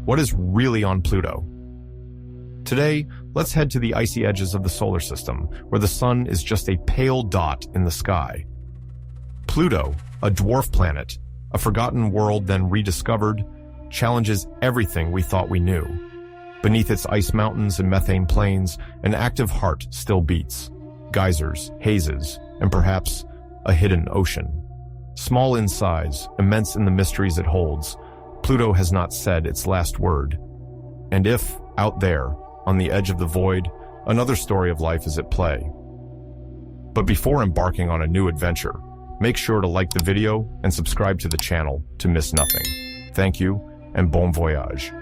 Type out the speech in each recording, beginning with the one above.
What is really on Pluto? Today, let's head to the icy edges of the solar system, where the sun is just a pale dot in the sky. Pluto, a dwarf planet, a forgotten world then rediscovered, challenges everything we thought we knew. Beneath its ice mountains and methane plains, an active heart still beats. Geysers, hazes, and perhaps a hidden ocean. Small in size, immense in the mysteries it holds, Pluto has not said its last word. And if, out there, on the edge of the void, another story of life is at play. But before embarking on a new adventure, make sure to like the video and subscribe to the channel to miss nothing. Thank you, and bon voyage.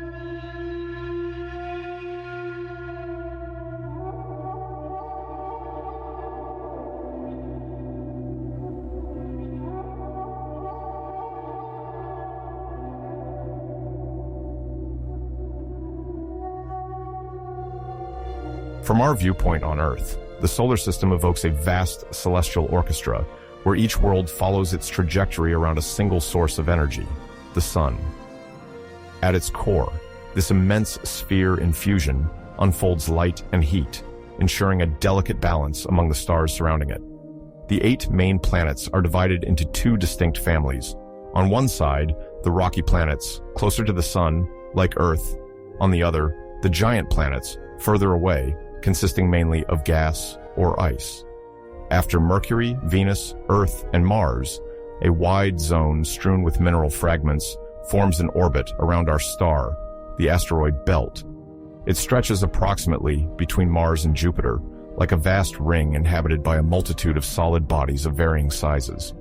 From our viewpoint on Earth, the solar system evokes a vast celestial orchestra where each world follows its trajectory around a single source of energy, the sun. At its core, this immense sphere in fusion unfolds light and heat, ensuring a delicate balance among the stars surrounding it. The 8 main planets are divided into 2 distinct families. On one side, the rocky planets, closer to the sun, like Earth. On the other, the giant planets, further away, consisting mainly of gas or ice. After Mercury, Venus, Earth, and Mars, a wide zone strewn with mineral fragments forms an orbit around our star, the asteroid belt. It stretches approximately between Mars and Jupiter, like a vast ring inhabited by a multitude of solid bodies of varying sizes.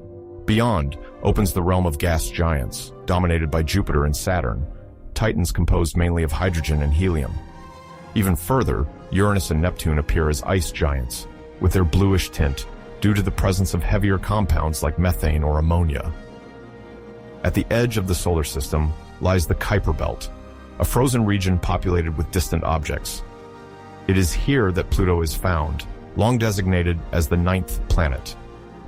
Beyond opens the realm of gas giants, dominated by Jupiter and Saturn, titans composed mainly of hydrogen and helium. Even further, Uranus and Neptune appear as ice giants, with their bluish tint due to the presence of heavier compounds like methane or ammonia. At the edge of the solar system lies the Kuiper Belt, a frozen region populated with distant objects. It is here that Pluto is found, long designated as the 9th planet.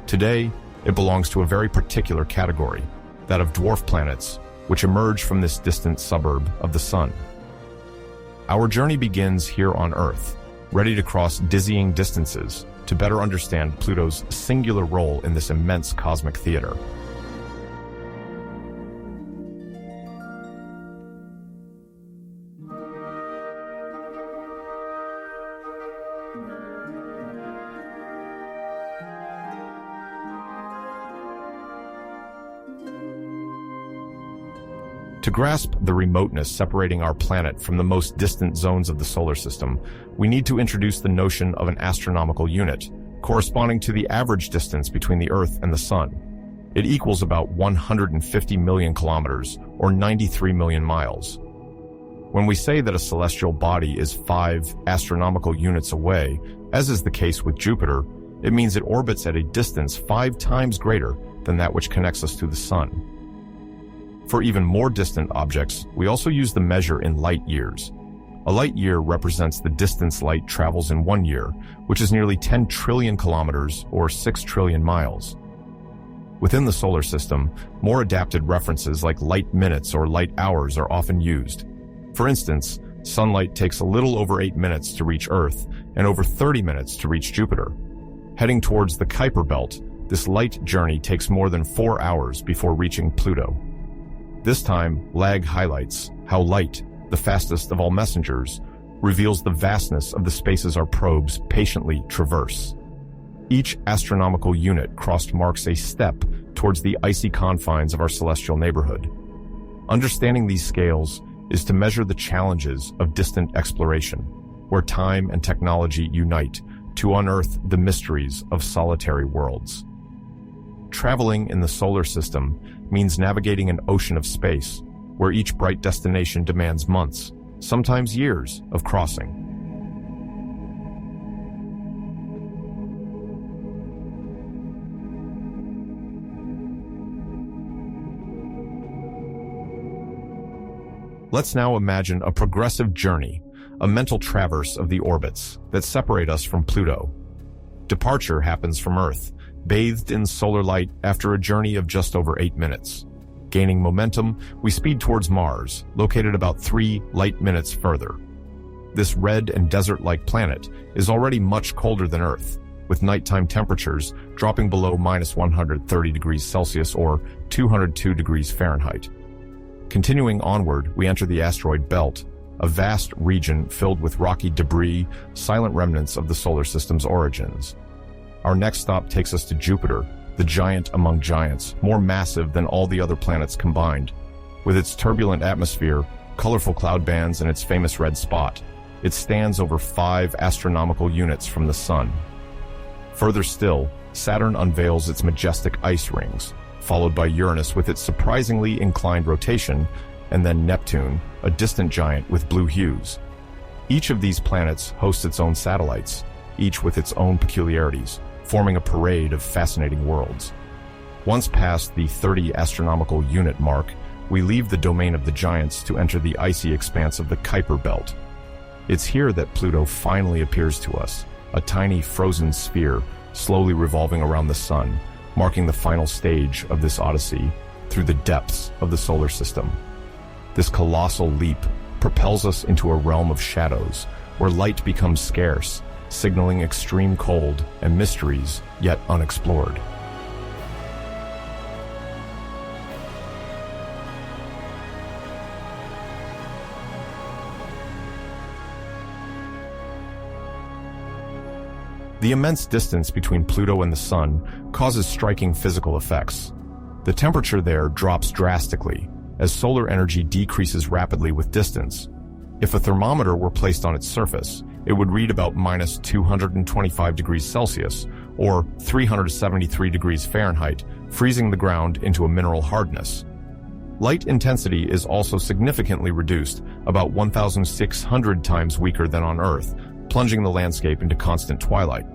Today, it belongs to a very particular category, that of dwarf planets, which emerge from this distant suburb of the sun. Our journey begins here on Earth, ready to cross dizzying distances to better understand Pluto's singular role in this immense cosmic theater. To grasp the remoteness separating our planet from the most distant zones of the solar system, we need to introduce the notion of an astronomical unit, corresponding to the average distance between the Earth and the Sun. It equals about 150 million kilometers, or 93 million miles. When we say that a celestial body is 5 astronomical units away, as is the case with Jupiter, it means it orbits at a distance 5 times greater than that which connects us to the Sun. For even more distant objects, we also use the measure in light years. A light year represents the distance light travels in 1 year, which is nearly 10 trillion kilometers or 6 trillion miles. Within the solar system, more adapted references like light minutes or light hours are often used. For instance, sunlight takes a little over 8 minutes to reach Earth and over 30 minutes to reach Jupiter. Heading towards the Kuiper Belt, this light journey takes more than 4 hours before reaching Pluto. This time, lag highlights how light, the fastest of all messengers, reveals the vastness of the spaces our probes patiently traverse. Each astronomical unit crossed marks a step towards the icy confines of our celestial neighborhood. Understanding these scales is to measure the challenges of distant exploration, where time and technology unite to unearth the mysteries of solitary worlds. Traveling in the solar system means navigating an ocean of space, where each bright destination demands months, sometimes years, of crossing. Let's now imagine a progressive journey, a mental traverse of the orbits that separate us from Pluto. Departure happens from Earth, bathed in solar light after a journey of just over 8 minutes. Gaining momentum, we speed towards Mars, located about 3 light minutes further. This red and desert-like planet is already much colder than Earth, with nighttime temperatures dropping below -130 degrees Celsius or 202 degrees Fahrenheit. Continuing onward, we enter the asteroid belt, a vast region filled with rocky debris, silent remnants of the solar system's origins. Our next stop takes us to Jupiter, the giant among giants, more massive than all the other planets combined. With its turbulent atmosphere, colorful cloud bands, and its famous red spot, it stands over 5 astronomical units from the Sun. Further still, Saturn unveils its majestic ice rings, followed by Uranus with its surprisingly inclined rotation, and then Neptune, a distant giant with blue hues. Each of these planets hosts its own satellites, each with its own peculiarities, forming a parade of fascinating worlds. Once past the 30 astronomical unit mark, we leave the domain of the giants to enter the icy expanse of the Kuiper Belt. It's here that Pluto finally appears to us, a tiny frozen sphere slowly revolving around the Sun, marking the final stage of this odyssey through the depths of the solar system. This colossal leap propels us into a realm of shadows, where light becomes scarce, signaling extreme cold and mysteries yet unexplored. The immense distance between Pluto and the Sun causes striking physical effects. The temperature there drops drastically, as solar energy decreases rapidly with distance. If a thermometer were placed on its surface, it would read about -225 degrees Celsius, or 373 degrees Fahrenheit, freezing the ground into a mineral hardness. Light intensity is also significantly reduced, about 1,600 times weaker than on Earth, plunging the landscape into constant twilight.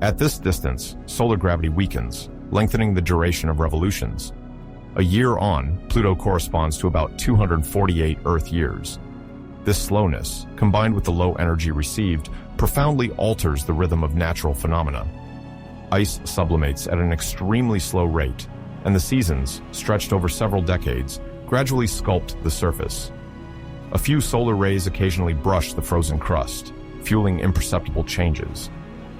At this distance, solar gravity weakens, lengthening the duration of revolutions. A year on, Pluto corresponds to about 248 Earth years. This slowness, combined with the low energy received, profoundly alters the rhythm of natural phenomena. Ice sublimates at an extremely slow rate, and the seasons, stretched over several decades, gradually sculpt the surface. A few solar rays occasionally brush the frozen crust, fueling imperceptible changes.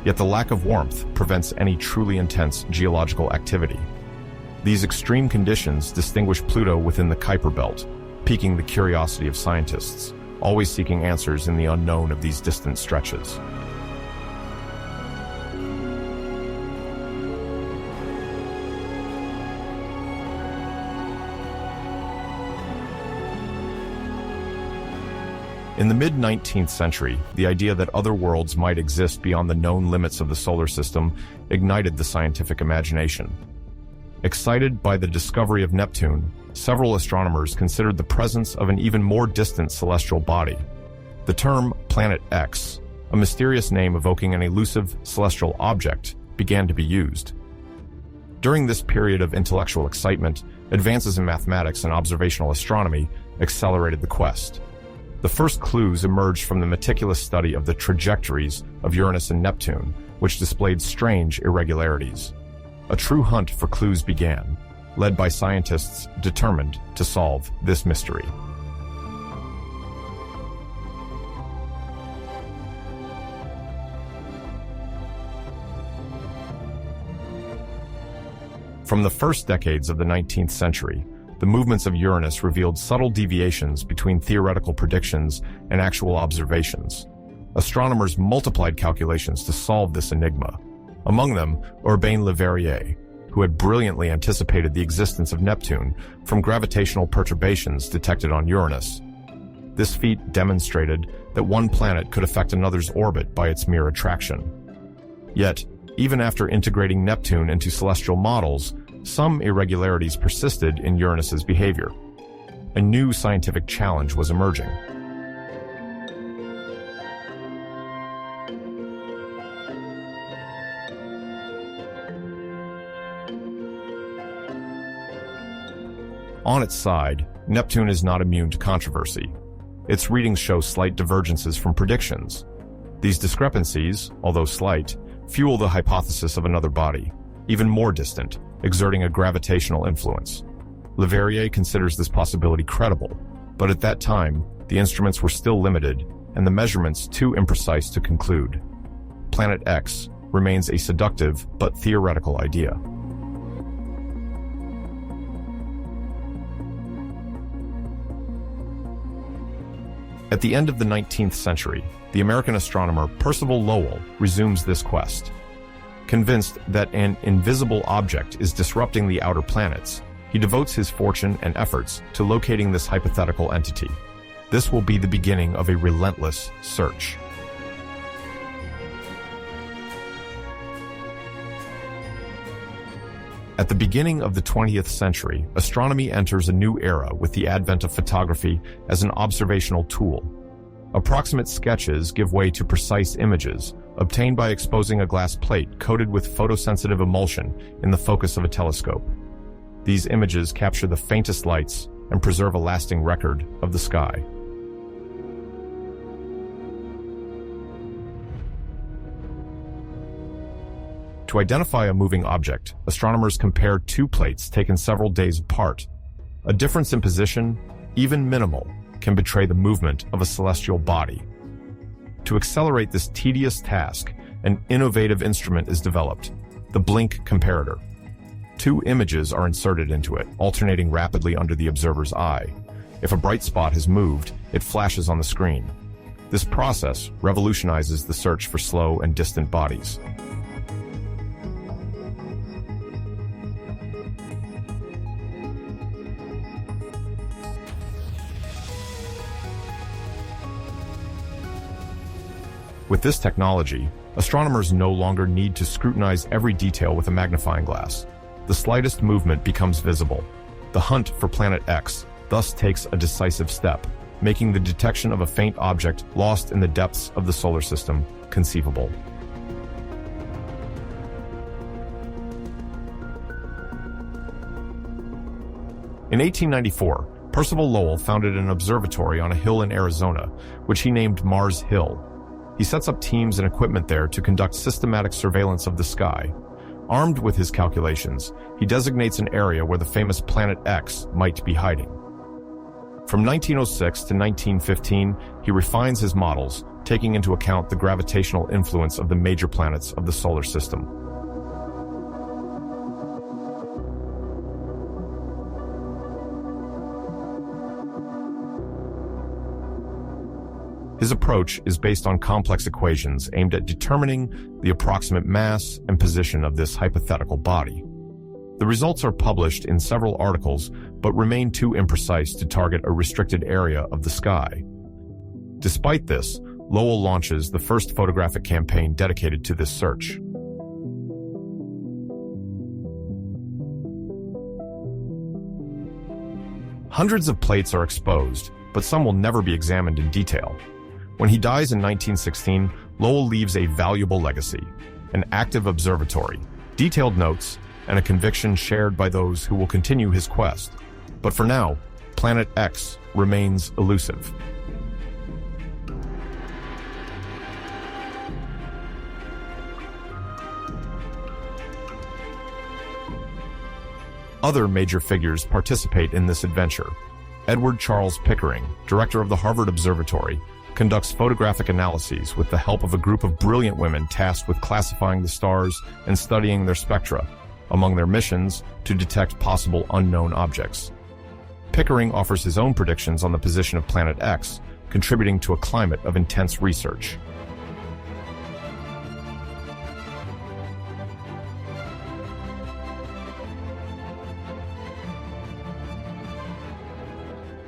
Yet the lack of warmth prevents any truly intense geological activity. These extreme conditions distinguish Pluto within the Kuiper Belt, piquing the curiosity of scientists, always seeking answers in the unknown of these distant stretches. In the mid-19th century, the idea that other worlds might exist beyond the known limits of the solar system ignited the scientific imagination. Excited by the discovery of Neptune, several astronomers considered the presence of an even more distant celestial body. The term Planet X, a mysterious name evoking an elusive celestial object, began to be used. During this period of intellectual excitement, advances in mathematics and observational astronomy accelerated the quest. The first clues emerged from the meticulous study of the trajectories of Uranus and Neptune, which displayed strange irregularities. A true hunt for clues began, led by scientists determined to solve this mystery. From the first decades of the 19th century, the movements of Uranus revealed subtle deviations between theoretical predictions and actual observations. Astronomers multiplied calculations to solve this enigma. Among them, Urbain Le Verrier, who had brilliantly anticipated the existence of Neptune from gravitational perturbations detected on Uranus. This feat demonstrated that one planet could affect another's orbit by its mere attraction. Yet, even after integrating Neptune into celestial models, some irregularities persisted in Uranus's behavior. A new scientific challenge was emerging. On its side, Neptune is not immune to controversy. Its readings show slight divergences from predictions. These discrepancies, although slight, fuel the hypothesis of another body, even more distant, exerting a gravitational influence. Leverrier considers this possibility credible, but at that time, the instruments were still limited and the measurements too imprecise to conclude. Planet X remains a seductive but theoretical idea. At the end of the 19th century, the American astronomer Percival Lowell resumes this quest. Convinced that an invisible object is disrupting the outer planets, he devotes his fortune and efforts to locating this hypothetical entity. This will be the beginning of a relentless search. At the beginning of the 20th century, astronomy enters a new era with the advent of photography as an observational tool. Approximate sketches give way to precise images, obtained by exposing a glass plate coated with photosensitive emulsion in the focus of a telescope. These images capture the faintest lights and preserve a lasting record of the sky. To identify a moving object, astronomers compare two plates taken several days apart. A difference in position, even minimal, can betray the movement of a celestial body. To accelerate this tedious task, an innovative instrument is developed, the blink comparator. Two images are inserted into it, alternating rapidly under the observer's eye. If a bright spot has moved, it flashes on the screen. This process revolutionizes the search for slow and distant bodies. With this technology, astronomers no longer need to scrutinize every detail with a magnifying glass. The slightest movement becomes visible. The hunt for Planet X thus takes a decisive step, making the detection of a faint object lost in the depths of the solar system conceivable. In 1894, Percival Lowell founded an observatory on a hill in Arizona, which he named Mars Hill. He sets up teams and equipment there to conduct systematic surveillance of the sky. Armed with his calculations, he designates an area where the famous Planet X might be hiding. From 1906 to 1915, he refines his models, taking into account the gravitational influence of the major planets of the solar system. His approach is based on complex equations aimed at determining the approximate mass and position of this hypothetical body. The results are published in several articles, but remain too imprecise to target a restricted area of the sky. Despite this, Lowell launches the first photographic campaign dedicated to this search. Hundreds of plates are exposed, but some will never be examined in detail. When he dies in 1916, Lowell leaves a valuable legacy, an active observatory, detailed notes, and a conviction shared by those who will continue his quest. But for now, Planet X remains elusive. Other major figures participate in this adventure. Edward Charles Pickering, director of the Harvard Observatory, conducts photographic analyses with the help of a group of brilliant women tasked with classifying the stars and studying their spectra, among their missions to detect possible unknown objects. Pickering offers his own predictions on the position of Planet X, contributing to a climate of intense research.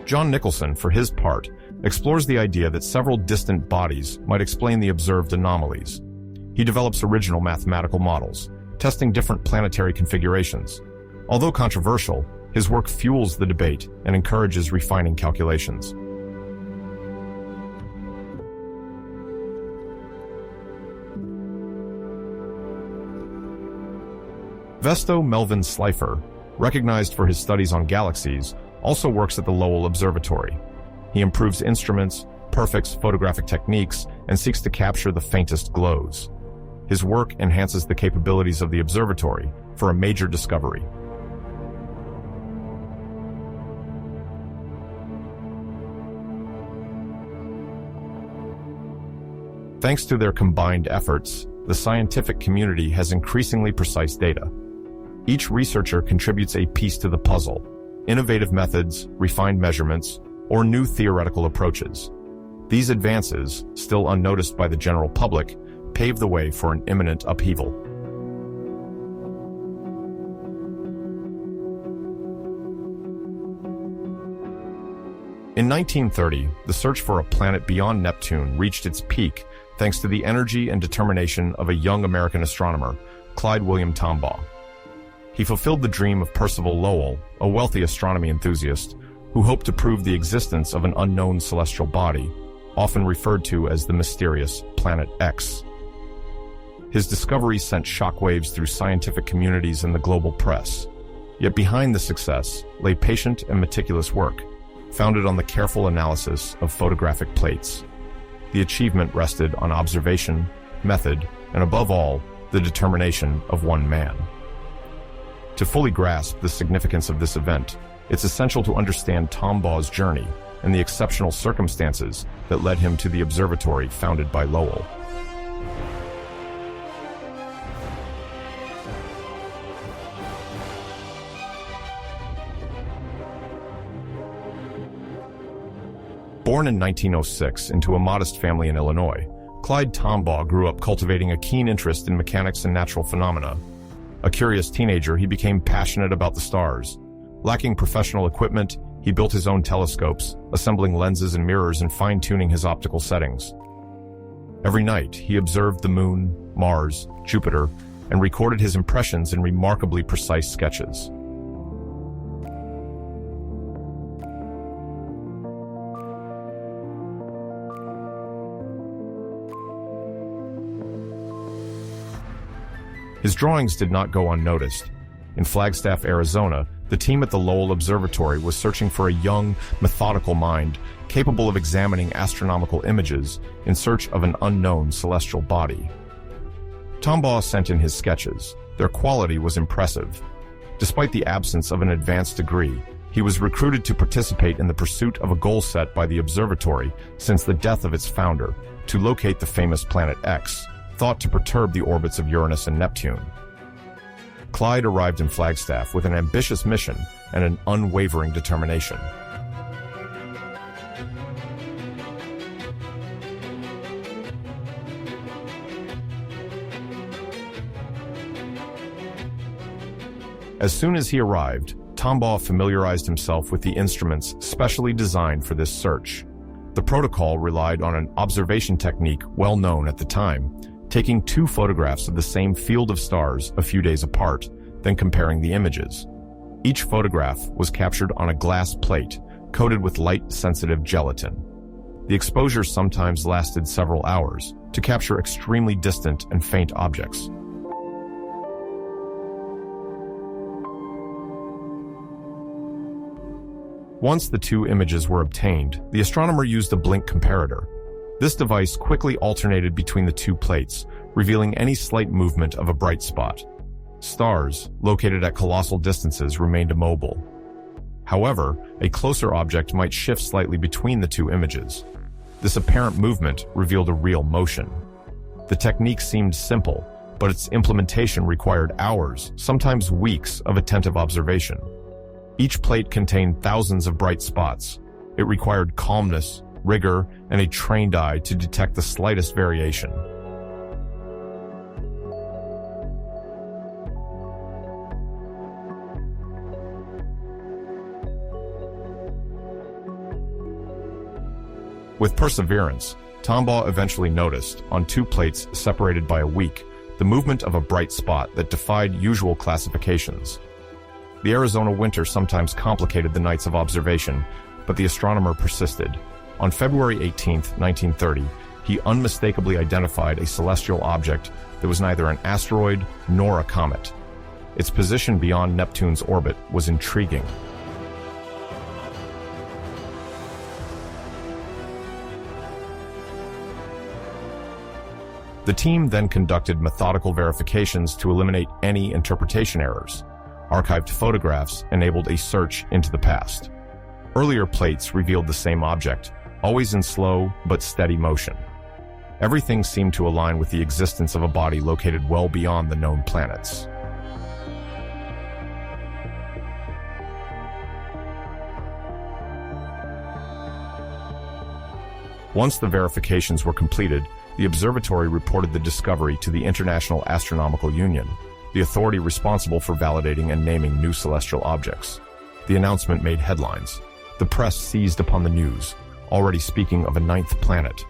John Nicholson, for his part, explores the idea that several distant bodies might explain the observed anomalies. He develops original mathematical models, testing different planetary configurations. Although controversial, his work fuels the debate and encourages refining calculations. Vesto Melvin Slipher, recognized for his studies on galaxies, also works at the Lowell Observatory. He improves instruments, perfects photographic techniques, and seeks to capture the faintest glows. His work enhances the capabilities of the observatory for a major discovery. Thanks to their combined efforts, the scientific community has increasingly precise data. Each researcher contributes a piece to the puzzle: innovative methods, refined measurements, or new theoretical approaches. These advances, still unnoticed by the general public, pave the way for an imminent upheaval. In 1930, the search for a planet beyond Neptune reached its peak thanks to the energy and determination of a young American astronomer, Clyde William Tombaugh. He fulfilled the dream of Percival Lowell, a wealthy astronomy enthusiast, who hoped to prove the existence of an unknown celestial body, often referred to as the mysterious Planet X. His discovery sent shockwaves through scientific communities and the global press. Yet behind the success lay patient and meticulous work, founded on the careful analysis of photographic plates. The achievement rested on observation, method, and above all, the determination of one man. To fully grasp the significance of this event, it's essential to understand Tombaugh's journey and the exceptional circumstances that led him to the observatory founded by Lowell. Born in 1906 into a modest family in Illinois, Clyde Tombaugh grew up cultivating a keen interest in mechanics and natural phenomena. A curious teenager, he became passionate about the stars. Lacking professional equipment, he built his own telescopes, assembling lenses and mirrors and fine-tuning his optical settings. Every night, he observed the Moon, Mars, Jupiter, and recorded his impressions in remarkably precise sketches. His drawings did not go unnoticed. In Flagstaff, Arizona, the team at the Lowell Observatory was searching for a young, methodical mind capable of examining astronomical images in search of an unknown celestial body. Tombaugh sent in his sketches. Their quality was impressive. Despite the absence of an advanced degree, he was recruited to participate in the pursuit of a goal set by the observatory since the death of its founder, to locate the famous Planet X, thought to perturb the orbits of Uranus and Neptune. Clyde arrived in Flagstaff with an ambitious mission and an unwavering determination. As soon as he arrived, Tombaugh familiarized himself with the instruments specially designed for this search. The protocol relied on an observation technique well known at the time, taking two photographs of the same field of stars a few days apart, then comparing the images. Each photograph was captured on a glass plate coated with light-sensitive gelatin. The exposure sometimes lasted several hours to capture extremely distant and faint objects. Once the two images were obtained, the astronomer used a blink comparator. This device quickly alternated between the two plates, revealing any slight movement of a bright spot. Stars, located at colossal distances, remained immobile. However, a closer object might shift slightly between the two images. This apparent movement revealed a real motion. The technique seemed simple, but its implementation required hours, sometimes weeks, of attentive observation. Each plate contained thousands of bright spots. It required calmness, rigor, and a trained eye to detect the slightest variation. With perseverance, Tombaugh eventually noticed, on two plates separated by a week, the movement of a bright spot that defied usual classifications. The Arizona winter sometimes complicated the nights of observation, but the astronomer persisted. On February 18, 1930, he unmistakably identified a celestial object that was neither an asteroid nor a comet. Its position beyond Neptune's orbit was intriguing. The team then conducted methodical verifications to eliminate any interpretation errors. Archived photographs enabled a search into the past. Earlier plates revealed the same object, always in slow but steady motion. Everything seemed to align with the existence of a body located well beyond the known planets. Once the verifications were completed, the observatory reported the discovery to the International Astronomical Union, the authority responsible for validating and naming new celestial objects. The announcement made headlines. The press seized upon the news, already speaking of a ninth planet.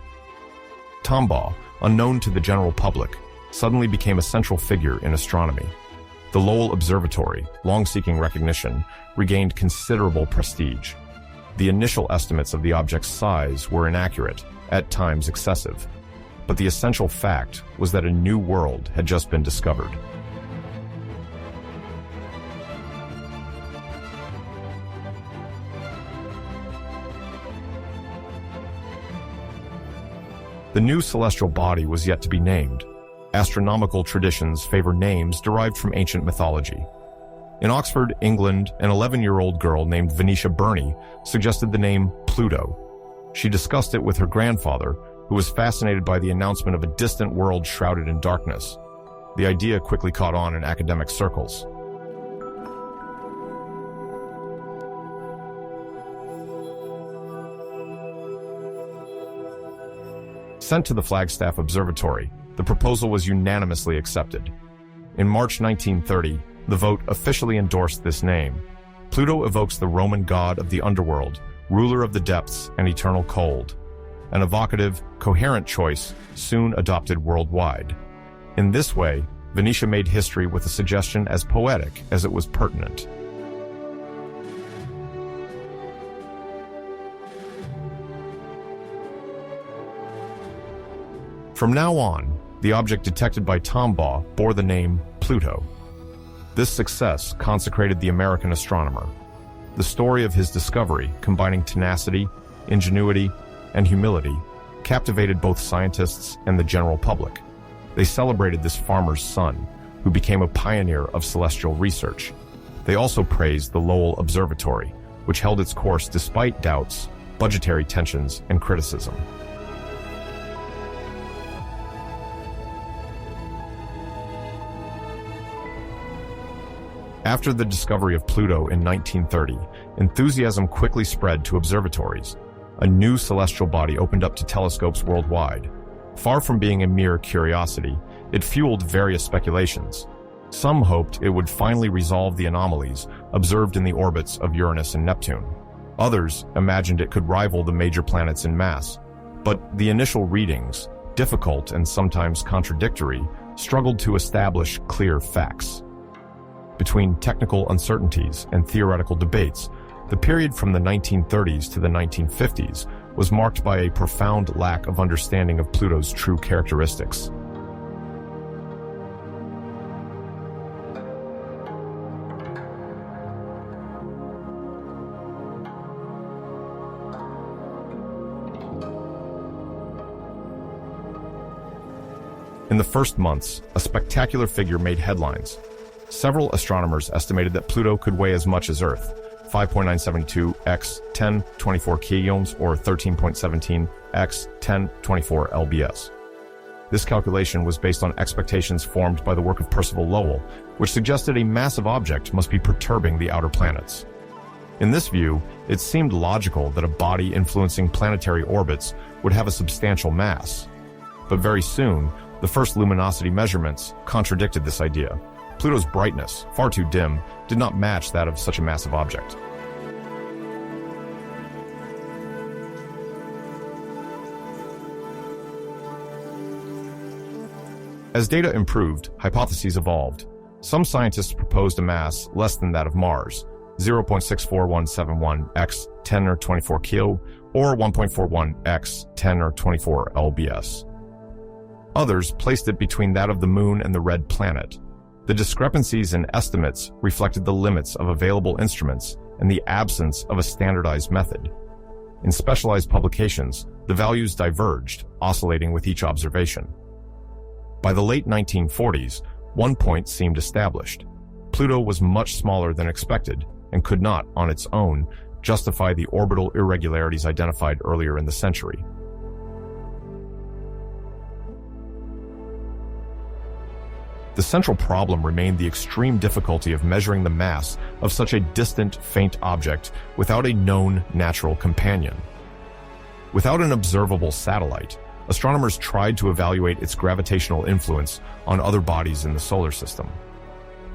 Tombaugh, unknown to the general public, suddenly became a central figure in astronomy. The Lowell Observatory, long seeking recognition, regained considerable prestige. The initial estimates of the object's size were inaccurate, at times excessive, but the essential fact was that a new world had just been discovered. The new celestial body was yet to be named. Astronomical traditions favor names derived from ancient mythology. In Oxford, England, an 11-year-old girl named Venetia Burney suggested the name Pluto. She discussed it with her grandfather, who was fascinated by the announcement of a distant world shrouded in darkness. The idea quickly caught on in academic circles. Sent to the Flagstaff Observatory, the proposal was unanimously accepted. In March 1930, the vote officially endorsed this name. Pluto evokes the Roman god of the underworld, ruler of the depths and eternal cold. An evocative, coherent choice soon adopted worldwide. In this way, Venetia made history with a suggestion as poetic as it was pertinent. From now on, the object detected by Tombaugh bore the name Pluto. This success consecrated the American astronomer. The story of his discovery, combining tenacity, ingenuity, and humility, captivated both scientists and the general public. They celebrated this farmer's son, who became a pioneer of celestial research. They also praised the Lowell Observatory, which held its course despite doubts, budgetary tensions, and criticism. After the discovery of Pluto in 1930, enthusiasm quickly spread to observatories. A new celestial body opened up to telescopes worldwide. Far from being a mere curiosity, it fueled various speculations. Some hoped it would finally resolve the anomalies observed in the orbits of Uranus and Neptune. Others imagined it could rival the major planets in mass. But the initial readings, difficult and sometimes contradictory, struggled to establish clear facts. Between technical uncertainties and theoretical debates, the period from the 1930s to the 1950s was marked by a profound lack of understanding of Pluto's true characteristics. In the first months, a spectacular figure made headlines. Several astronomers estimated that Pluto could weigh as much as Earth, 5.972 x 1024 kilograms or 13.17 x 1024 lbs. This calculation was based on expectations formed by the work of Percival Lowell, which suggested a massive object must be perturbing the outer planets. In this view, it seemed logical that a body influencing planetary orbits would have a substantial mass. But very soon, the first luminosity measurements contradicted this idea. Pluto's brightness, far too dim, did not match that of such a massive object. As data improved, hypotheses evolved. Some scientists proposed a mass less than that of Mars, 0.64171 x 10 or 24 kilo, or 1.41 x 10 or 24 lbs. Others placed it between that of the Moon and the Red Planet. The discrepancies in estimates reflected the limits of available instruments and the absence of a standardized method. In specialized publications, the values diverged, oscillating with each observation. By the late 1940s, one point seemed established. Pluto was much smaller than expected and could not, on its own, justify the orbital irregularities identified earlier in the century. The central problem remained the extreme difficulty of measuring the mass of such a distant, faint object without a known natural companion. Without an observable satellite, astronomers tried to evaluate its gravitational influence on other bodies in the solar system.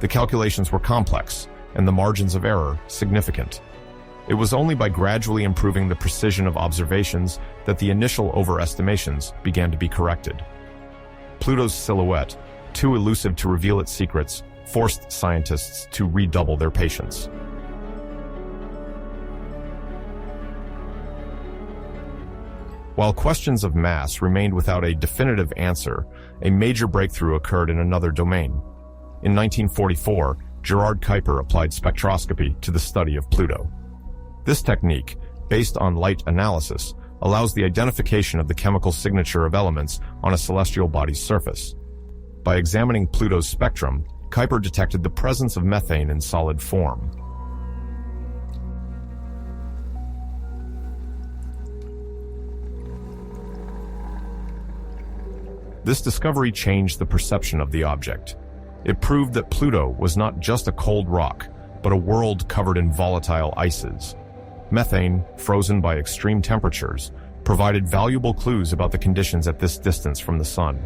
The calculations were complex, and the margins of error significant. It was only by gradually improving the precision of observations that the initial overestimations began to be corrected. Pluto's silhouette, too elusive to reveal its secrets, forced scientists to redouble their patience. While questions of mass remained without a definitive answer, a major breakthrough occurred in another domain. In 1944, Gerard Kuiper applied spectroscopy to the study of Pluto. This technique, based on light analysis, allows the identification of the chemical signature of elements on a celestial body's surface. By examining Pluto's spectrum, Kuiper detected the presence of methane in solid form. This discovery changed the perception of the object. It proved that Pluto was not just a cold rock, but a world covered in volatile ices. Methane, frozen by extreme temperatures, provided valuable clues about the conditions at this distance from the Sun.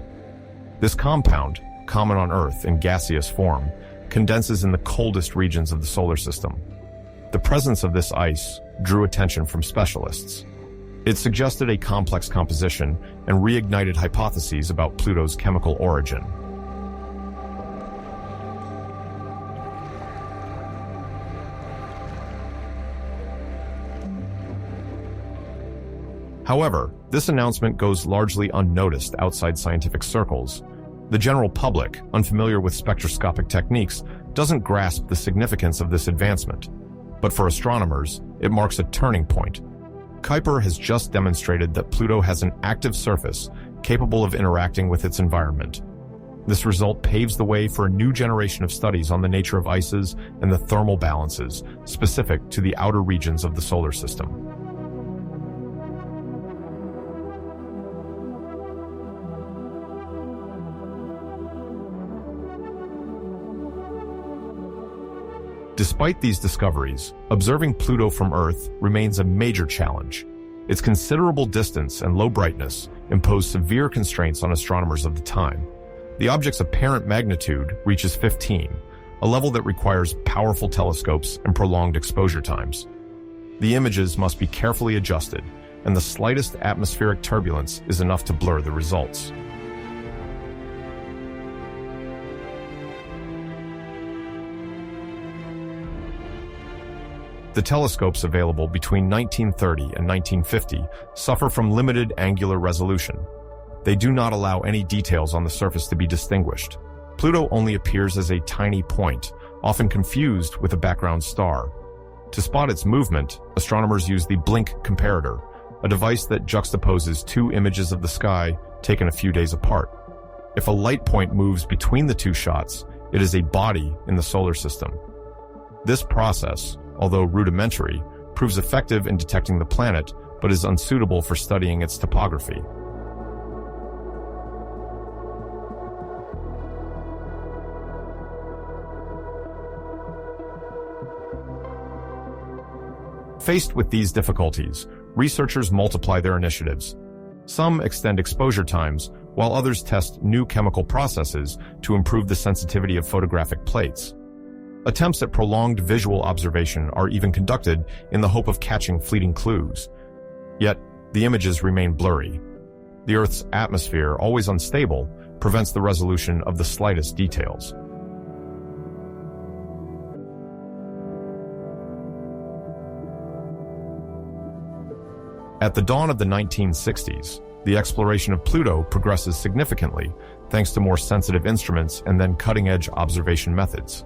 This compound, common on Earth in gaseous form, condenses in the coldest regions of the solar system. The presence of this ice drew attention from specialists. It suggested a complex composition and reignited hypotheses about Pluto's chemical origin. However, this announcement goes largely unnoticed outside scientific circles. The general public, unfamiliar with spectroscopic techniques, doesn't grasp the significance of this advancement. But for astronomers, it marks a turning point. Kuiper has just demonstrated that Pluto has an active surface capable of interacting with its environment. This result paves the way for a new generation of studies on the nature of ices and the thermal balances specific to the outer regions of the solar system. Despite these discoveries, observing Pluto from Earth remains a major challenge. Its considerable distance and low brightness impose severe constraints on astronomers of the time. The object's apparent magnitude reaches 15, a level that requires powerful telescopes and prolonged exposure times. The images must be carefully adjusted, and the slightest atmospheric turbulence is enough to blur the results. The telescopes available between 1930 and 1950 suffer from limited angular resolution. They do not allow any details on the surface to be distinguished. Pluto only appears as a tiny point, often confused with a background star. To spot its movement, astronomers use the blink comparator, a device that juxtaposes two images of the sky taken a few days apart. If a light point moves between the two shots, it is a body in the solar system. This process, although rudimentary, proves effective in detecting the planet, but is unsuitable for studying its topography. Faced with these difficulties, researchers multiply their initiatives. Some extend exposure times, while others test new chemical processes to improve the sensitivity of photographic plates. Attempts at prolonged visual observation are even conducted in the hope of catching fleeting clues. Yet, the images remain blurry. The Earth's atmosphere, always unstable, prevents the resolution of the slightest details. At the dawn of the 1960s, the exploration of Pluto progresses significantly thanks to more sensitive instruments and then cutting-edge observation methods.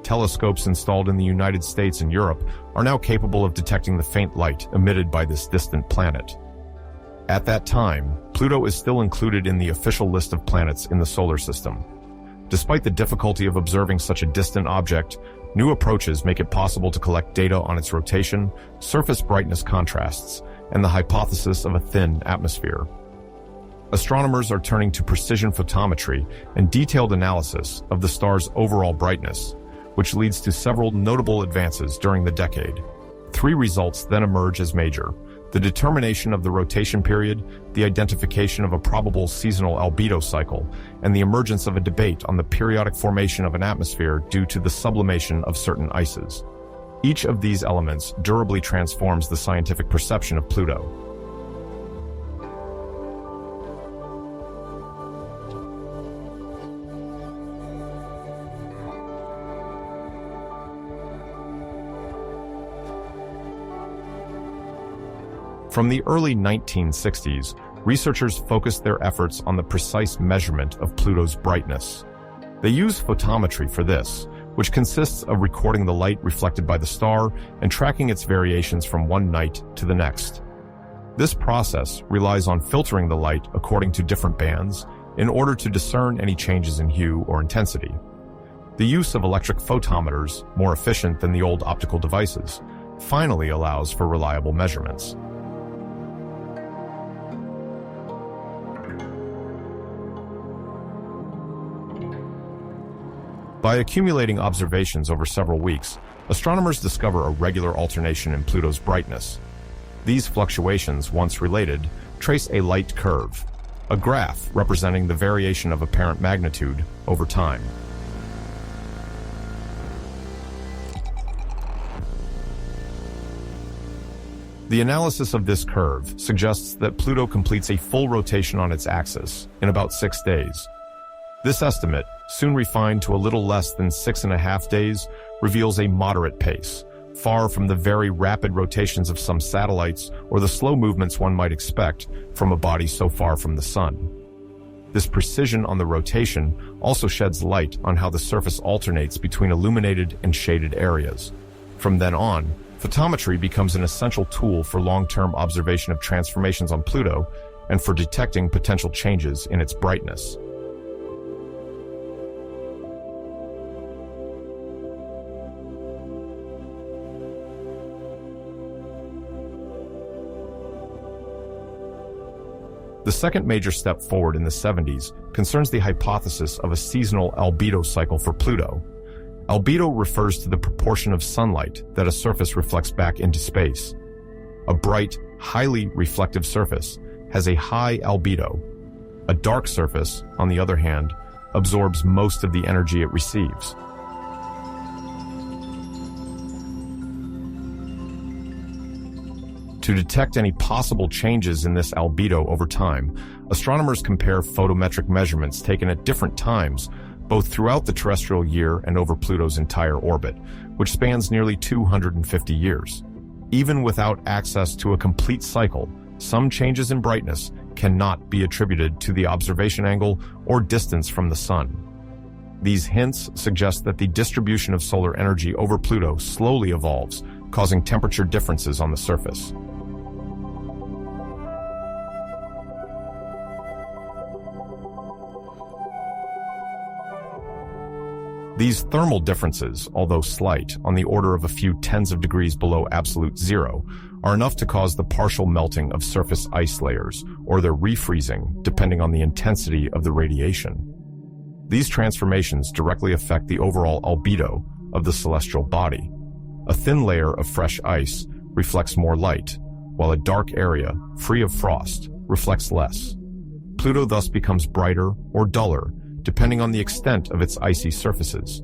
Telescopes installed in the United States and Europe are now capable of detecting the faint light emitted by this distant planet. At that time, Pluto is still included in the official list of planets in the solar system. Despite the difficulty of observing such a distant object, new approaches make it possible to collect data on its rotation, surface brightness contrasts, and the hypothesis of a thin atmosphere. astronomers are turning to precision photometry and detailed analysis of the star's overall brightness, which leads to several notable advances during the decade. 3 results then emerge as major: the determination of the rotation period, the identification of a probable seasonal albedo cycle, and the emergence of a debate on the periodic formation of an atmosphere due to the sublimation of certain ices. Each of these elements durably transforms the scientific perception of Pluto. From the early 1960s, researchers focused their efforts on the precise measurement of Pluto's brightness. They use photometry for this, which consists of recording the light reflected by the star and tracking its variations from one night to the next. This process relies on filtering the light according to different bands in order to discern any changes in hue or intensity. The use of electric photometers, more efficient than the old optical devices, finally allows for reliable measurements. By accumulating observations over several weeks, astronomers discover a regular alternation in Pluto's brightness. These fluctuations, once related, trace a light curve, a graph representing the variation of apparent magnitude over time. The analysis of this curve suggests that Pluto completes a full rotation on its axis in about 6 days. This estimate, soon refined to a little less than 6.5 days, reveals a moderate pace, far from the very rapid rotations of some satellites or the slow movements one might expect from a body so far from the Sun. This precision on the rotation also sheds light on how the surface alternates between illuminated and shaded areas. From then on, photometry becomes an essential tool for long-term observation of transformations on Pluto and for detecting potential changes in its brightness. The second major step forward in the 70s concerns the hypothesis of a seasonal albedo cycle for Pluto. Albedo refers to the proportion of sunlight that a surface reflects back into space. A bright, highly reflective surface has a high albedo. A dark surface, on the other hand, absorbs most of the energy it receives. To detect any possible changes in this albedo over time, astronomers compare photometric measurements taken at different times, both throughout the terrestrial year and over Pluto's entire orbit, which spans nearly 250 years. Even without access to a complete cycle, some changes in brightness cannot be attributed to the observation angle or distance from the Sun. These hints suggest that the distribution of solar energy over Pluto slowly evolves, causing temperature differences on the surface. These thermal differences, although slight, on the order of a few tens of degrees below absolute zero, are enough to cause the partial melting of surface ice layers, or their refreezing, depending on the intensity of the radiation. These transformations directly affect the overall albedo of the celestial body. A thin layer of fresh ice reflects more light, while a dark area, free of frost, reflects less. Pluto thus becomes brighter or duller, depending on the extent of its icy surfaces.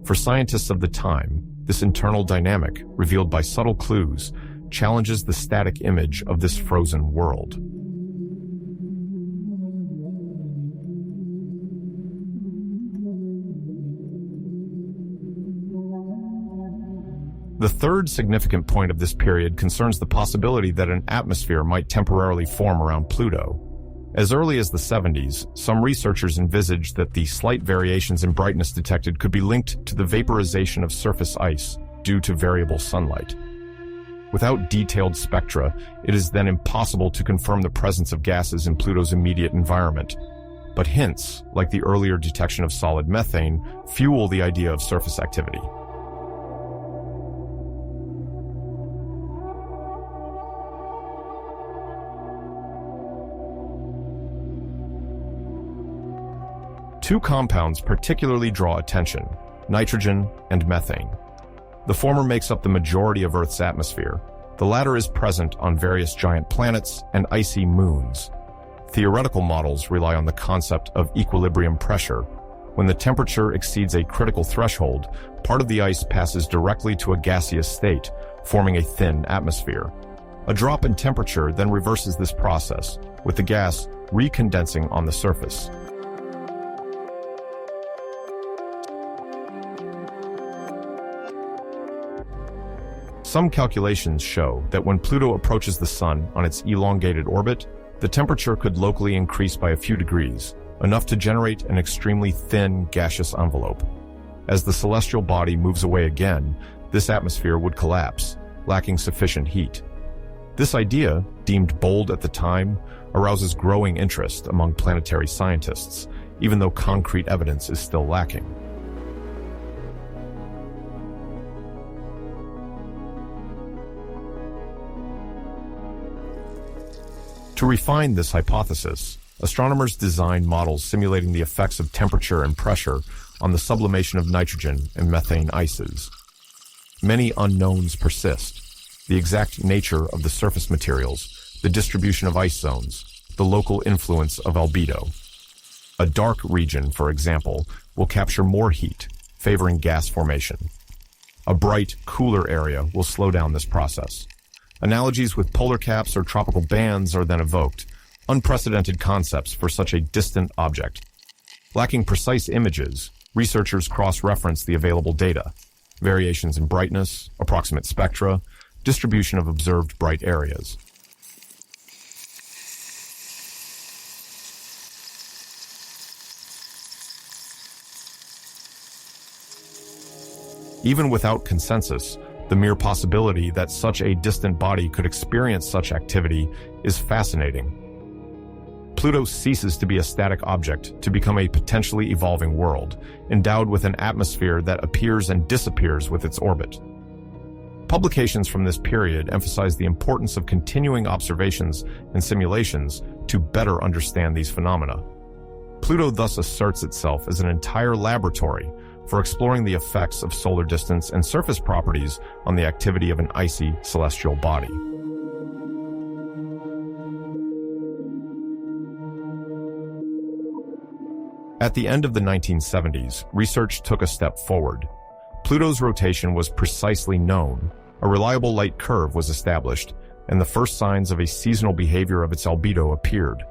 For scientists of the time, this internal dynamic, revealed by subtle clues, challenges the static image of this frozen world. The third significant point of this period concerns the possibility that an atmosphere might temporarily form around Pluto. As early as the 70s, some researchers envisaged that the slight variations in brightness detected could be linked to the vaporization of surface ice due to variable sunlight. Without detailed spectra, it is then impossible to confirm the presence of gases in Pluto's immediate environment. But hints, like the earlier detection of solid methane, fuel the idea of surface activity. Two compounds particularly draw attention: nitrogen and methane. The former makes up the majority of Earth's atmosphere. The latter is present on various giant planets and icy moons. Theoretical models rely on the concept of equilibrium pressure. When the temperature exceeds a critical threshold, part of the ice passes directly to a gaseous state, forming a thin atmosphere. A drop in temperature then reverses this process, with the gas recondensing on the surface. Some calculations show that when Pluto approaches the Sun on its elongated orbit, the temperature could locally increase by a few degrees, enough to generate an extremely thin gaseous envelope. As the celestial body moves away again, this atmosphere would collapse, lacking sufficient heat. This idea, deemed bold at the time, arouses growing interest among planetary scientists, even though concrete evidence is still lacking. To refine this hypothesis, astronomers designed models simulating the effects of temperature and pressure on the sublimation of nitrogen and methane ices. Many unknowns persist: the exact nature of the surface materials, the distribution of ice zones, the local influence of albedo. A dark region, for example, will capture more heat, favoring gas formation. A bright, cooler area will slow down this process. Analogies with polar caps or tropical bands are then evoked, unprecedented concepts for such a distant object. Lacking precise images, researchers cross-reference the available data: variations in brightness, approximate spectra, distribution of observed bright areas. Even without consensus, the mere possibility that such a distant body could experience such activity is fascinating. Pluto ceases to be a static object to become a potentially evolving world, endowed with an atmosphere that appears and disappears with its orbit. Publications from this period emphasize the importance of continuing observations and simulations to better understand these phenomena. Pluto thus asserts itself as an entire laboratory for exploring the effects of solar distance and surface properties on the activity of an icy celestial body. At the end of the 1970s, research took a step forward. Pluto's rotation was precisely known, a reliable light curve was established, and the first signs of a seasonal behavior of its albedo appeared.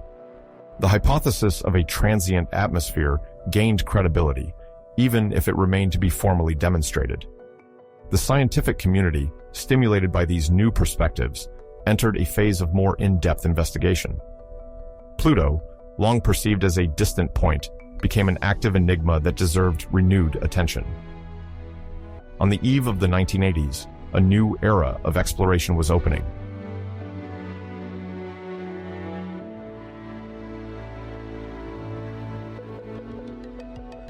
The hypothesis of a transient atmosphere gained credibility, even if it remained to be formally demonstrated. The scientific community, stimulated by these new perspectives, entered a phase of more in-depth investigation. Pluto, long perceived as a distant point, became an active enigma that deserved renewed attention. On the eve of the 1980s, a new era of exploration was opening.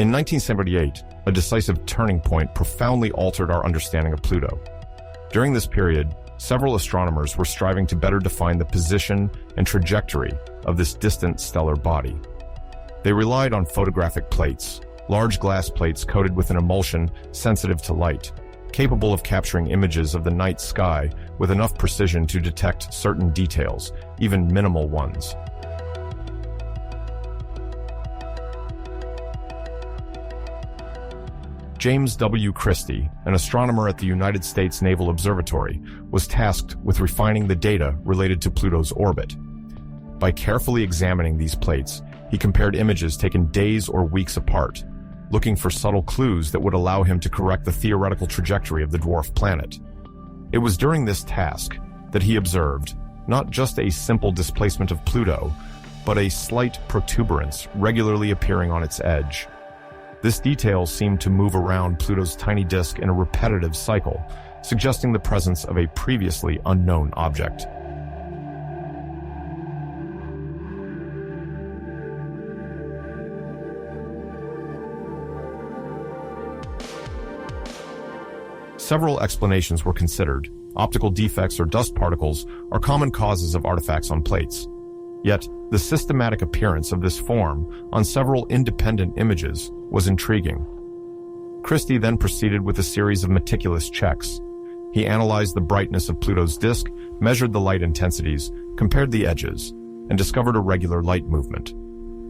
In 1978, a decisive turning point profoundly altered our understanding of Pluto. During this period, several astronomers were striving to better define the position and trajectory of this distant stellar body. They relied on photographic plates, large glass plates coated with an emulsion sensitive to light, capable of capturing images of the night sky with enough precision to detect certain details, even minimal ones. James W. Christie, an astronomer at the United States Naval Observatory, was tasked with refining the data related to Pluto's orbit. By carefully examining these plates, he compared images taken days or weeks apart, looking for subtle clues that would allow him to correct the theoretical trajectory of the dwarf planet. It was during this task that he observed not just a simple displacement of Pluto, but a slight protuberance regularly appearing on its edge. This detail seemed to move around Pluto's tiny disk in a repetitive cycle, suggesting the presence of a previously unknown object. Several explanations were considered. Optical defects or dust particles are common causes of artifacts on plates. Yet, the systematic appearance of this form on several independent images was intriguing. Christie then proceeded with a series of meticulous checks. He analyzed the brightness of Pluto's disk, measured the light intensities, compared the edges, and discovered a regular light movement.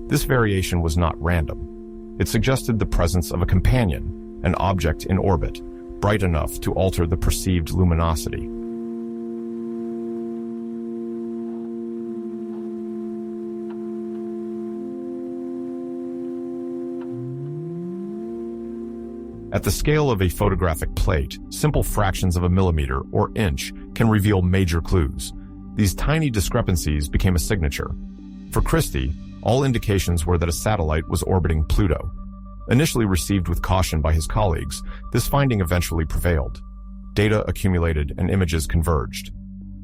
This variation was not random. It suggested the presence of a companion, an object in orbit, bright enough to alter the perceived luminosity. At the scale of a photographic plate, simple fractions of a millimeter or inch can reveal major clues. These tiny discrepancies became a signature. For Christie, all indications were that a satellite was orbiting Pluto. Initially received with caution by his colleagues, this finding eventually prevailed. Data accumulated and images converged.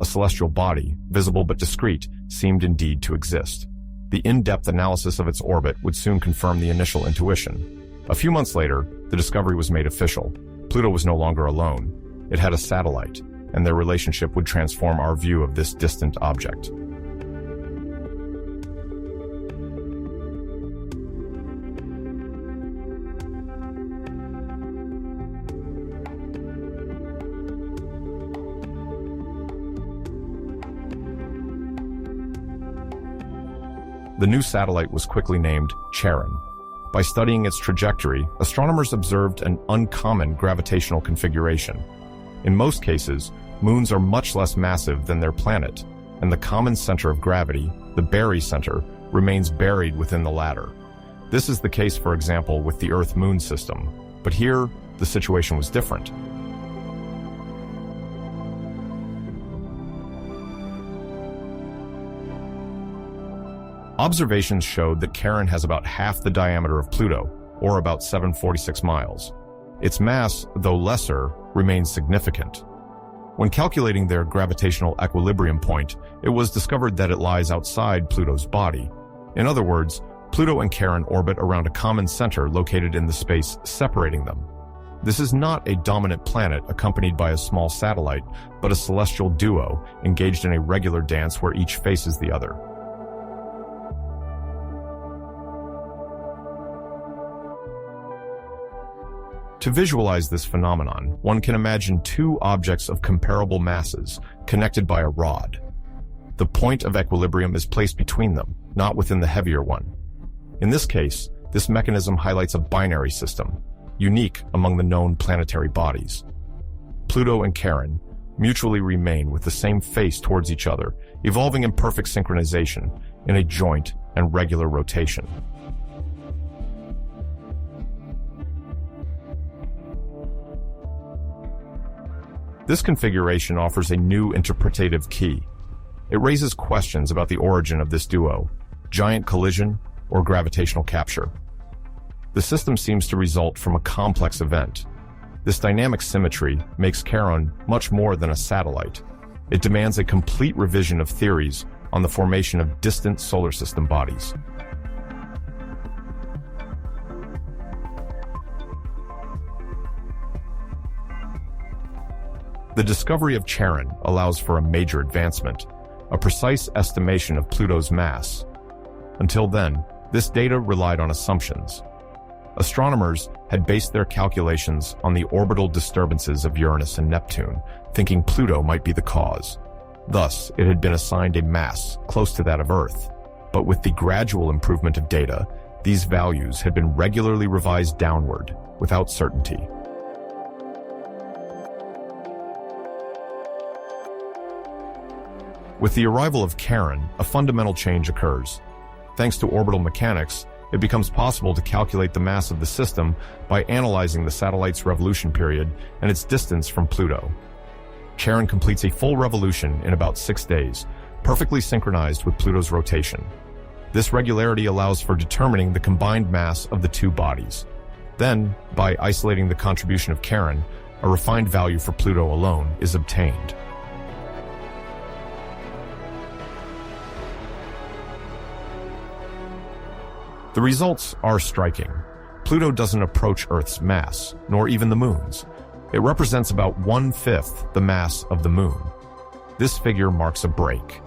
A celestial body, visible but discrete, seemed indeed to exist. The in-depth analysis of its orbit would soon confirm the initial intuition. A few months later, the discovery was made official. Pluto was no longer alone. It had a satellite, and their relationship would transform our view of this distant object. The new satellite was quickly named Charon. By studying its trajectory, astronomers observed an uncommon gravitational configuration. In most cases, moons are much less massive than their planet, and the common center of gravity, the barycenter, remains buried within the latter. This is the case, for example, with the Earth-Moon system. But here, the situation was different. Observations showed that Charon has about half the diameter of Pluto, or about 746 miles. Its mass, though lesser, remains significant. When calculating their gravitational equilibrium point, it was discovered that it lies outside Pluto's body. In other words, Pluto and Charon orbit around a common center located in the space separating them. This is not a dominant planet accompanied by a small satellite, but a celestial duo engaged in a regular dance where each faces the other. To visualize this phenomenon, one can imagine two objects of comparable masses connected by a rod. The point of equilibrium is placed between them, not within the heavier one. In this case, this mechanism highlights a binary system, unique among the known planetary bodies. Pluto and Charon mutually remain with the same face towards each other, evolving in perfect synchronization in a joint and regular rotation. This configuration offers a new interpretative key. It raises questions about the origin of this duo, giant collision or gravitational capture. The system seems to result from a complex event. This dynamic symmetry makes Charon much more than a satellite. It demands a complete revision of theories on the formation of distant solar system bodies. The discovery of Charon allows for a major advancement, a precise estimation of Pluto's mass. Until then, this data relied on assumptions. Astronomers had based their calculations on the orbital disturbances of Uranus and Neptune, thinking Pluto might be the cause. Thus, it had been assigned a mass close to that of Earth. But with the gradual improvement of data, these values had been regularly revised downward, without certainty. With the arrival of Charon, a fundamental change occurs. Thanks to orbital mechanics, it becomes possible to calculate the mass of the system by analyzing the satellite's revolution period and its distance from Pluto. Charon completes a full revolution in about 6 days, perfectly synchronized with Pluto's rotation. This regularity allows for determining the combined mass of the two bodies. Then, by isolating the contribution of Charon, a refined value for Pluto alone is obtained. The results are striking. Pluto doesn't approach Earth's mass, nor even the Moon's. It represents about 1/5 the mass of the Moon. This figure marks a break.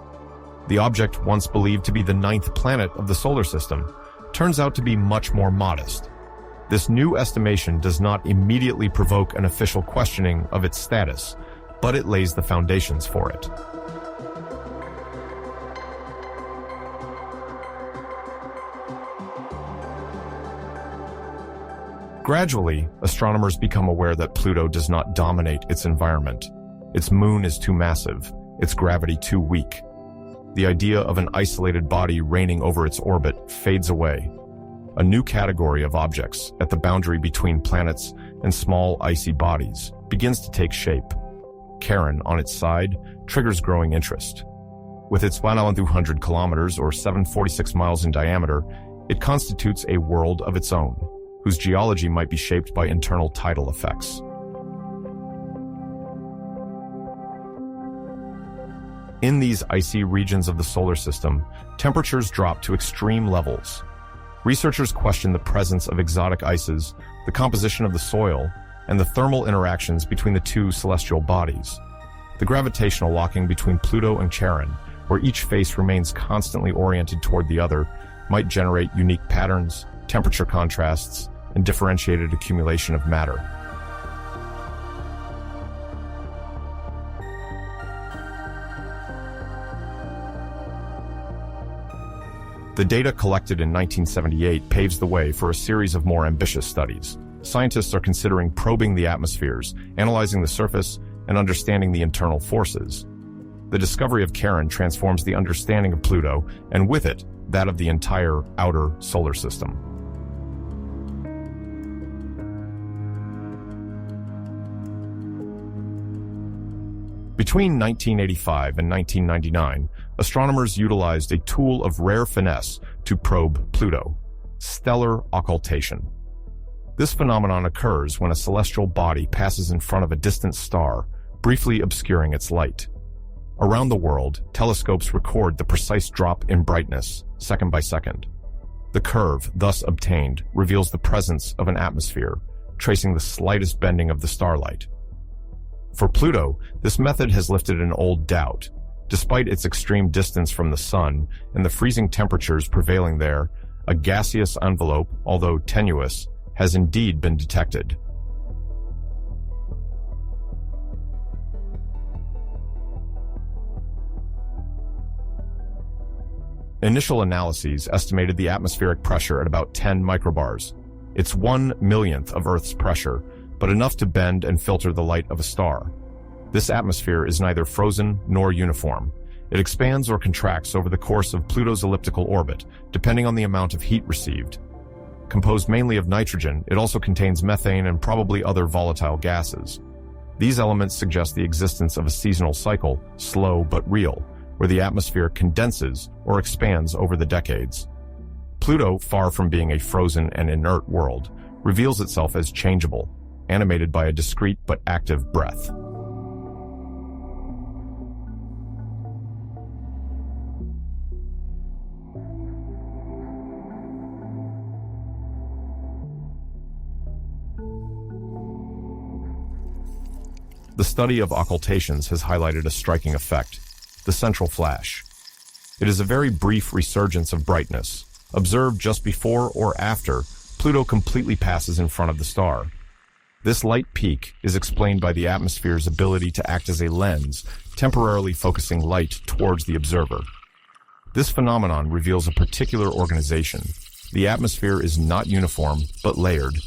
The object, once believed to be the 9th planet of the solar system, turns out to be much more modest. This new estimation does not immediately provoke an official questioning of its status, but it lays the foundations for it. Gradually, astronomers become aware that Pluto does not dominate its environment. Its moon is too massive, its gravity too weak. The idea of an isolated body reigning over its orbit fades away. A new category of objects at the boundary between planets and small icy bodies begins to take shape. Charon, on its side, triggers growing interest. With its 1,200 kilometers or 746 miles in diameter, it constitutes a world of its own, whose geology might be shaped by internal tidal effects. In these icy regions of the solar system, temperatures drop to extreme levels. Researchers question the presence of exotic ices, the composition of the soil, and the thermal interactions between the two celestial bodies. The gravitational locking between Pluto and Charon, where each face remains constantly oriented toward the other, might generate unique patterns, temperature contrasts, and differentiated accumulation of matter. The data collected in 1978 paves the way for a series of more ambitious studies. Scientists are considering probing the atmospheres, analyzing the surface, and understanding the internal forces. The discovery of Charon transforms the understanding of Pluto, and with it, that of the entire outer solar system. Between 1985 and 1999, astronomers utilized a tool of rare finesse to probe Pluto: stellar occultation. This phenomenon occurs when a celestial body passes in front of a distant star, briefly obscuring its light. Around the world, telescopes record the precise drop in brightness, second by second. The curve thus obtained reveals the presence of an atmosphere, tracing the slightest bending of the starlight. For Pluto, this method has lifted an old doubt. Despite its extreme distance from the Sun and the freezing temperatures prevailing there, a gaseous envelope, although tenuous, has indeed been detected. Initial analyses estimated the atmospheric pressure at about 10 microbars. It's 1/1,000,000th of Earth's pressure, but enough to bend and filter the light of a star. This atmosphere is neither frozen nor uniform. It expands or contracts over the course of Pluto's elliptical orbit, depending on the amount of heat received. Composed mainly of nitrogen, it also contains methane and probably other volatile gases. These elements suggest the existence of a seasonal cycle, slow but real, where the atmosphere condenses or expands over the decades. Pluto, far from being a frozen and inert world, reveals itself as changeable, animated by a discrete but active breath. The study of occultations has highlighted a striking effect: the central flash. It is a very brief resurgence of brightness, observed just before or after Pluto completely passes in front of the star. This light peak is explained by the atmosphere's ability to act as a lens, temporarily focusing light towards the observer. This phenomenon reveals a particular organization. The atmosphere is not uniform, but layered.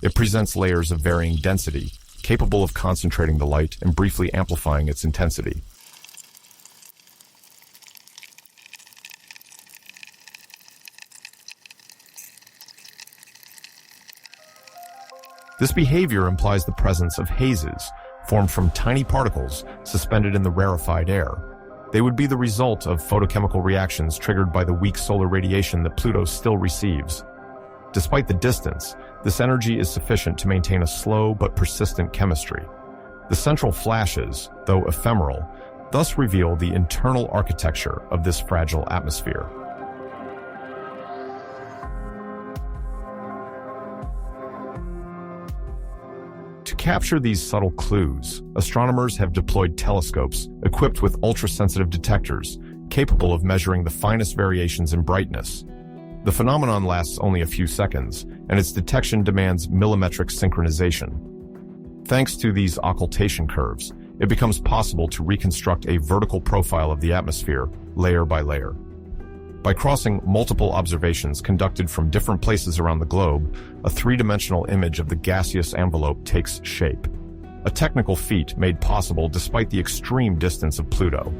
It presents layers of varying density, capable of concentrating the light and briefly amplifying its intensity. This behavior implies the presence of hazes, formed from tiny particles suspended in the rarefied air. They would be the result of photochemical reactions triggered by the weak solar radiation that Pluto still receives. Despite the distance, this energy is sufficient to maintain a slow but persistent chemistry. The central flashes, though ephemeral, thus reveal the internal architecture of this fragile atmosphere. To capture these subtle clues, astronomers have deployed telescopes equipped with ultra-sensitive detectors, capable of measuring the finest variations in brightness. The phenomenon lasts only a few seconds, and its detection demands millimetric synchronization. Thanks to these occultation curves, it becomes possible to reconstruct a vertical profile of the atmosphere, layer by layer. By crossing multiple observations conducted from different places around the globe, a three-dimensional image of the gaseous envelope takes shape. A technical feat made possible despite the extreme distance of Pluto.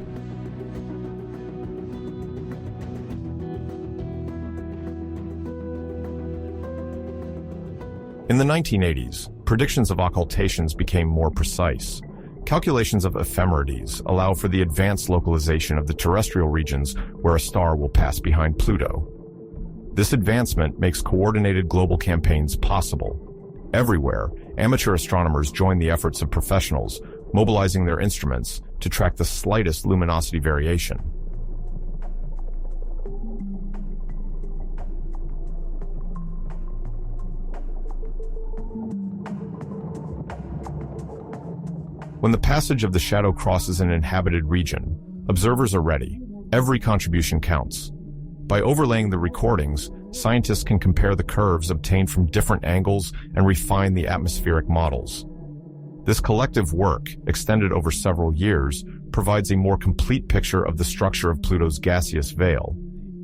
In the 1980s, predictions of occultations became more precise. Calculations of ephemerides allow for the advanced localization of the terrestrial regions where a star will pass behind Pluto. This advancement makes coordinated global campaigns possible. Everywhere, amateur astronomers join the efforts of professionals, mobilizing their instruments to track the slightest luminosity variation. When the passage of the shadow crosses an inhabited region, observers are ready. Every contribution counts. By overlaying the recordings, scientists can compare the curves obtained from different angles and refine the atmospheric models. This collective work, extended over several years, provides a more complete picture of the structure of Pluto's gaseous veil.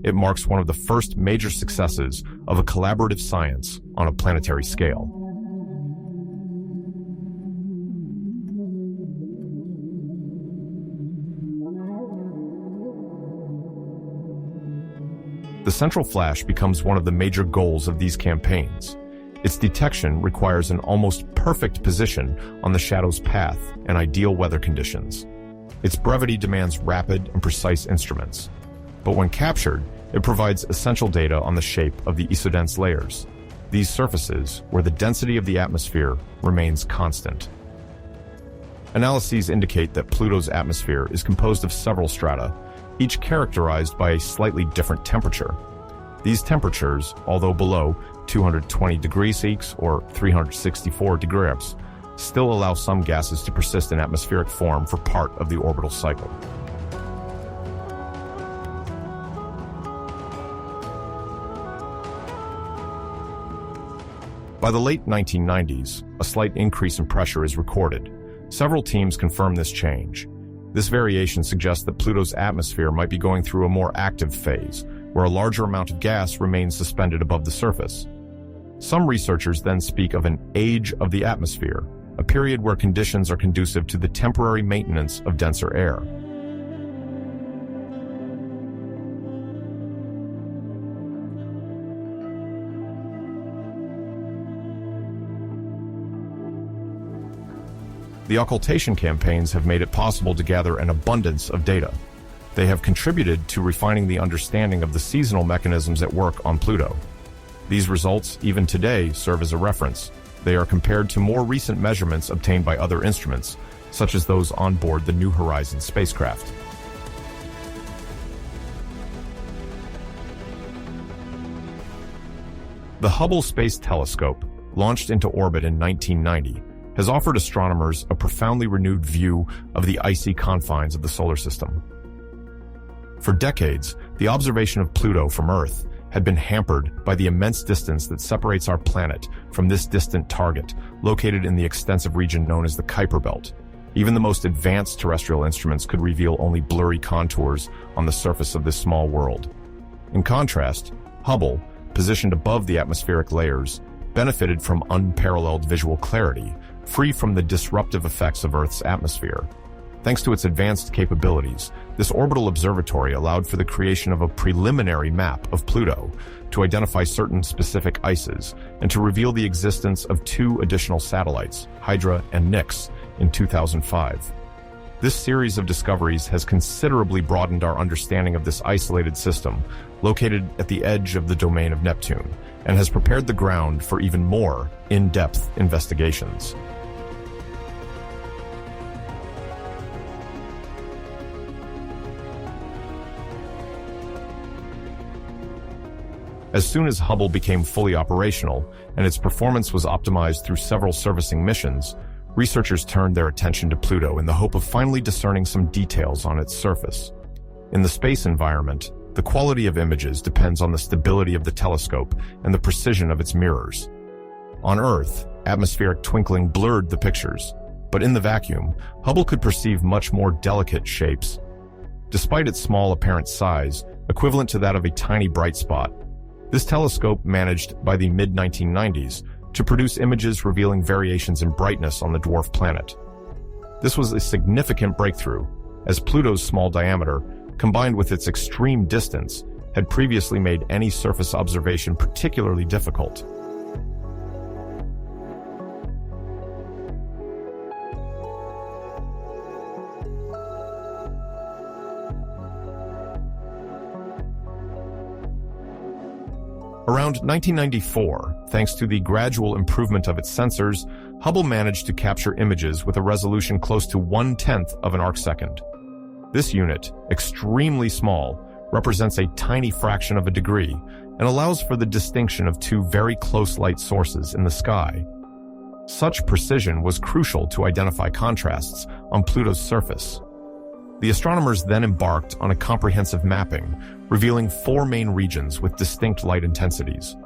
It marks one of the first major successes of a collaborative science on a planetary scale. The central flash becomes one of the major goals of these campaigns. Its detection requires an almost perfect position on the shadow's path and ideal weather conditions. Its brevity demands rapid and precise instruments. But when captured, it provides essential data on the shape of the isodense layers, these surfaces where the density of the atmosphere remains constant. Analyses indicate that Pluto's atmosphere is composed of several strata, each characterized by a slightly different temperature. These temperatures, although below 220 degrees Celsius or 364 degrees, still allow some gases to persist in atmospheric form for part of the orbital cycle. By the late 1990s, a slight increase in pressure is recorded. Several teams confirm this change. This variation suggests that Pluto's atmosphere might be going through a more active phase, where a larger amount of gas remains suspended above the surface. Some researchers then speak of an age of the atmosphere, a period where conditions are conducive to the temporary maintenance of denser air. The occultation campaigns have made it possible to gather an abundance of data. They have contributed to refining the understanding of the seasonal mechanisms at work on Pluto. These results, even today, serve as a reference. They are compared to more recent measurements obtained by other instruments, such as those on board the New Horizons spacecraft. The Hubble Space Telescope, launched into orbit in 1990, has offered astronomers a profoundly renewed view of the icy confines of the solar system. For decades, the observation of Pluto from Earth had been hampered by the immense distance that separates our planet from this distant target, located in the extensive region known as the Kuiper Belt. Even the most advanced terrestrial instruments could reveal only blurry contours on the surface of this small world. In contrast, Hubble, positioned above the atmospheric layers, benefited from unparalleled visual clarity, free from the disruptive effects of Earth's atmosphere. Thanks to its advanced capabilities, this orbital observatory allowed for the creation of a preliminary map of Pluto to identify certain specific ices and to reveal the existence of 2 additional satellites, Hydra and Nix, in 2005. This series of discoveries has considerably broadened our understanding of this isolated system, located at the edge of the domain of Neptune, and has prepared the ground for even more in-depth investigations. As soon as Hubble became fully operational and its performance was optimized through several servicing missions, researchers turned their attention to Pluto in the hope of finally discerning some details on its surface. In the space environment, the quality of images depends on the stability of the telescope and the precision of its mirrors. On Earth, atmospheric twinkling blurred the pictures, but in the vacuum, Hubble could perceive much more delicate shapes. Despite its small apparent size, equivalent to that of a tiny bright spot, this telescope managed, by the mid-1990s, to produce images revealing variations in brightness on the dwarf planet. This was a significant breakthrough, as Pluto's small diameter, combined with its extreme distance, had previously made any surface observation particularly difficult. Around 1994, thanks to the gradual improvement of its sensors, Hubble managed to capture images with a resolution close to 1/10 of an arcsecond. This unit, extremely small, represents a tiny fraction of a degree and allows for the distinction of two very close light sources in the sky. Such precision was crucial to identify contrasts on Pluto's surface. The astronomers then embarked on a comprehensive mapping, revealing 4 main regions with distinct light intensities.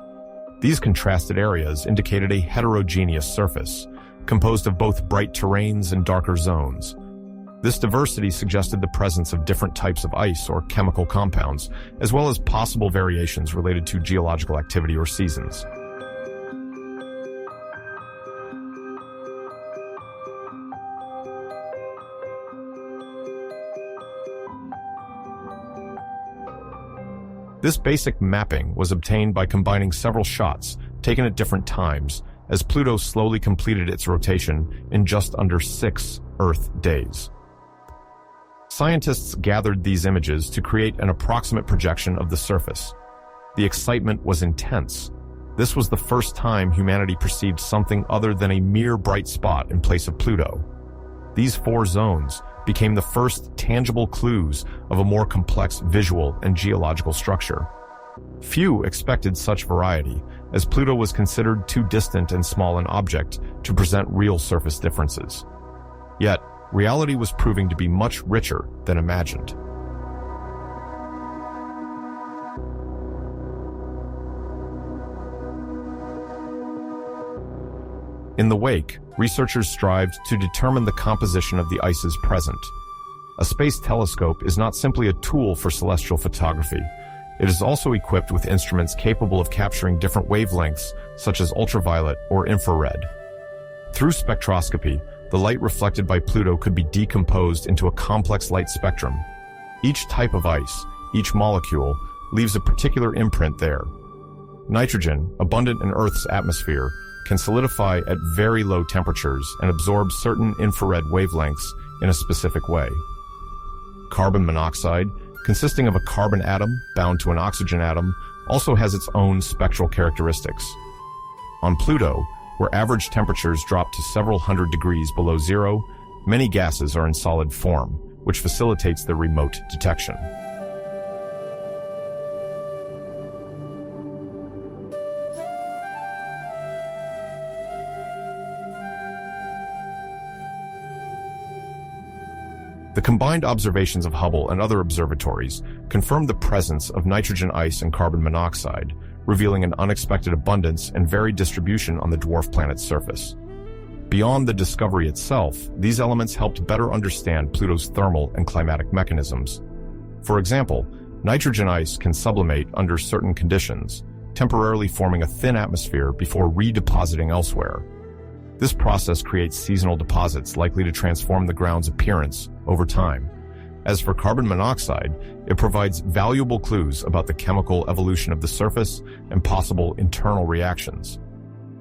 These contrasted areas indicated a heterogeneous surface, composed of both bright terrains and darker zones. This diversity suggested the presence of different types of ice or chemical compounds, as well as possible variations related to geological activity or seasons. This basic mapping was obtained by combining several shots taken at different times as Pluto slowly completed its rotation in just under 6 Earth days. Scientists gathered these images to create an approximate projection of the surface. The excitement was intense. This was the first time humanity perceived something other than a mere bright spot in place of Pluto. These 4 zones became the first tangible clues of a more complex visual and geological structure. Few expected such variety, as Pluto was considered too distant and small an object to present real surface differences. Yet, reality was proving to be much richer than imagined. In the wake, researchers strived to determine the composition of the ices present. A space telescope is not simply a tool for celestial photography. It is also equipped with instruments capable of capturing different wavelengths, such as ultraviolet or infrared. Through spectroscopy, the light reflected by Pluto could be decomposed into a complex light spectrum. Each type of ice, each molecule, leaves a particular imprint there. Nitrogen, abundant in Earth's atmosphere, can solidify at very low temperatures and absorb certain infrared wavelengths in a specific way. Carbon monoxide, consisting of a carbon atom bound to an oxygen atom, also has its own spectral characteristics. On Pluto, where average temperatures drop to several hundred degrees below zero, many gases are in solid form, which facilitates their remote detection. The combined observations of Hubble and other observatories confirmed the presence of nitrogen ice and carbon monoxide, revealing an unexpected abundance and varied distribution on the dwarf planet's surface. Beyond the discovery itself, these elements helped better understand Pluto's thermal and climatic mechanisms. For example, nitrogen ice can sublimate under certain conditions, temporarily forming a thin atmosphere before redepositing elsewhere. This process creates seasonal deposits likely to transform the ground's appearance over time. As for carbon monoxide, it provides valuable clues about the chemical evolution of the surface and possible internal reactions.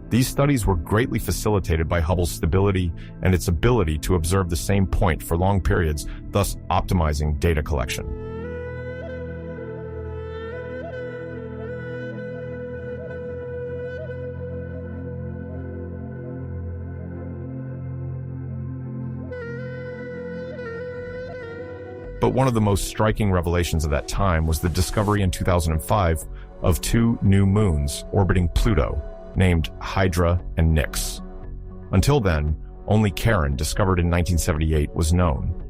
These studies were greatly facilitated by Hubble's stability and its ability to observe the same point for long periods, thus optimizing data collection. But one of the most striking revelations of that time was the discovery in 2005 of 2 new moons orbiting Pluto, named Hydra and Nix. Until then, only Charon, discovered in 1978, was known.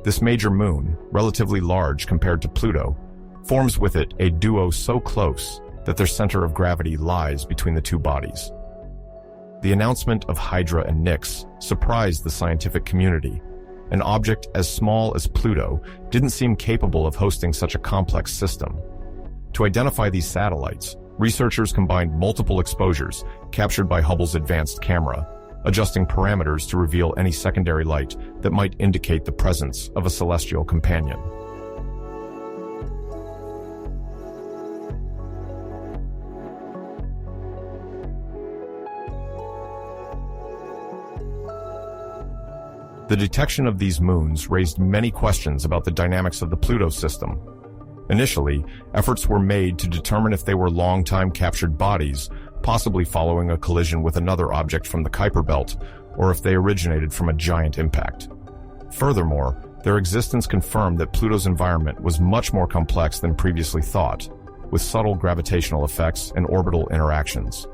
This major moon, relatively large compared to Pluto, forms with it a duo so close that their center of gravity lies between the two bodies. The announcement of Hydra and Nix surprised the scientific community. An object as small as Pluto didn't seem capable of hosting such a complex system. To identify these satellites, researchers combined multiple exposures captured by Hubble's advanced camera, adjusting parameters to reveal any secondary light that might indicate the presence of a celestial companion. The detection of these moons raised many questions about the dynamics of the Pluto system. Initially, efforts were made to determine if they were long-time captured bodies, possibly following a collision with another object from the Kuiper Belt, or if they originated from a giant impact. Furthermore, their existence confirmed that Pluto's environment was much more complex than previously thought, with subtle gravitational effects and orbital interactions.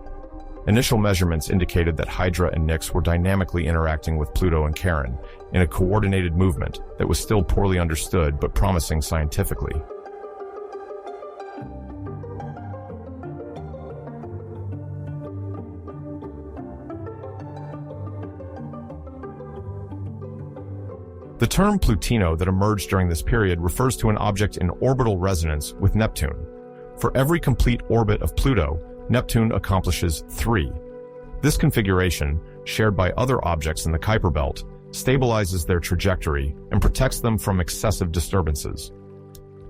Initial measurements indicated that Hydra and Nix were dynamically interacting with Pluto and Charon in a coordinated movement that was still poorly understood but promising scientifically. The term Plutino that emerged during this period refers to an object in orbital resonance with Neptune. For every complete orbit of Pluto, Neptune accomplishes 3. This configuration, shared by other objects in the Kuiper Belt, stabilizes their trajectory and protects them from excessive disturbances.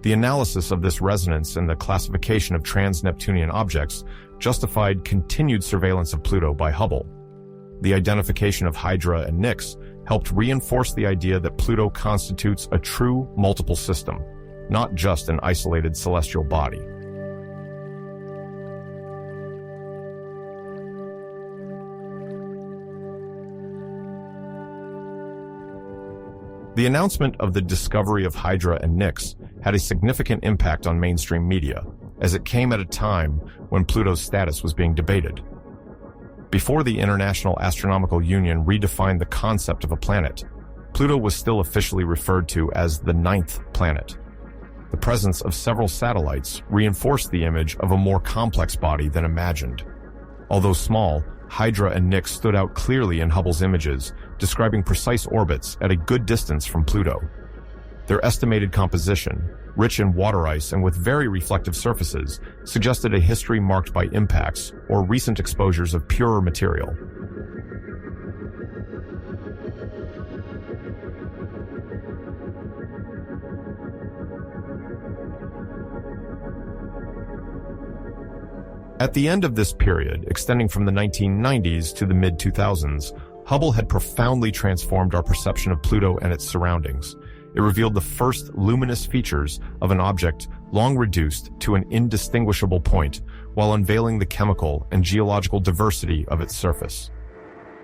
The analysis of this resonance and the classification of trans-Neptunian objects justified continued surveillance of Pluto by Hubble. The identification of Hydra and Nix helped reinforce the idea that Pluto constitutes a true multiple system, not just an isolated celestial body. The announcement of the discovery of Hydra and Nix had a significant impact on mainstream media, as it came at a time when Pluto's status was being debated. Before the International Astronomical Union redefined the concept of a planet, Pluto was still officially referred to as the 9th planet. The presence of several satellites reinforced the image of a more complex body than imagined. Although small, Hydra and Nix stood out clearly in Hubble's images, describing precise orbits at a good distance from Pluto. Their estimated composition, rich in water ice and with very reflective surfaces, suggested a history marked by impacts or recent exposures of purer material. At the end of this period, extending from the 1990s to the mid-2000s, Hubble had profoundly transformed our perception of Pluto and its surroundings. It revealed the first luminous features of an object long reduced to an indistinguishable point, while unveiling the chemical and geological diversity of its surface.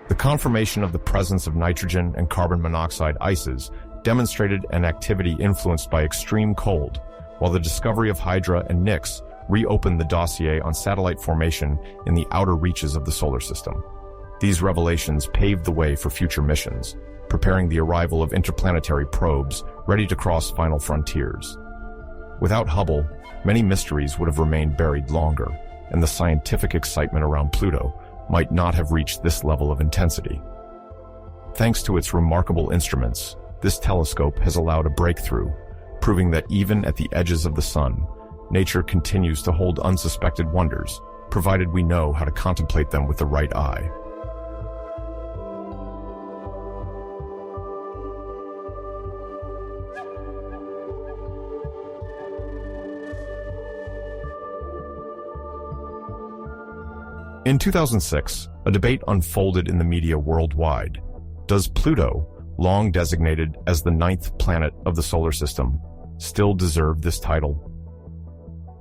The confirmation of the presence of nitrogen and carbon monoxide ices demonstrated an activity influenced by extreme cold, while the discovery of Hydra and Nix reopened the dossier on satellite formation in the outer reaches of the solar system. These revelations paved the way for future missions, preparing the arrival of interplanetary probes ready to cross final frontiers. Without Hubble, many mysteries would have remained buried longer, and the scientific excitement around Pluto might not have reached this level of intensity. Thanks to its remarkable instruments, this telescope has allowed a breakthrough, proving that even at the edges of the sun, nature continues to hold unsuspected wonders, provided we know how to contemplate them with the right eye. In 2006, a debate unfolded in the media worldwide. Does Pluto, long designated as the 9th planet of the solar system, still deserve this title?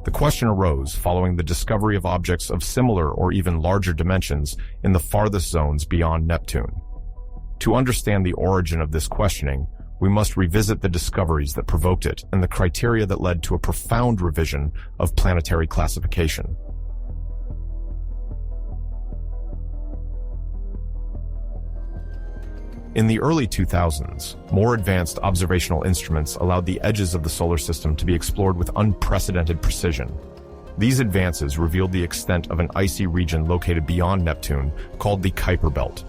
The question arose following the discovery of objects of similar or even larger dimensions in the farthest zones beyond Neptune. To understand the origin of this questioning, we must revisit the discoveries that provoked it and the criteria that led to a profound revision of planetary classification. In the early 2000s, more advanced observational instruments allowed the edges of the solar system to be explored with unprecedented precision. These advances revealed the extent of an icy region located beyond Neptune called the Kuiper Belt.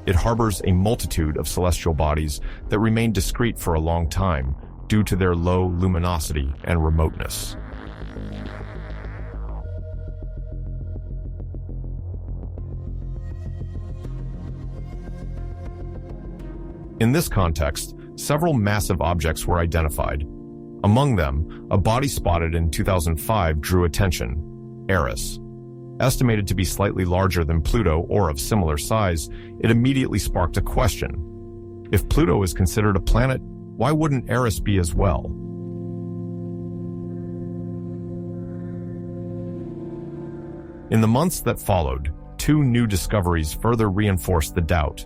It harbors a multitude of celestial bodies that remain discrete for a long time due to their low luminosity and remoteness. In this context, several massive objects were identified. Among them, a body spotted in 2005 drew attention: Eris. Estimated to be slightly larger than Pluto or of similar size, it immediately sparked a question. If Pluto is considered a planet, why wouldn't Eris be as well? In the months that followed, two new discoveries further reinforced the doubt.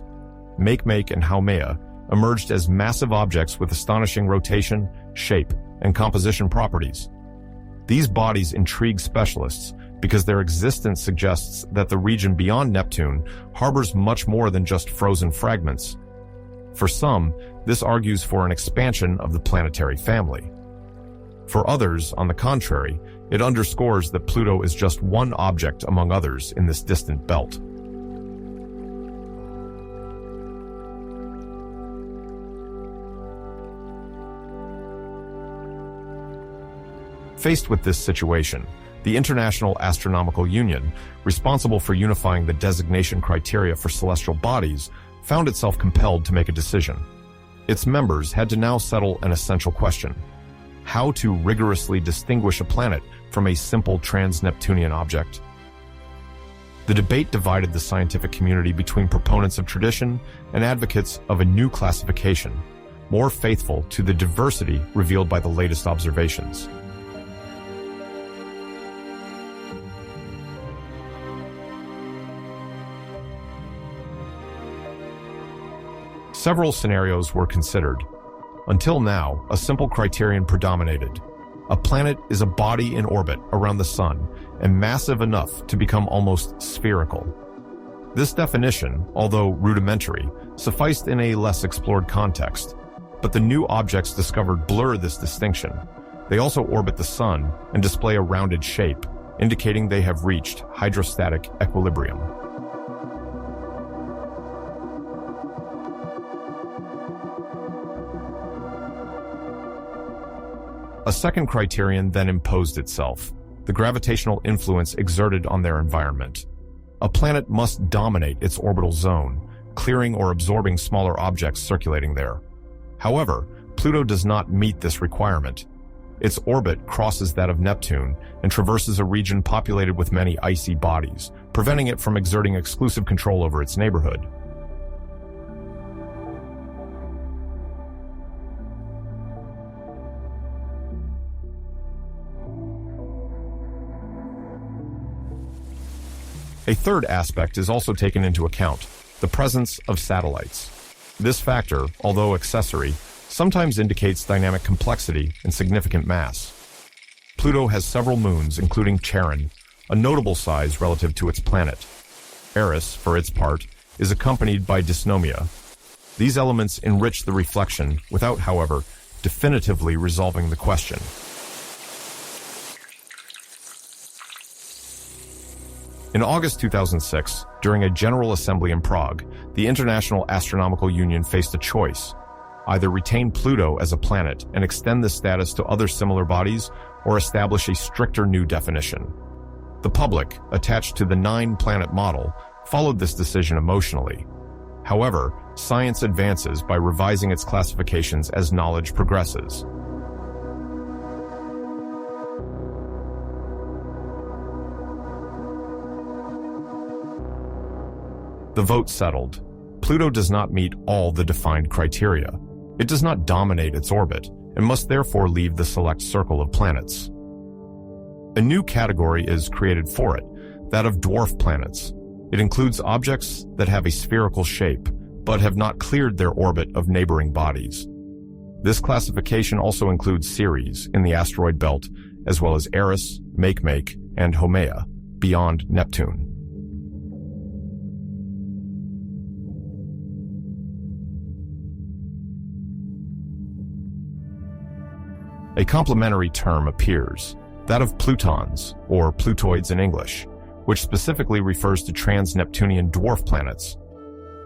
Makemake and Haumea emerged as massive objects with astonishing rotation, shape, and composition properties. These bodies intrigue specialists because their existence suggests that the region beyond Neptune harbors much more than just frozen fragments. For some, this argues for an expansion of the planetary family. For others, on the contrary, it underscores that Pluto is just one object among others in this distant belt. Faced with this situation, the International Astronomical Union, responsible for unifying the designation criteria for celestial bodies, found itself compelled to make a decision. Its members had to now settle an essential question: how to rigorously distinguish a planet from a simple trans-Neptunian object. The debate divided the scientific community between proponents of tradition and advocates of a new classification, more faithful to the diversity revealed by the latest observations. Several scenarios were considered. Until now, a simple criterion predominated. A planet is a body in orbit around the Sun and massive enough to become almost spherical. This definition, although rudimentary, sufficed in a less explored context. But the new objects discovered blur this distinction. They also orbit the Sun and display a rounded shape, indicating they have reached hydrostatic equilibrium. A second criterion then imposed itself: the gravitational influence exerted on their environment. A planet must dominate its orbital zone, clearing or absorbing smaller objects circulating there. However, Pluto does not meet this requirement. Its orbit crosses that of Neptune and traverses a region populated with many icy bodies, preventing it from exerting exclusive control over its neighborhood. A third aspect is also taken into account: the presence of satellites. This factor, although accessory, sometimes indicates dynamic complexity and significant mass. Pluto has several moons, including Charon, a notable size relative to its planet. Eris, for its part, is accompanied by dysnomia. These elements enrich the reflection without, however, definitively resolving the question. In August 2006, during a General Assembly in Prague, the International Astronomical Union faced a choice: either retain Pluto as a planet and extend this status to other similar bodies, or establish a stricter new definition. The public, attached to the 9-planet model, followed this decision emotionally. However, science advances by revising its classifications as knowledge progresses. The vote settled. Pluto does not meet all the defined criteria. It does not dominate its orbit, and must therefore leave the select circle of planets. A new category is created for it, that of dwarf planets. It includes objects that have a spherical shape, but have not cleared their orbit of neighboring bodies. This classification also includes Ceres in the asteroid belt, as well as Eris, Makemake, and Haumea, beyond Neptune. A complementary term appears, that of Plutons, or Plutoids in English, which specifically refers to trans-Neptunian dwarf planets.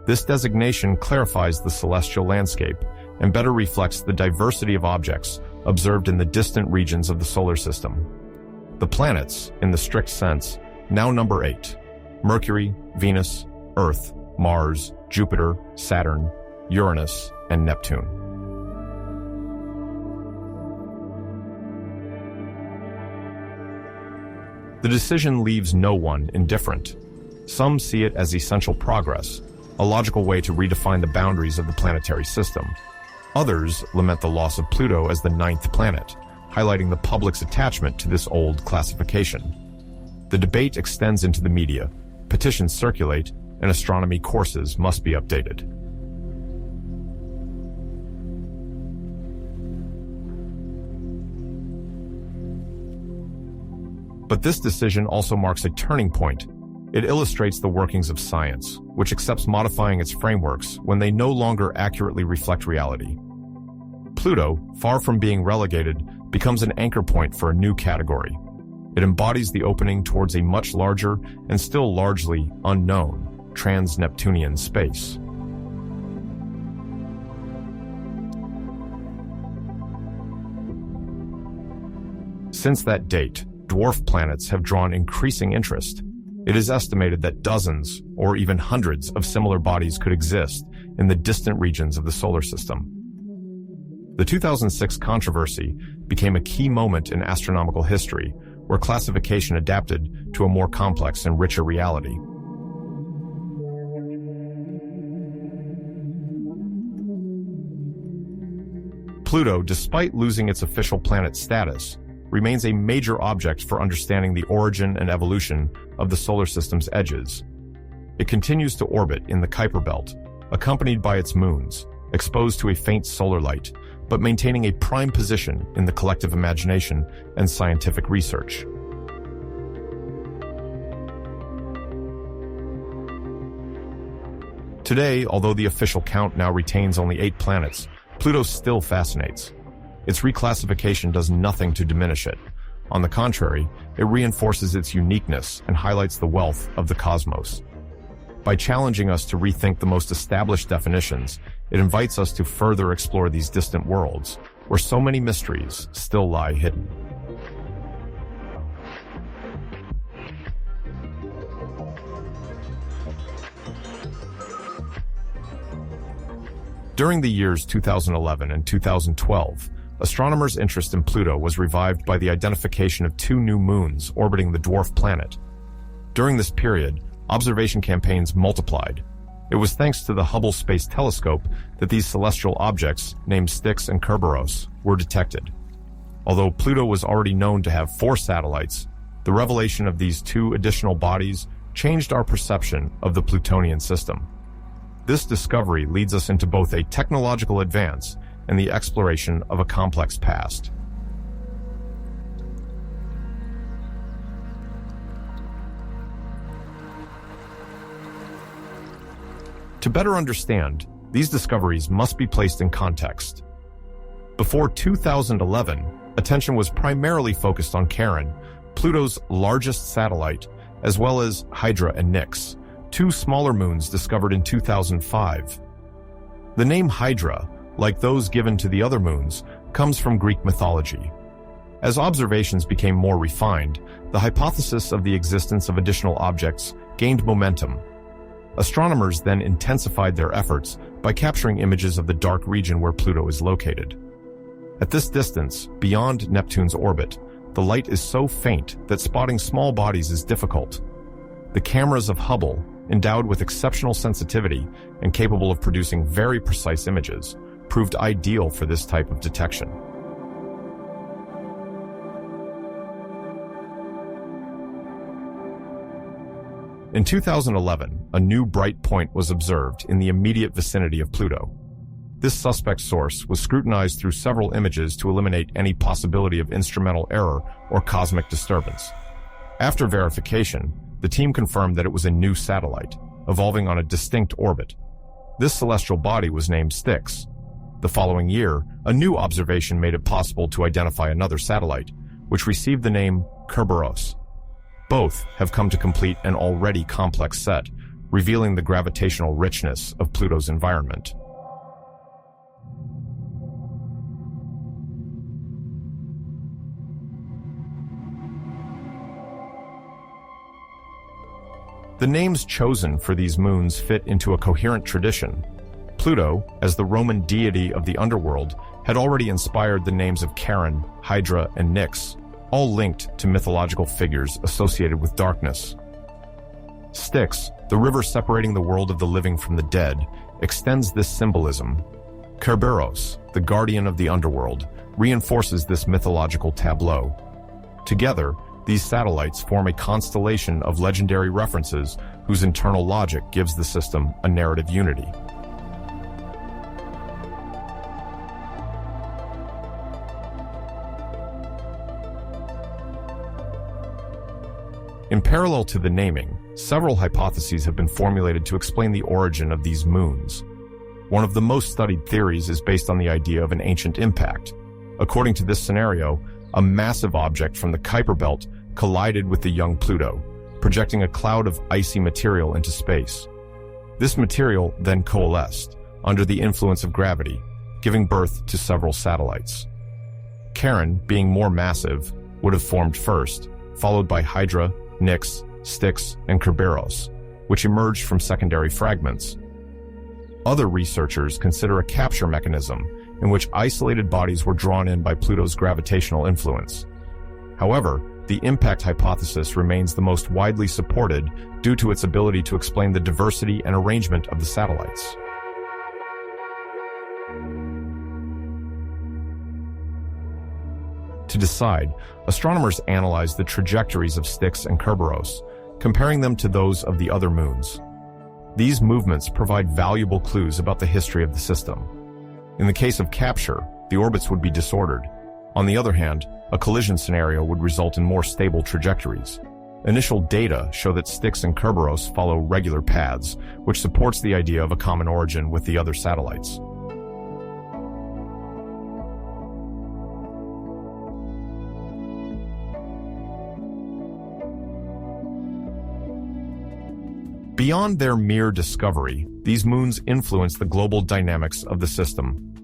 This designation clarifies the celestial landscape and better reflects the diversity of objects observed in the distant regions of the solar system. The planets, in the strict sense, now number 8: Mercury, Venus, Earth, Mars, Jupiter, Saturn, Uranus, and Neptune. The decision leaves no one indifferent. Some see it as essential progress, a logical way to redefine the boundaries of the planetary system. Others lament the loss of Pluto as the 9th planet, highlighting the public's attachment to this old classification. The debate extends into the media, petitions circulate, and astronomy courses must be updated. But this decision also marks a turning point. It illustrates the workings of science, which accepts modifying its frameworks when they no longer accurately reflect reality. Pluto, far from being relegated, becomes an anchor point for a new category. It embodies the opening towards a much larger and still largely unknown trans-Neptunian space. Since that date, dwarf planets have drawn increasing interest. It is estimated that dozens, or even hundreds, of similar bodies could exist in the distant regions of the solar system. The 2006 controversy became a key moment in astronomical history, where classification adapted to a more complex and richer reality. Pluto, despite losing its official planet status, remains a major object for understanding the origin and evolution of the solar system's edges. It continues to orbit in the Kuiper Belt, accompanied by its moons, exposed to a faint solar light, but maintaining a prime position in the collective imagination and scientific research. Today, although the official count now retains only 8 planets, Pluto still fascinates. Its reclassification does nothing to diminish it. On the contrary, it reinforces its uniqueness and highlights the wealth of the cosmos. By challenging us to rethink the most established definitions, it invites us to further explore these distant worlds, where so many mysteries still lie hidden. During the years 2011 and 2012, astronomers' interest in Pluto was revived by the identification of 2 new moons orbiting the dwarf planet. During this period, observation campaigns multiplied. It was thanks to the Hubble Space Telescope that these celestial objects, named Styx and Kerberos, were detected. Although Pluto was already known to have 4 satellites, the revelation of these 2 additional bodies changed our perception of the Plutonian system. This discovery leads us into both a technological advance and the exploration of a complex past. To better understand, these discoveries must be placed in context. Before 2011, attention was primarily focused on Charon, Pluto's largest satellite, as well as Hydra and Nix, 2 smaller moons discovered in 2005. The name Hydra, like those given to the other moons, comes from Greek mythology. As observations became more refined, the hypothesis of the existence of additional objects gained momentum. Astronomers then intensified their efforts by capturing images of the dark region where Pluto is located. At this distance, beyond Neptune's orbit, the light is so faint that spotting small bodies is difficult. The cameras of Hubble, endowed with exceptional sensitivity and capable of producing very precise images, proved ideal for this type of detection. In 2011, a new bright point was observed in the immediate vicinity of Pluto. This suspect source was scrutinized through several images to eliminate any possibility of instrumental error or cosmic disturbance. After verification, the team confirmed that it was a new satellite, evolving on a distinct orbit. This celestial body was named Styx. The following year, a new observation made it possible to identify another satellite, which received the name Kerberos. Both have come to complete an already complex set, revealing the gravitational richness of Pluto's environment. The names chosen for these moons fit into a coherent tradition. Pluto, as the Roman deity of the underworld, had already inspired the names of Charon, Hydra, and Nyx, all linked to mythological figures associated with darkness. Styx, the river separating the world of the living from the dead, extends this symbolism. Kerberos, the guardian of the underworld, reinforces this mythological tableau. Together, these satellites form a constellation of legendary references whose internal logic gives the system a narrative unity. In parallel to the naming, several hypotheses have been formulated to explain the origin of these moons. One of the most studied theories is based on the idea of an ancient impact. According to this scenario, a massive object from the Kuiper Belt collided with the young Pluto, projecting a cloud of icy material into space. This material then coalesced under the influence of gravity, giving birth to several satellites. Charon, being more massive, would have formed first, followed by Hydra, Nyx, Styx, and Kerberos, which emerged from secondary fragments. Other researchers consider a capture mechanism in which isolated bodies were drawn in by Pluto's gravitational influence. However, the impact hypothesis remains the most widely supported due to its ability to explain the diversity and arrangement of the satellites. To decide, astronomers analyzed the trajectories of Styx and Kerberos, comparing them to those of the other moons. These movements provide valuable clues about the history of the system. In the case of capture, the orbits would be disordered. On the other hand, a collision scenario would result in more stable trajectories. Initial data show that Styx and Kerberos follow regular paths, which supports the idea of a common origin with the other satellites. Beyond their mere discovery, these moons influence the global dynamics of the system.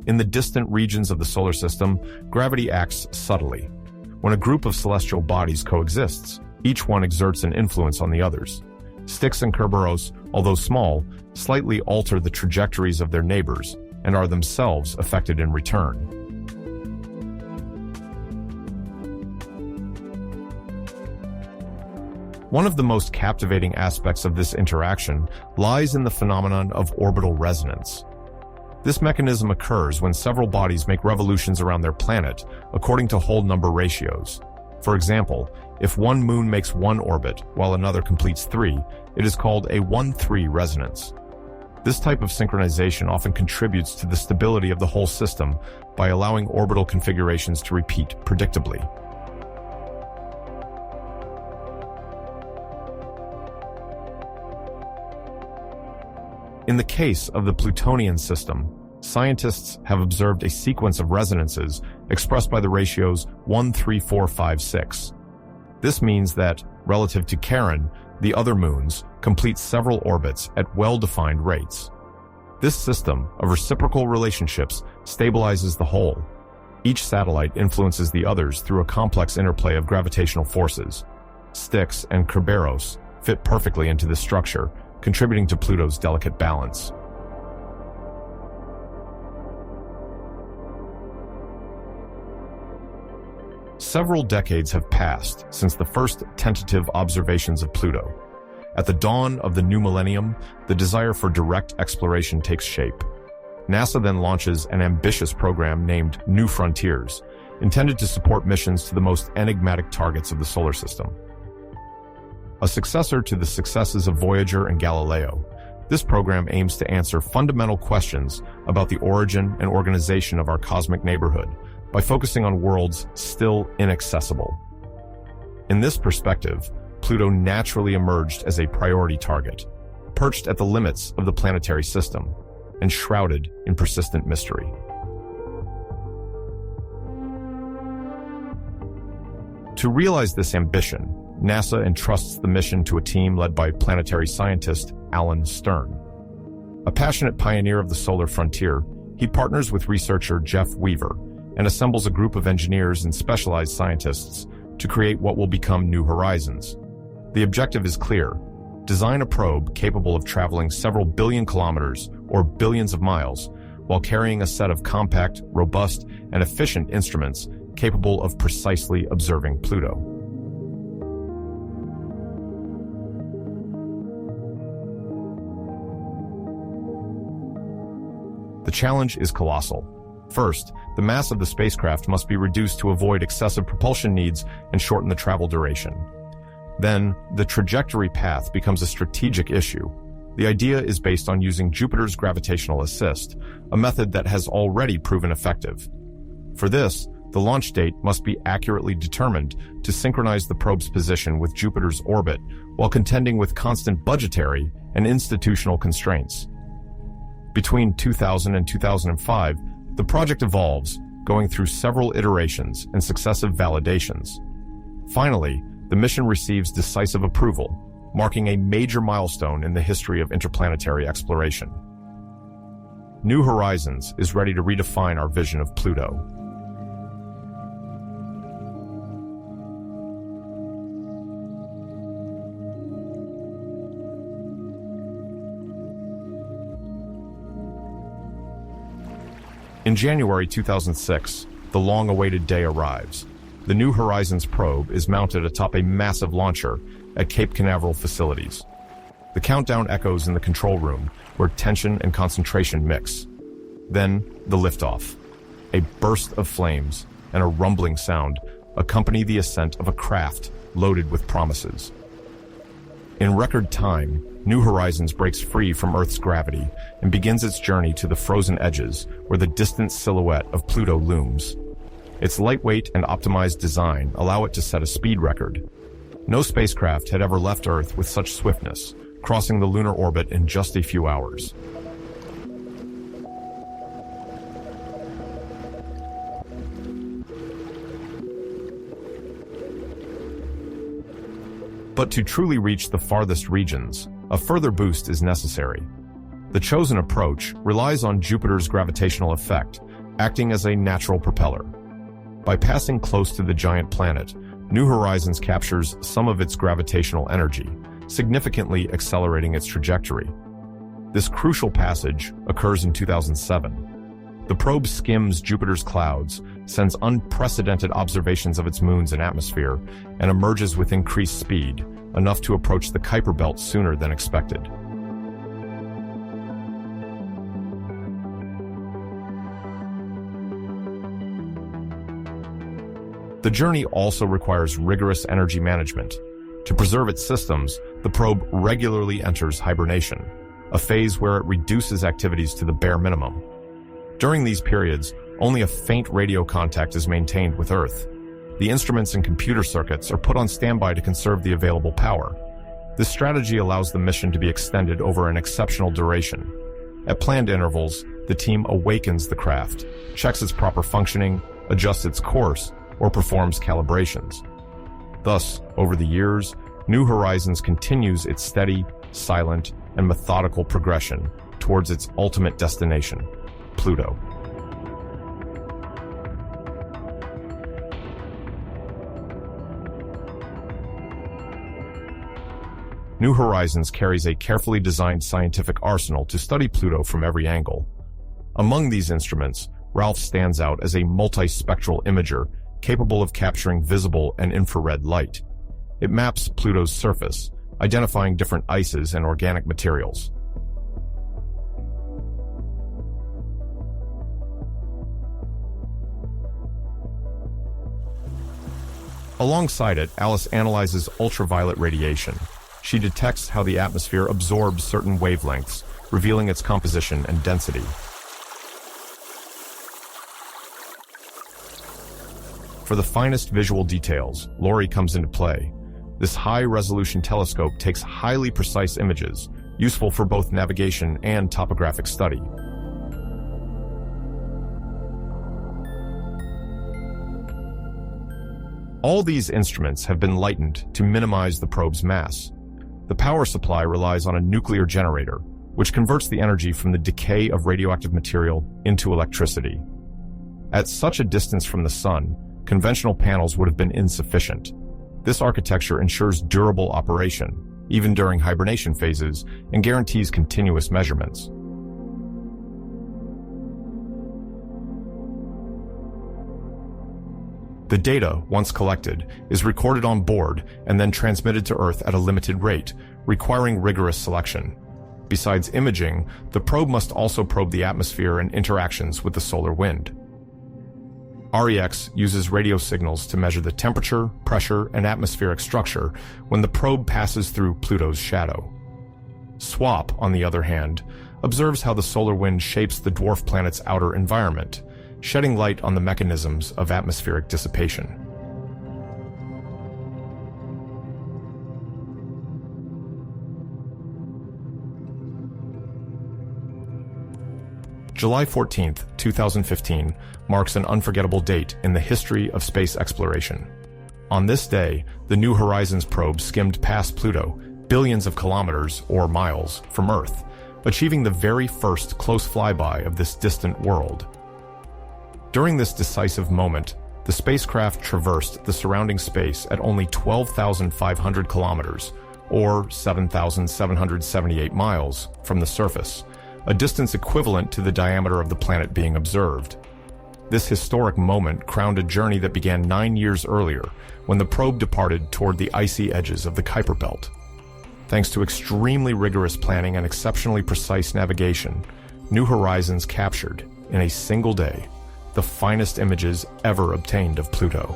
In the distant regions of the solar system, gravity acts subtly. When a group of celestial bodies coexists, each one exerts an influence on the others. Styx and Kerberos, although small, slightly alter the trajectories of their neighbors and are themselves affected in return. One of the most captivating aspects of this interaction lies in the phenomenon of orbital resonance. This mechanism occurs when several bodies make revolutions around their planet according to whole number ratios. For example, if one moon makes one orbit while another completes 3, it is called a 1-3 resonance. This type of synchronization often contributes to the stability of the whole system by allowing orbital configurations to repeat predictably. In the case of the Plutonian system, scientists have observed a sequence of resonances expressed by the ratios 1, 3, 4, 5, 6. This means that, relative to Charon, the other moons complete several orbits at well-defined rates. This system of reciprocal relationships stabilizes the whole. Each satellite influences the others through a complex interplay of gravitational forces. Styx and Kerberos fit perfectly into this structure, contributing to Pluto's delicate balance. Several decades have passed since the first tentative observations of Pluto. At the dawn of the new millennium, the desire for direct exploration takes shape. NASA then launches an ambitious program named New Frontiers, intended to support missions to the most enigmatic targets of the solar system. A successor to the successes of Voyager and Galileo, this program aims to answer fundamental questions about the origin and organization of our cosmic neighborhood by focusing on worlds still inaccessible. In this perspective, Pluto naturally emerged as a priority target, perched at the limits of the planetary system. and shrouded in persistent mystery. To realize this ambition, NASA entrusts the mission to a team led by planetary scientist Alan Stern. A passionate pioneer of the solar frontier, he partners with researcher Jeff Weaver and assembles a group of engineers and specialized scientists to create what will become New Horizons. The objective is clear: design a probe capable of traveling several billion kilometers or billions of miles while carrying a set of compact, robust, and efficient instruments capable of precisely observing Pluto. The challenge is colossal. First, the mass of the spacecraft must be reduced to avoid excessive propulsion needs and shorten the travel duration. Then, the trajectory path becomes a strategic issue. The idea is based on using Jupiter's gravitational assist, a method that has already proven effective. For this, the launch date must be accurately determined to synchronize the probe's position with Jupiter's orbit while contending with constant budgetary and institutional constraints. Between 2000 and 2005, the project evolves, going through several iterations and successive validations. Finally, the mission receives decisive approval, marking a major milestone in the history of interplanetary exploration. New Horizons is ready to redefine our vision of Pluto. In January 2006, the long-awaited day arrives. The New Horizons probe is mounted atop a massive launcher at Cape Canaveral facilities. The countdown echoes in the control room, where tension and concentration mix. Then, the liftoff. A burst of flames and a rumbling sound accompany the ascent of a craft loaded with promises. In record time, New Horizons breaks free from Earth's gravity and begins its journey to the frozen edges where the distant silhouette of Pluto looms. Its lightweight and optimized design allow it to set a speed record. No spacecraft had ever left Earth with such swiftness, crossing the lunar orbit in just a few hours. But to truly reach the farthest regions, a further boost is necessary. The chosen approach relies on Jupiter's gravitational effect, acting as a natural propeller. By passing close to the giant planet, New Horizons captures some of its gravitational energy, significantly accelerating its trajectory. This crucial passage occurs in 2007. The probe skims Jupiter's clouds, sends unprecedented observations of its moons and atmosphere, and emerges with increased speed, enough to approach the Kuiper Belt sooner than expected. The journey also requires rigorous energy management. To preserve its systems, the probe regularly enters hibernation, a phase where it reduces activities to the bare minimum. During these periods, only a faint radio contact is maintained with Earth. The instruments and computer circuits are put on standby to conserve the available power. This strategy allows the mission to be extended over an exceptional duration. At planned intervals, the team awakens the craft, checks its proper functioning, adjusts its course, or performs calibrations. Thus, over the years, New Horizons continues its steady, silent, and methodical progression towards its ultimate destination, Pluto. New Horizons carries a carefully designed scientific arsenal to study Pluto from every angle. Among these instruments, Ralph stands out as a multispectral imager capable of capturing visible and infrared light. It maps Pluto's surface, identifying different ices and organic materials. Alongside it, Alice analyzes ultraviolet radiation. She detects how the atmosphere absorbs certain wavelengths, revealing its composition and density. For the finest visual details, Lori comes into play. This high-resolution telescope takes highly precise images, useful for both navigation and topographic study. All these instruments have been lightened to minimize the probe's mass. The power supply relies on a nuclear generator, which converts the energy from the decay of radioactive material into electricity. At such a distance from the sun, conventional panels would have been insufficient. This architecture ensures durable operation, even during hibernation phases, and guarantees continuous measurements. The data, once collected, is recorded on board and then transmitted to Earth at a limited rate, requiring rigorous selection. Besides imaging, the probe must also probe the atmosphere and interactions with the solar wind. REX uses radio signals to measure the temperature, pressure, and atmospheric structure when the probe passes through Pluto's shadow. SWAP, on the other hand, observes how the solar wind shapes the dwarf planet's outer environment, shedding light on the mechanisms of atmospheric dissipation. July 14, 2015, marks an unforgettable date in the history of space exploration. On this day, the New Horizons probe skimmed past Pluto, billions of kilometers, or miles, from Earth, achieving the very first close flyby of this distant world. During this decisive moment, the spacecraft traversed the surrounding space at only 12,500 kilometers, or 7,778 miles, from the surface, a distance equivalent to the diameter of the planet being observed. This historic moment crowned a journey that began 9 years earlier, when the probe departed toward the icy edges of the Kuiper Belt. Thanks to extremely rigorous planning and exceptionally precise navigation, New Horizons captured, in a single day, the finest images ever obtained of Pluto.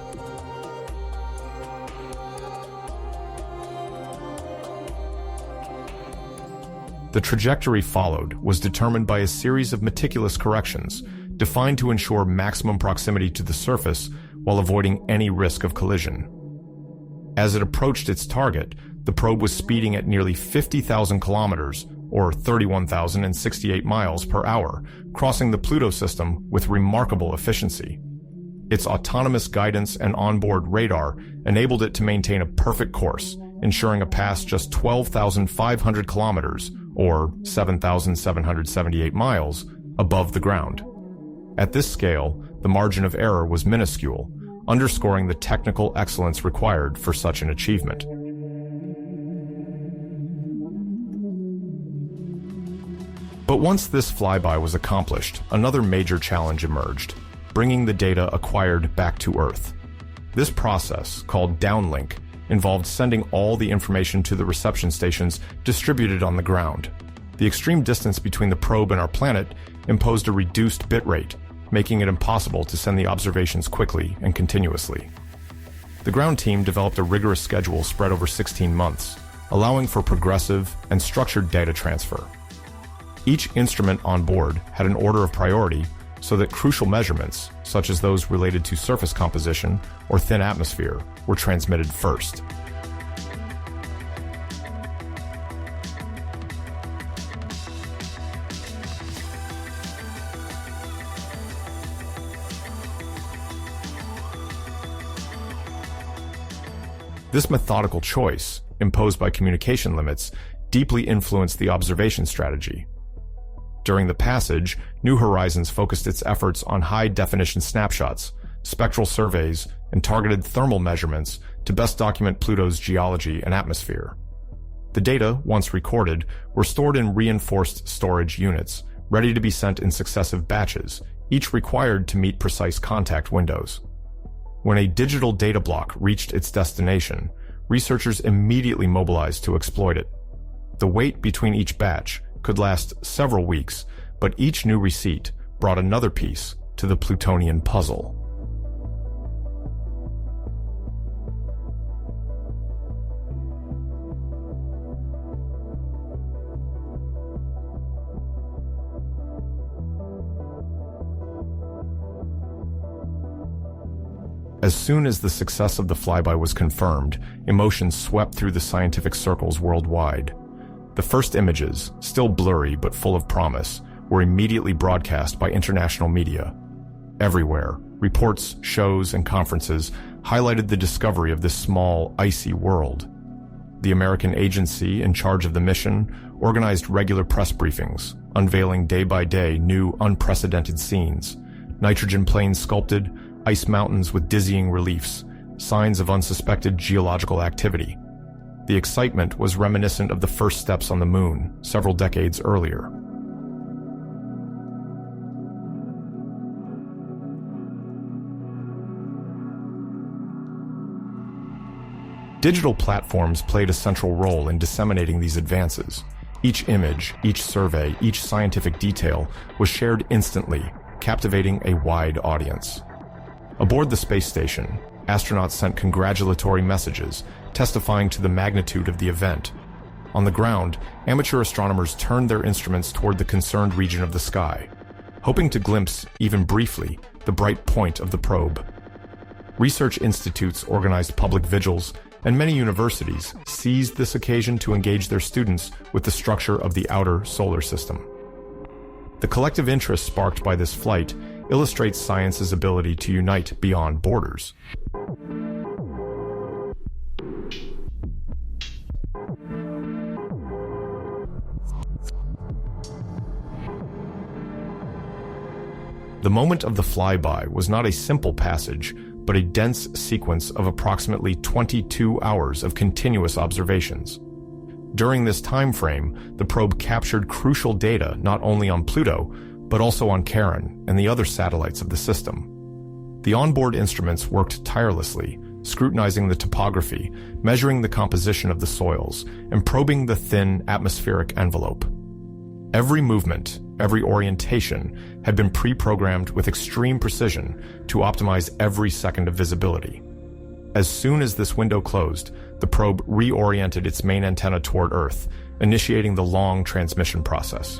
The trajectory followed was determined by a series of meticulous corrections, defined to ensure maximum proximity to the surface while avoiding any risk of collision. As it approached its target, the probe was speeding at nearly 50,000 kilometers, or 31,068 miles per hour, crossing the Pluto system with remarkable efficiency. Its autonomous guidance and onboard radar enabled it to maintain a perfect course, ensuring a pass just 12,500 kilometers, or 7,778 miles, above the ground. At this scale, the margin of error was minuscule, underscoring the technical excellence required for such an achievement. But once this flyby was accomplished, another major challenge emerged, bringing the data acquired back to Earth. This process, called downlink, involved sending all the information to the reception stations distributed on the ground. The extreme distance between the probe and our planet imposed a reduced bitrate, making it impossible to send the observations quickly and continuously. The ground team developed a rigorous schedule spread over 16 months, allowing for progressive and structured data transfer. Each instrument on board had an order of priority so that crucial measurements, such as those related to surface composition or thin atmosphere, were transmitted first. This methodical choice, imposed by communication limits, deeply influenced the observation strategy. During the passage, New Horizons focused its efforts on high-definition snapshots, spectral surveys, and targeted thermal measurements to best document Pluto's geology and atmosphere. The data, once recorded, were stored in reinforced storage units, ready to be sent in successive batches, each required to meet precise contact windows. When a digital data block reached its destination, researchers immediately mobilized to exploit it. The wait between each batch could last several weeks, but each new receipt brought another piece to the Plutonian puzzle. As soon as the success of the flyby was confirmed, emotions swept through the scientific circles worldwide. The first images, still blurry but full of promise, were immediately broadcast by international media. Everywhere, Reports, shows, and conferences highlighted the discovery of this small, icy world. The American agency in charge of the mission organized regular press briefings, unveiling day by day new, unprecedented scenes. Nitrogen plains sculpted, ice mountains with dizzying reliefs, signs of unsuspected geological activity. The excitement was reminiscent of the first steps on the moon, several decades earlier. Digital platforms played a central role in disseminating these advances. Each image, each survey, each scientific detail was shared instantly, captivating a wide audience. Aboard the space station, astronauts sent congratulatory messages, testifying to the magnitude of the event. On the ground, amateur astronomers turned their instruments toward the concerned region of the sky, hoping to glimpse, even briefly, the bright point of the probe. Research institutes organized public vigils, and many universities seized this occasion to engage their students with the structure of the outer solar system. The collective interest sparked by this flight illustrates science's ability to unite beyond borders. The moment of the flyby was not a simple passage, but a dense sequence of approximately 22 hours of continuous observations. During this time frame, the probe captured crucial data not only on Pluto, but also on Charon and the other satellites of the system. The onboard instruments worked tirelessly, scrutinizing the topography, measuring the composition of the soils, and probing the thin atmospheric envelope. Every movement, every orientation had been pre-programmed with extreme precision to optimize every second of visibility. As soon as this window closed, the probe reoriented its main antenna toward Earth, initiating the long transmission process.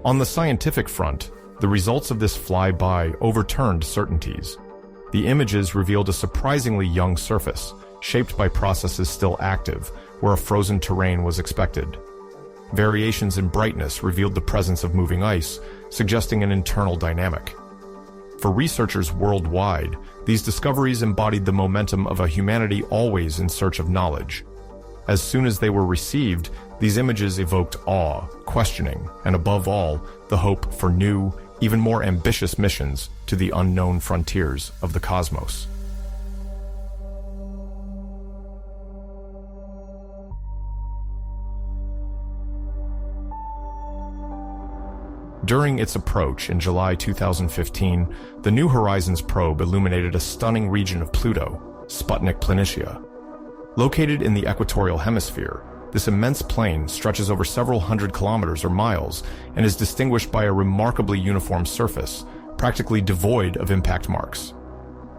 On the scientific front, the results of this flyby overturned certainties. The images revealed a surprisingly young surface, shaped by processes still active, where a frozen terrain was expected. Variations in brightness revealed the presence of moving ice, suggesting an internal dynamic. For researchers worldwide, these discoveries embodied the momentum of a humanity always in search of knowledge. As soon as they were received, these images evoked awe, questioning, and above all, the hope for new, even more ambitious missions to the unknown frontiers of the cosmos. During its approach in July 2015, the New Horizons probe illuminated a stunning region of Pluto, Sputnik Planitia. Located in the equatorial hemisphere, this immense plain stretches over several hundred kilometers or miles and is distinguished by a remarkably uniform surface, practically devoid of impact marks.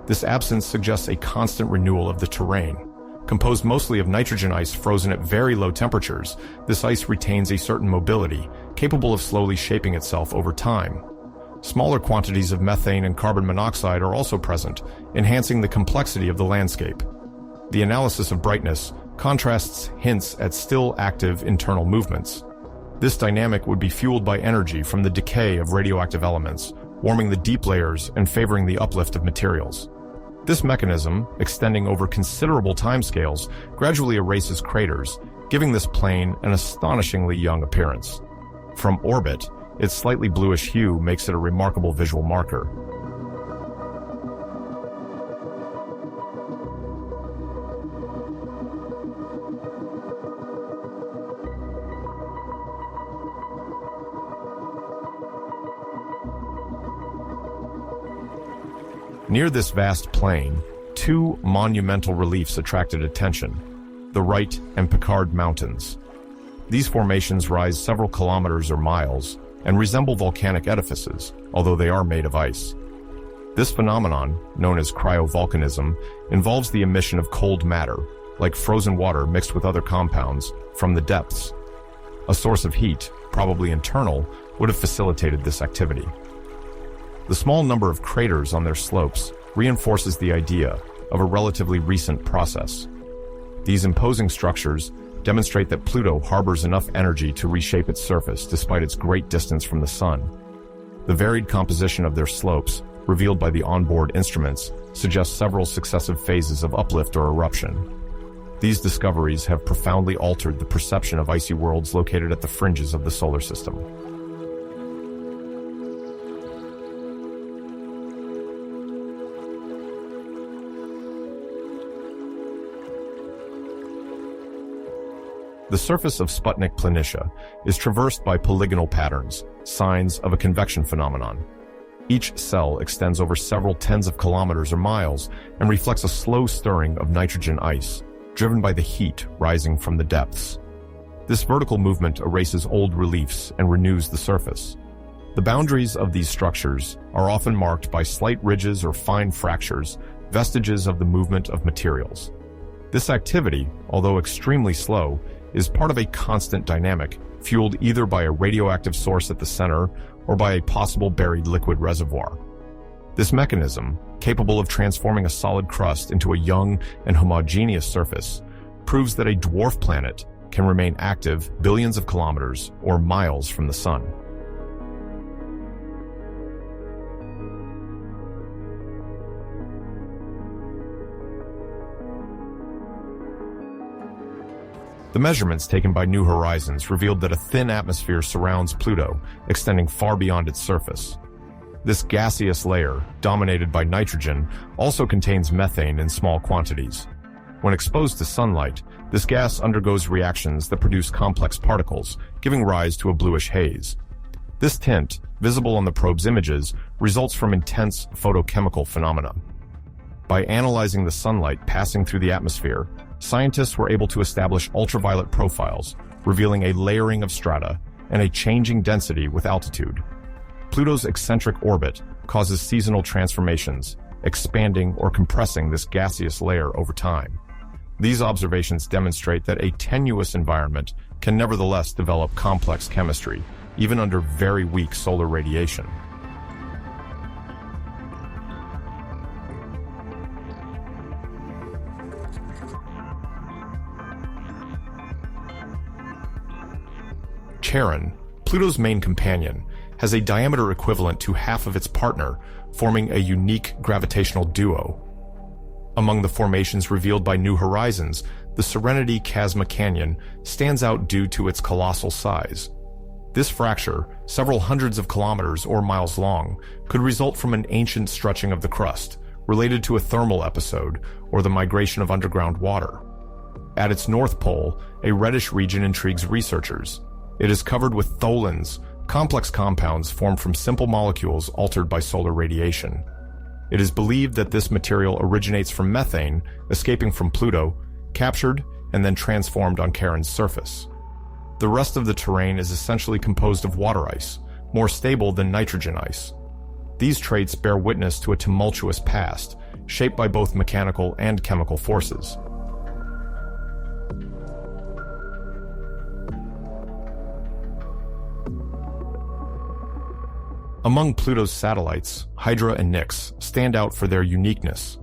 This absence suggests a constant renewal of the terrain. Composed mostly of nitrogen ice frozen at very low temperatures, this ice retains a certain mobility, capable of slowly shaping itself over time. Smaller quantities of methane and carbon monoxide are also present, enhancing the complexity of the landscape. The analysis of brightness contrasts hints at still active internal movements. This dynamic would be fueled by energy from the decay of radioactive elements, warming the deep layers and favoring the uplift of materials. This mechanism, extending over considerable timescales, gradually erases craters, giving this plain an astonishingly young appearance. From orbit, its slightly bluish hue makes it a remarkable visual marker. Near this vast plain, two monumental reliefs attracted attention: the Wright and Picard Mountains. These formations rise several kilometers or miles and resemble volcanic edifices, although they are made of ice. This phenomenon, known as cryovolcanism, involves the emission of cold matter, like frozen water mixed with other compounds, from the depths. A source of heat, probably internal, would have facilitated this activity. The small number of craters on their slopes reinforces the idea of a relatively recent process. These imposing structures demonstrate that Pluto harbors enough energy to reshape its surface despite its great distance from the Sun. The varied composition of their slopes, revealed by the onboard instruments, suggests several successive phases of uplift or eruption. These discoveries have profoundly altered the perception of icy worlds located at the fringes of the solar system. The surface of Sputnik Planitia is traversed by polygonal patterns, signs of a convection phenomenon. Each cell extends over several tens of kilometers or miles and reflects a slow stirring of nitrogen ice, driven by the heat rising from the depths. This vertical movement erases old reliefs and renews the surface. The boundaries of these structures are often marked by slight ridges or fine fractures, vestiges of the movement of materials. This activity, although extremely slow, is part of a constant dynamic, fueled either by a radioactive source at the center or by a possible buried liquid reservoir. This mechanism, capable of transforming a solid crust into a young and homogeneous surface, proves that a dwarf planet can remain active billions of kilometers or miles from the Sun. The measurements taken by New Horizons revealed that a thin atmosphere surrounds Pluto, extending far beyond its surface. This gaseous layer, dominated by nitrogen, also contains methane in small quantities. When exposed to sunlight, this gas undergoes reactions that produce complex particles, giving rise to a bluish haze. This tint, visible on the probe's images, results from intense photochemical phenomena. By analyzing the sunlight passing through the atmosphere, scientists were able to establish ultraviolet profiles, revealing a layering of strata and a changing density with altitude. Pluto's eccentric orbit causes seasonal transformations, expanding or compressing this gaseous layer over time. These observations demonstrate that a tenuous environment can nevertheless develop complex chemistry, even under very weak solar radiation. Charon, Pluto's main companion, has a diameter equivalent to half of its partner, forming a unique gravitational duo. Among the formations revealed by New Horizons, the Serenity Chasma Canyon stands out due to its colossal size. This fracture, several hundreds of kilometers or miles long, could result from an ancient stretching of the crust, related to a thermal episode or the migration of underground water. At its north pole, a reddish region intrigues researchers. It is covered with tholins, complex compounds formed from simple molecules altered by solar radiation. It is believed that this material originates from methane, escaping from Pluto, captured and then transformed on Charon's surface. The rest of the terrain is essentially composed of water ice, more stable than nitrogen ice. These traits bear witness to a tumultuous past, shaped by both mechanical and chemical forces. Among Pluto's satellites, Hydra and Nix stand out for their uniqueness.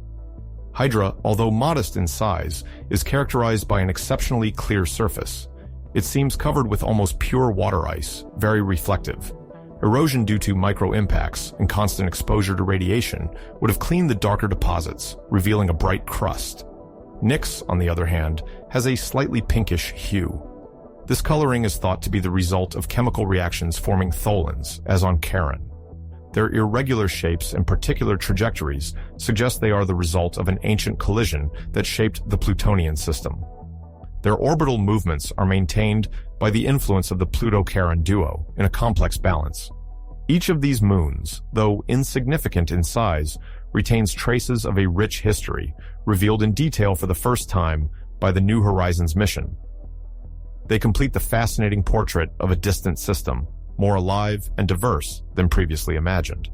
Hydra, although modest in size, is characterized by an exceptionally clear surface. It seems covered with almost pure water ice, very reflective. Erosion due to micro-impacts and constant exposure to radiation would have cleaned the darker deposits, revealing a bright crust. Nix, on the other hand, has a slightly pinkish hue. This coloring is thought to be the result of chemical reactions forming tholins, as on Charon. Their irregular shapes and particular trajectories suggest they are the result of an ancient collision that shaped the Plutonian system. Their orbital movements are maintained by the influence of the Pluto-Charon duo in a complex balance. Each of these moons, though insignificant in size, retains traces of a rich history, revealed in detail for the first time by the New Horizons mission. They complete the fascinating portrait of a distant system, more alive and diverse than previously imagined.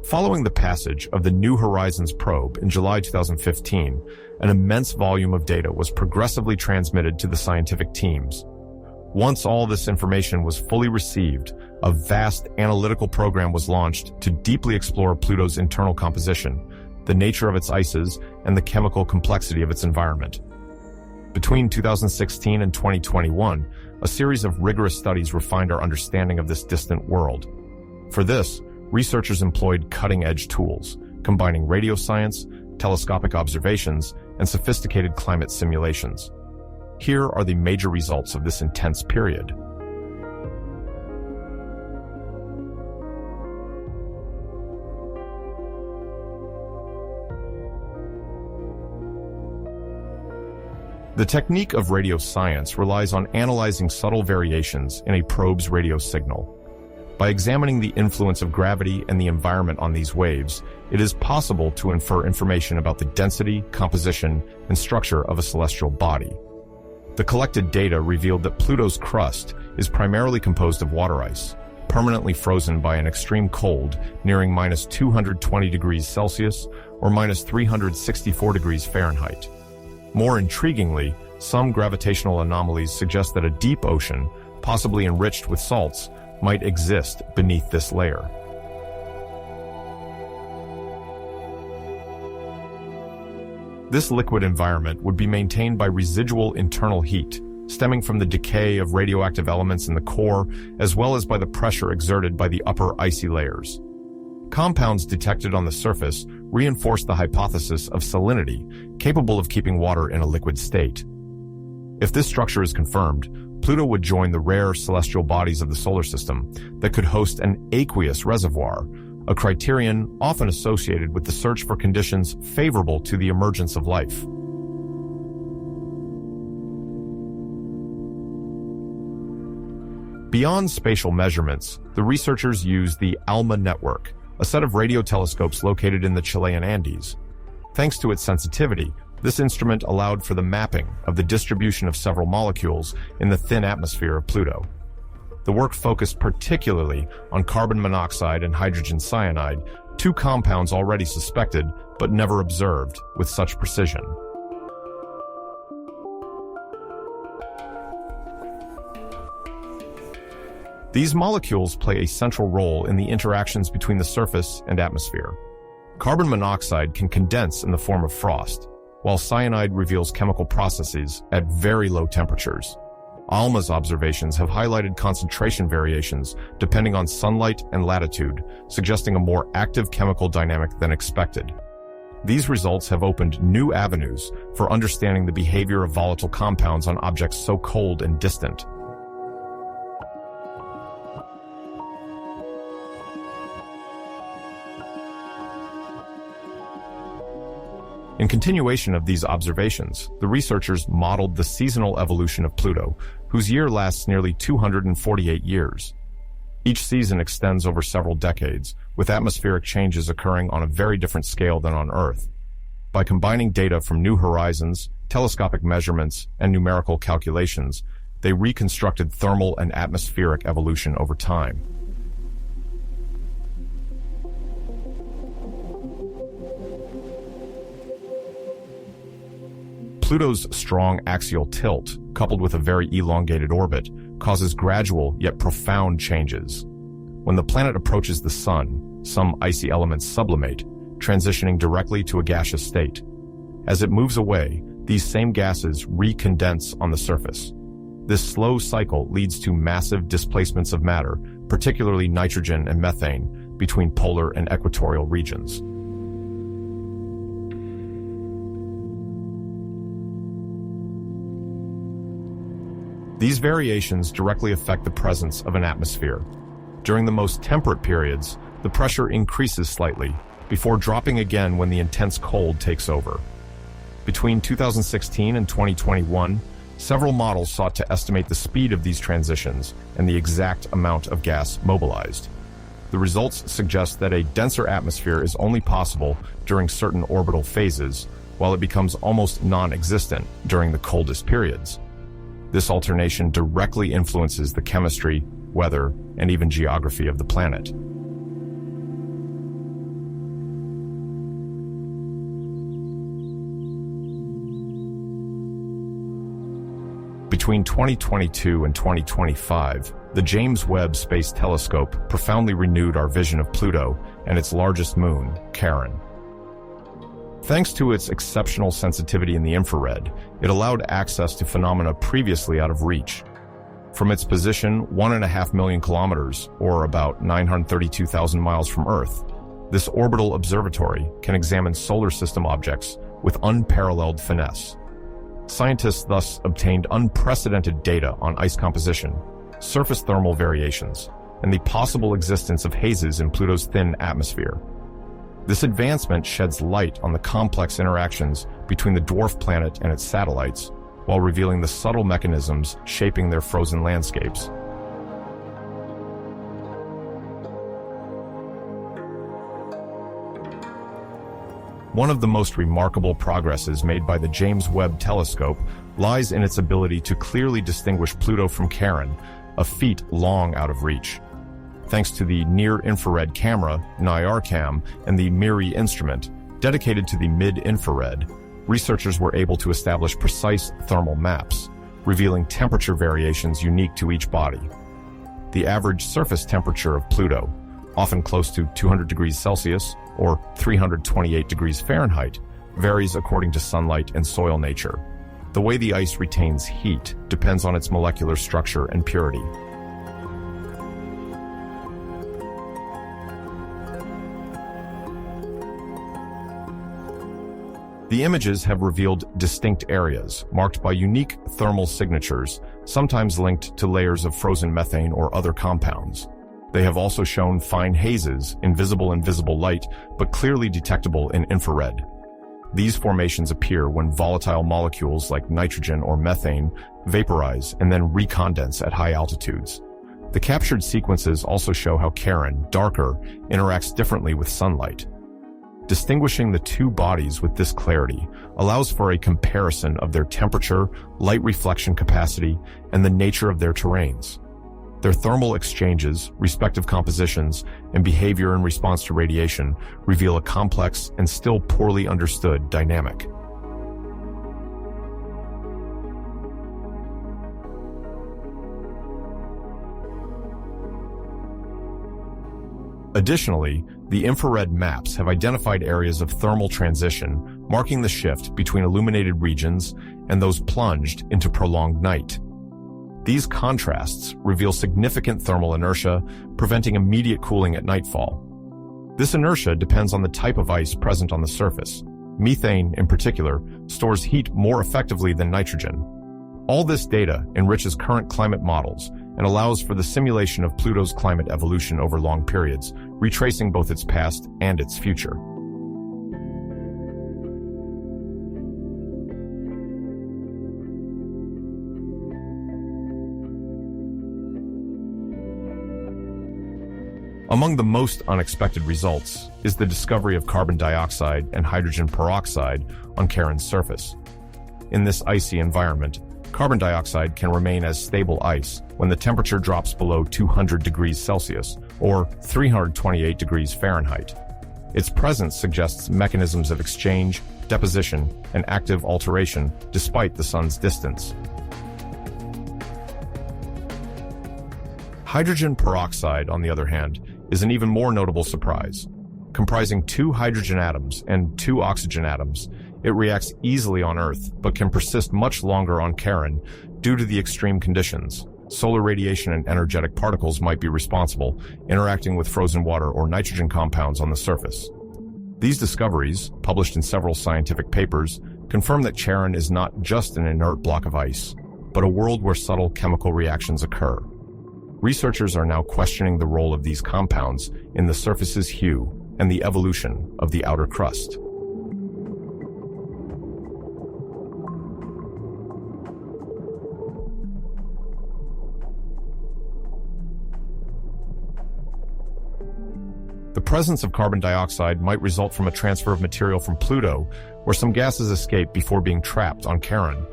Following the passage of the New Horizons probe in July 2015, an immense volume of data was progressively transmitted to the scientific teams. Once all this information was fully received, a vast analytical program was launched to deeply explore Pluto's internal composition, the nature of its ices, and the chemical complexity of its environment. Between 2016 and 2021, a series of rigorous studies refined our understanding of this distant world. For this, researchers employed cutting-edge tools, combining radio science, telescopic observations, and sophisticated climate simulations. Here are the major results of this intense period. The technique of radio science relies on analyzing subtle variations in a probe's radio signal. By examining the influence of gravity and the environment on these waves, it is possible to infer information about the density, composition, and structure of a celestial body. The collected data revealed that Pluto's crust is primarily composed of water ice, permanently frozen by an extreme cold nearing -220 degrees Celsius or -364 degrees Fahrenheit. More intriguingly, some gravitational anomalies suggest that a deep ocean, possibly enriched with salts, might exist beneath this layer. This liquid environment would be maintained by residual internal heat, stemming from the decay of radioactive elements in the core, as well as by the pressure exerted by the upper icy layers. Compounds detected on the surface reinforce the hypothesis of salinity, capable of keeping water in a liquid state. If this structure is confirmed, Pluto would join the rare celestial bodies of the solar system that could host an aqueous reservoir, a criterion often associated with the search for conditions favorable to the emergence of life. Beyond spatial measurements, the researchers used the ALMA network, a set of radio telescopes located in the Chilean Andes. Thanks to its sensitivity, this instrument allowed for the mapping of the distribution of several molecules in the thin atmosphere of Pluto. The work focused particularly on carbon monoxide and hydrogen cyanide, two compounds already suspected but never observed with such precision. These molecules play a central role in the interactions between the surface and atmosphere. Carbon monoxide can condense in the form of frost, while cyanide reveals chemical processes at very low temperatures. ALMA's observations have highlighted concentration variations depending on sunlight and latitude, suggesting a more active chemical dynamic than expected. These results have opened new avenues for understanding the behavior of volatile compounds on objects so cold and distant. In continuation of these observations, the researchers modeled the seasonal evolution of Pluto, whose year lasts nearly 248 years. Each season extends over several decades, with atmospheric changes occurring on a very different scale than on Earth. By combining data from New Horizons, telescopic measurements, and numerical calculations, they reconstructed thermal and atmospheric evolution over time. Pluto's strong axial tilt, coupled with a very elongated orbit, causes gradual yet profound changes. When the planet approaches the Sun, some icy elements sublimate, transitioning directly to a gaseous state. As it moves away, these same gases recondense on the surface. This slow cycle leads to massive displacements of matter, particularly nitrogen and methane, between polar and equatorial regions. These variations directly affect the presence of an atmosphere. During the most temperate periods, the pressure increases slightly, before dropping again when the intense cold takes over. Between 2016 and 2021, several models sought to estimate the speed of these transitions and the exact amount of gas mobilized. The results suggest that a denser atmosphere is only possible during certain orbital phases, while it becomes almost non-existent during the coldest periods. This alternation directly influences the chemistry, weather, and even geography of the planet. Between Between 2022 and 2025, the James Webb Space Telescope profoundly renewed our vision of Pluto and its largest moon, Charon. Thanks to its exceptional sensitivity in the infrared, it allowed access to phenomena previously out of reach. From its position 1.5 million kilometers, or about 932,000 miles from Earth, this orbital observatory can examine solar system objects with unparalleled finesse. Scientists thus obtained unprecedented data on ice composition, surface thermal variations, and the possible existence of hazes in Pluto's thin atmosphere. This advancement sheds light on the complex interactions between the dwarf planet and its satellites, while revealing the subtle mechanisms shaping their frozen landscapes. One of the most remarkable progresses made by the James Webb Telescope lies in its ability to clearly distinguish Pluto from Charon, a feat long out of reach. Thanks to the near-infrared camera, NIRCam, and the MIRI instrument, dedicated to the mid-infrared, researchers were able to establish precise thermal maps, revealing temperature variations unique to each body. The average surface temperature of Pluto, often close to 200 degrees Celsius or 328 degrees Fahrenheit, varies according to sunlight and soil nature. The way the ice retains heat depends on its molecular structure and purity. The images have revealed distinct areas, marked by unique thermal signatures, sometimes linked to layers of frozen methane or other compounds. They have also shown fine hazes, invisible in visible light, but clearly detectable in infrared. These formations appear when volatile molecules like nitrogen or methane vaporize and then recondense at high altitudes. The captured sequences also show how Charon, darker, interacts differently with sunlight. Distinguishing the two bodies with this clarity allows for a comparison of their temperature, light reflection capacity, and the nature of their terrains. Their thermal exchanges, respective compositions, and behavior in response to radiation reveal a complex and still poorly understood dynamic. Additionally, the infrared maps have identified areas of thermal transition, marking the shift between illuminated regions and those plunged into prolonged night. These contrasts reveal significant thermal inertia, preventing immediate cooling at nightfall. This inertia depends on the type of ice present on the surface. Methane, in particular, stores heat more effectively than nitrogen. All this data enriches current climate models and allows for the simulation of Pluto's climate evolution over long periods, retracing both its past and its future. Among the most unexpected results is the discovery of carbon dioxide and hydrogen peroxide on Charon's surface. In this icy environment, carbon dioxide can remain as stable ice when the temperature drops below 200 degrees Celsius or 328 degrees Fahrenheit. Its presence suggests mechanisms of exchange, deposition, and active alteration despite the sun's distance. Hydrogen peroxide, on the other hand, is an even more notable surprise. Comprising 2 hydrogen atoms and 2 oxygen atoms, it reacts easily on Earth, but can persist much longer on Charon due to the extreme conditions. Solar radiation and energetic particles might be responsible, interacting with frozen water or nitrogen compounds on the surface. These discoveries, published in several scientific papers, confirm that Charon is not just an inert block of ice, but a world where subtle chemical reactions occur. Researchers are now questioning the role of these compounds in the surface's hue and the evolution of the outer crust. The presence of carbon dioxide might result from a transfer of material from Pluto, where some gases escape before being trapped on Charon.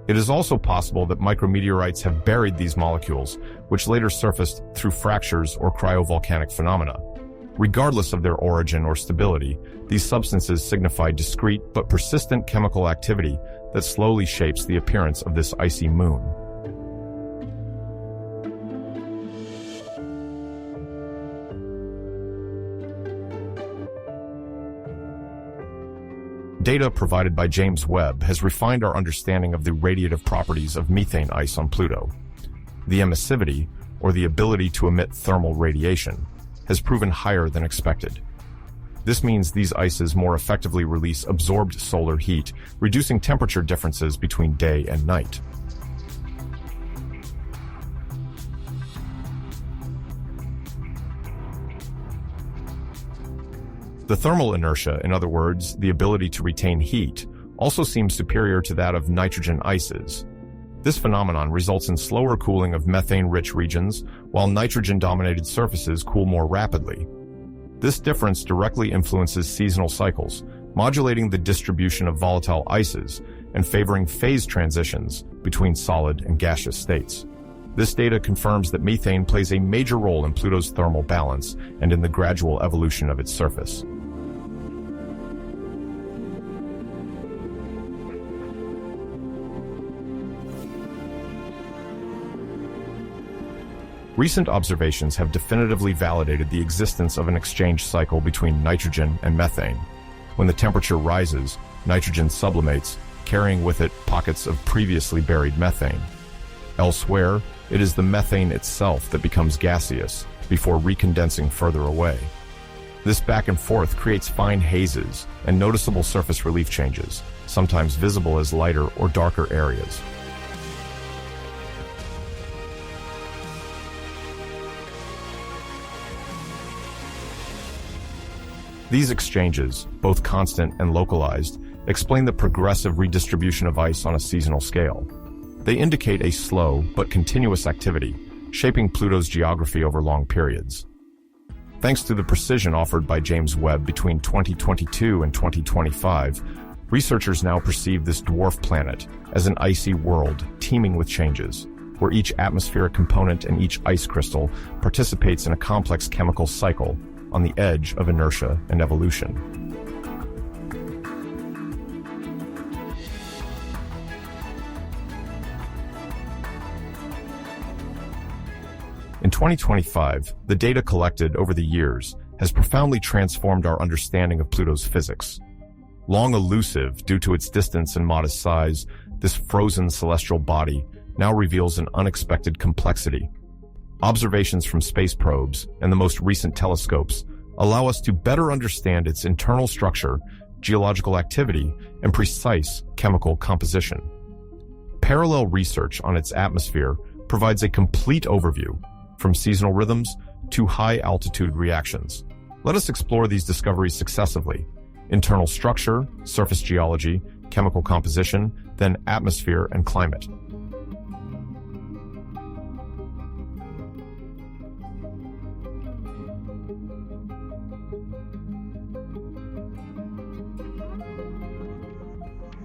It is also possible that micrometeorites have buried these molecules, which later surfaced through fractures or cryovolcanic phenomena. Regardless of their origin or stability, these substances signify discrete but persistent chemical activity that slowly shapes the appearance of this icy moon. Data provided by James Webb has refined our understanding of the radiative properties of methane ice on Pluto. The emissivity, or the ability to emit thermal radiation, has proven higher than expected. This means these ices more effectively release absorbed solar heat, reducing temperature differences between day and night. The thermal inertia, in other words, the ability to retain heat, also seems superior to that of nitrogen ices. This phenomenon results in slower cooling of methane-rich regions, while nitrogen-dominated surfaces cool more rapidly. This difference directly influences seasonal cycles, modulating the distribution of volatile ices and favoring phase transitions between solid and gaseous states. This data confirms that methane plays a major role in Pluto's thermal balance and in the gradual evolution of its surface. Recent observations have definitively validated the existence of an exchange cycle between nitrogen and methane. When the temperature rises, nitrogen sublimates, carrying with it pockets of previously buried methane. Elsewhere, it is the methane itself that becomes gaseous before recondensing further away. This back and forth creates fine hazes and noticeable surface relief changes, sometimes visible as lighter or darker areas. These exchanges, both constant and localized, explain the progressive redistribution of ice on a seasonal scale. They indicate a slow but continuous activity, shaping Pluto's geography over long periods. Thanks to the precision offered by James Webb between 2022 and 2025, researchers now perceive this dwarf planet as an icy world teeming with changes, where each atmospheric component and each ice crystal participates in a complex chemical cycle on the edge of inertia and evolution. In 2025, the data collected over the years has profoundly transformed our understanding of Pluto's physics. Long elusive due to its distance and modest size, this frozen celestial body now reveals an unexpected complexity. Observations from space probes and the most recent telescopes allow us to better understand its internal structure, geological activity, and precise chemical composition. Parallel research on its atmosphere provides a complete overview, from seasonal rhythms to high-altitude reactions. Let us explore these discoveries successively: internal structure, surface geology, chemical composition, then atmosphere and climate.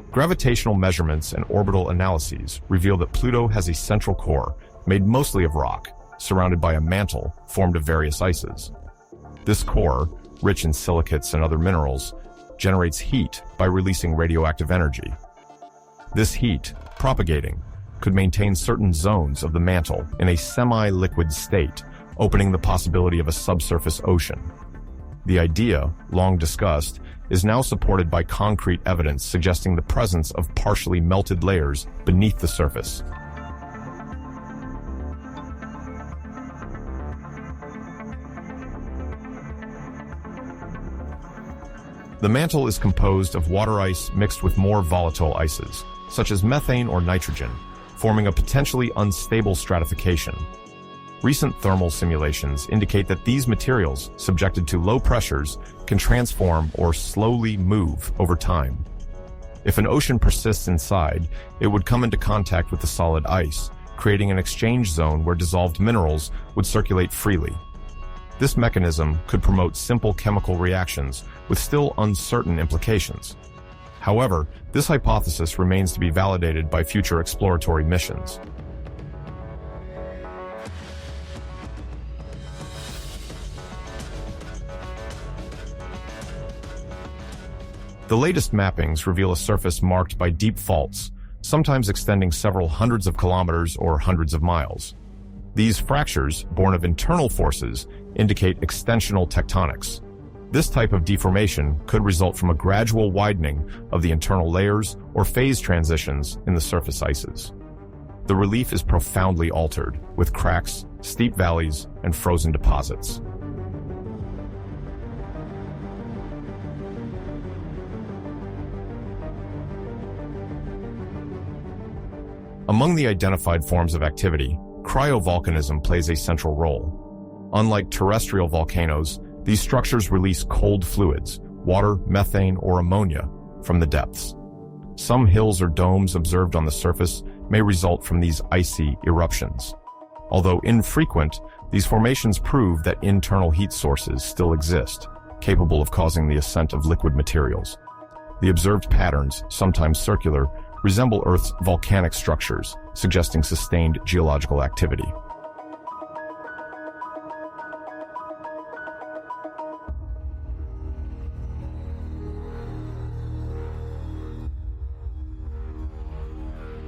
Gravitational measurements and orbital analyses reveal that Pluto has a central core made mostly of rock, surrounded by a mantle formed of various ices. This core, rich in silicates and other minerals, generates heat by releasing radioactive energy. This heat, propagating, could maintain certain zones of the mantle in a semi-liquid state, opening the possibility of a subsurface ocean. The idea, long discussed, is now supported by concrete evidence suggesting the presence of partially melted layers beneath the surface. The mantle is composed of water ice mixed with more volatile ices, such as methane or nitrogen, forming a potentially unstable stratification. Recent thermal simulations indicate that these materials, subjected to low pressures, can transform or slowly move over time. If an ocean persists inside, it would come into contact with the solid ice, creating an exchange zone where dissolved minerals would circulate freely. This mechanism could promote simple chemical reactions with still uncertain implications. However, this hypothesis remains to be validated by future exploratory missions. The latest mappings reveal a surface marked by deep faults, sometimes extending several hundreds of kilometers or hundreds of miles. These fractures, born of internal forces, indicate extensional tectonics. This type of deformation could result from a gradual widening of the internal layers or phase transitions in the surface ices. The relief is profoundly altered, with cracks, steep valleys, and frozen deposits. Among the identified forms of activity, cryovolcanism plays a central role. Unlike terrestrial volcanoes, these structures release cold fluids, water, methane, or ammonia, from the depths. Some hills or domes observed on the surface may result from these icy eruptions. Although infrequent, these formations prove that internal heat sources still exist, capable of causing the ascent of liquid materials. The observed patterns, sometimes circular, resemble Earth's volcanic structures, suggesting sustained geological activity.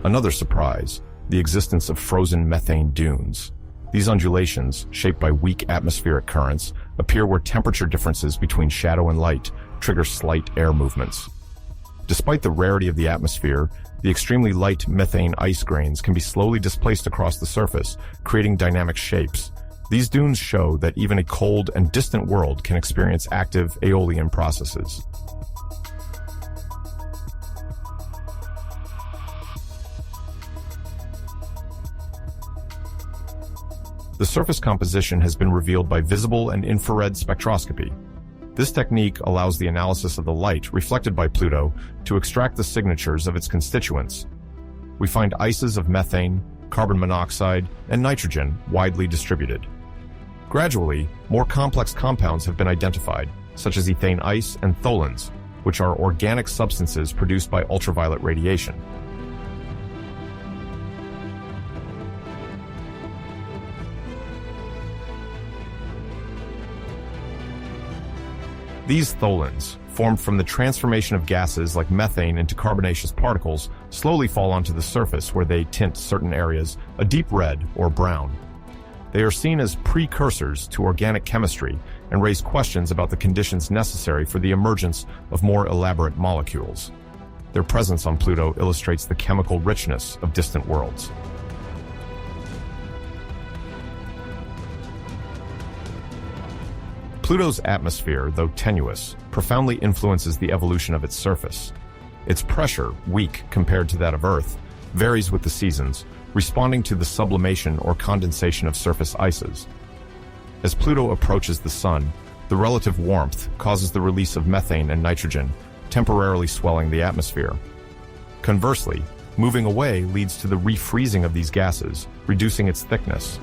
Another surprise, the existence of frozen methane dunes. These undulations, shaped by weak atmospheric currents, appear where temperature differences between shadow and light trigger slight air movements. Despite the rarity of the atmosphere, the extremely light methane ice grains can be slowly displaced across the surface, creating dynamic shapes. These dunes show that even a cold and distant world can experience active aeolian processes. The surface composition has been revealed by visible and infrared spectroscopy. This technique allows the analysis of the light reflected by Pluto to extract the signatures of its constituents. We find ices of methane, carbon monoxide, and nitrogen widely distributed. Gradually, more complex compounds have been identified, such as ethane ice and tholins, which are organic substances produced by ultraviolet radiation. These tholins, formed from the transformation of gases like methane into carbonaceous particles, slowly fall onto the surface where they tint certain areas a deep red or brown. They are seen as precursors to organic chemistry and raise questions about the conditions necessary for the emergence of more elaborate molecules. Their presence on Pluto illustrates the chemical richness of distant worlds. Pluto's atmosphere, though tenuous, profoundly influences the evolution of its surface. Its pressure, weak compared to that of Earth, varies with the seasons, responding to the sublimation or condensation of surface ices. As Pluto approaches the Sun, the relative warmth causes the release of methane and nitrogen, temporarily swelling the atmosphere. Conversely, moving away leads to the refreezing of these gases, reducing its thickness.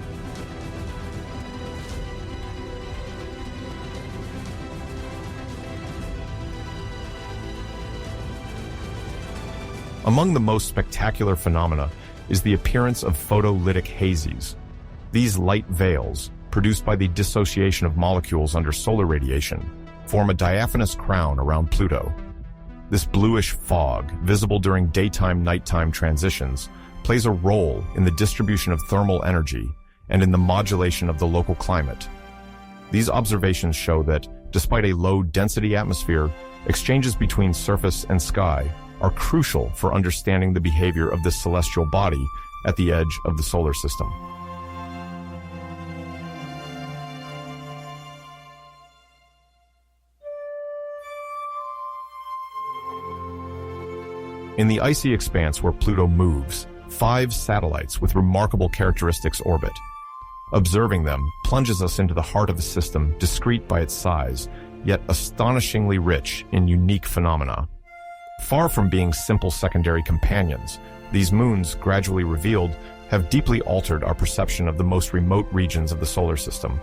Among the most spectacular phenomena is the appearance of photolytic hazes. These light veils, produced by the dissociation of molecules under solar radiation, form a diaphanous crown around Pluto. This bluish fog, visible during daytime-nighttime transitions, plays a role in the distribution of thermal energy and in the modulation of the local climate. These observations show that, despite a low-density atmosphere, exchanges between surface and sky are crucial for understanding the behavior of this celestial body at the edge of the solar system. In the icy expanse where Pluto moves, 5 satellites with remarkable characteristics orbit. Observing them plunges us into the heart of a system discrete by its size, yet astonishingly rich in unique phenomena. Far from being simple secondary companions, these moons, gradually revealed, have deeply altered our perception of the most remote regions of the solar system.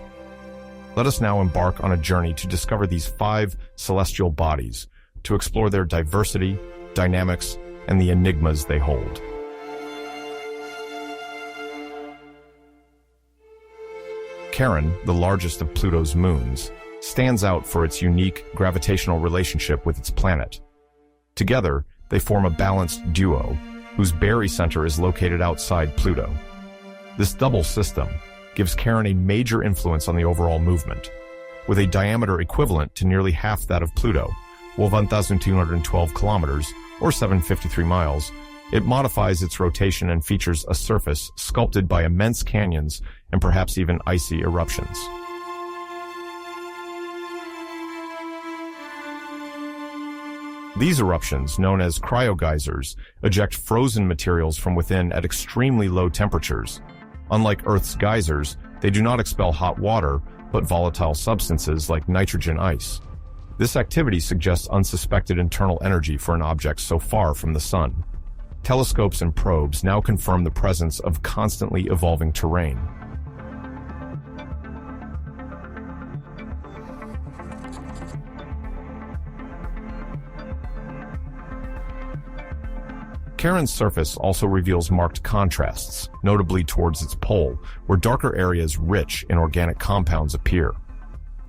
Let us now embark on a journey to discover these 5 celestial bodies, to explore their diversity, dynamics, and the enigmas they hold. Charon, the largest of Pluto's moons, stands out for its unique gravitational relationship with its planet. Together, they form a balanced duo, whose barycenter is located outside Pluto. This double system gives Charon a major influence on the overall movement. with a diameter equivalent to nearly half that of Pluto, or 1,212 kilometers, or 753 miles. It modifies its rotation and features a surface sculpted by immense canyons and perhaps even icy eruptions. These eruptions, known as cryogeysers, eject frozen materials from within at extremely low temperatures. Unlike Earth's geysers, they do not expel hot water, but volatile substances like nitrogen ice. This activity suggests unsuspected internal energy for an object so far from the Sun. Telescopes and probes now confirm the presence of constantly evolving terrain. Charon's surface also reveals marked contrasts, notably towards its pole, where darker areas rich in organic compounds appear.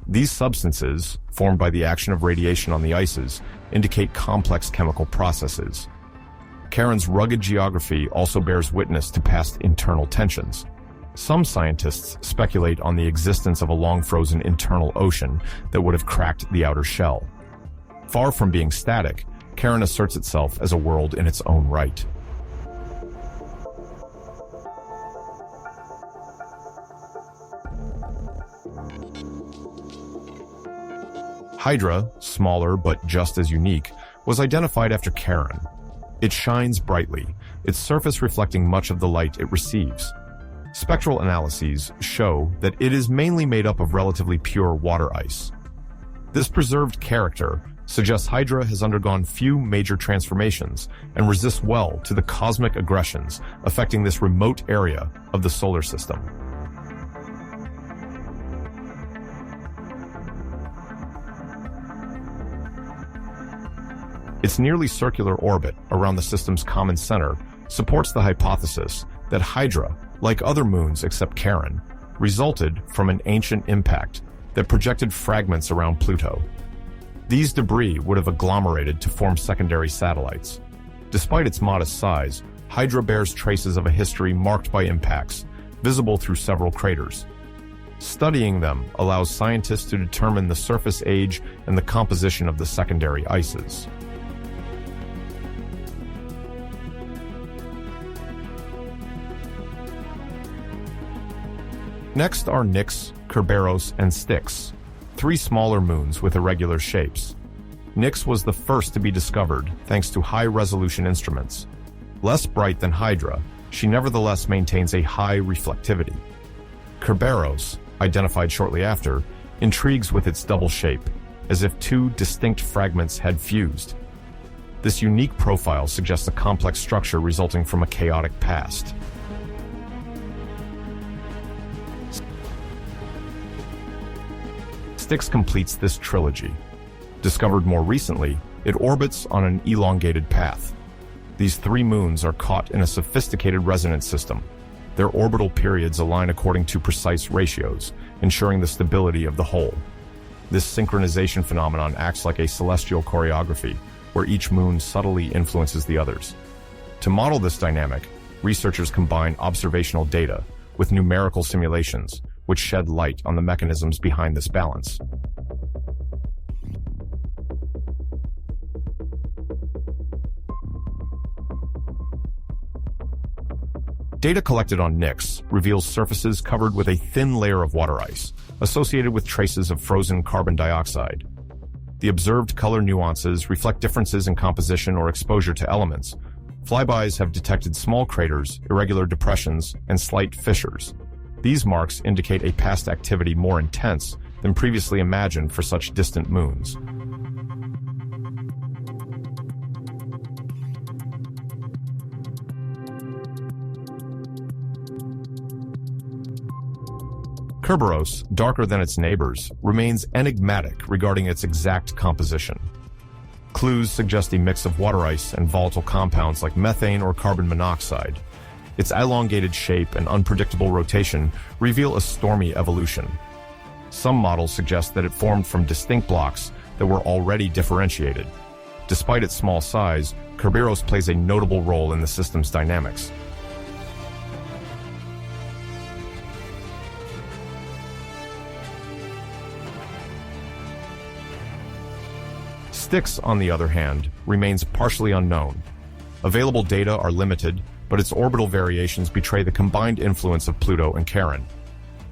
These substances, formed by the action of radiation on the ices, indicate complex chemical processes. Charon's rugged geography also bears witness to past internal tensions. Some scientists speculate on the existence of a long-frozen internal ocean that would have cracked the outer shell. Far from being static, Charon asserts itself as a world in its own right. Hydra, smaller but just as unique, was identified after Charon. It shines brightly, its surface reflecting much of the light it receives. Spectral analyses show that it is mainly made up of relatively pure water ice. This preserved character suggests Hydra has undergone few major transformations and resists well to the cosmic aggressions affecting this remote area of the solar system. Its nearly circular orbit around the system's common center supports the hypothesis that Hydra, like other moons except Charon, resulted from an ancient impact that projected fragments around Pluto. These debris would have agglomerated to form secondary satellites. Despite its modest size, Hydra bears traces of a history marked by impacts, visible through several craters. Studying them allows scientists to determine the surface age and the composition of the secondary ices. Next are Nix, Kerberos, and Styx, three smaller moons with irregular shapes. Nix was the first to be discovered thanks to high-resolution instruments. Less bright than Hydra, she nevertheless maintains a high reflectivity. Kerberos, identified shortly after, intrigues with its double shape, as if two distinct fragments had fused. This unique profile suggests a complex structure resulting from a chaotic past. Styx completes this trilogy. Discovered more recently, it orbits on an elongated path. These three moons are caught in a sophisticated resonance system. Their orbital periods align according to precise ratios, ensuring the stability of the whole. This synchronization phenomenon acts like a celestial choreography, where each moon subtly influences the others. To model this dynamic, researchers combine observational data with numerical simulations, which shed light on the mechanisms behind this balance. Data collected on Nix reveals surfaces covered with a thin layer of water ice, associated with traces of frozen carbon dioxide. The observed color nuances reflect differences in composition or exposure to elements. Flybys have detected small craters, irregular depressions, and slight fissures. These marks indicate a past activity more intense than previously imagined for such distant moons. Kerberos, darker than its neighbors, remains enigmatic regarding its exact composition. Clues suggest a mix of water ice and volatile compounds like methane or carbon monoxide. Its elongated shape and unpredictable rotation reveal a stormy evolution. Some models suggest that it formed from distinct blocks that were already differentiated. Despite its small size, Kerberos plays a notable role in the system's dynamics. Styx, on the other hand, remains partially unknown. Available data are limited, but its orbital variations betray the combined influence of Pluto and Charon.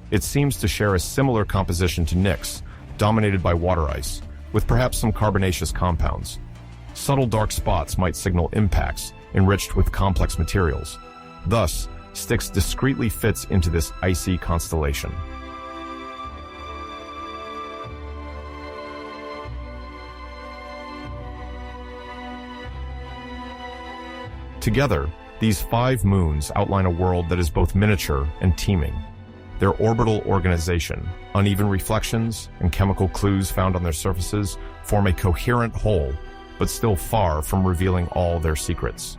It seems to share a similar composition to Nix, dominated by water ice, with perhaps some carbonaceous compounds. Subtle dark spots might signal impacts enriched with complex materials. Thus, Styx discreetly fits into this icy constellation. Together, these 5 moons outline a world that is both miniature and teeming. Their orbital organization, uneven reflections, and chemical clues found on their surfaces form a coherent whole, but still far from revealing all their secrets.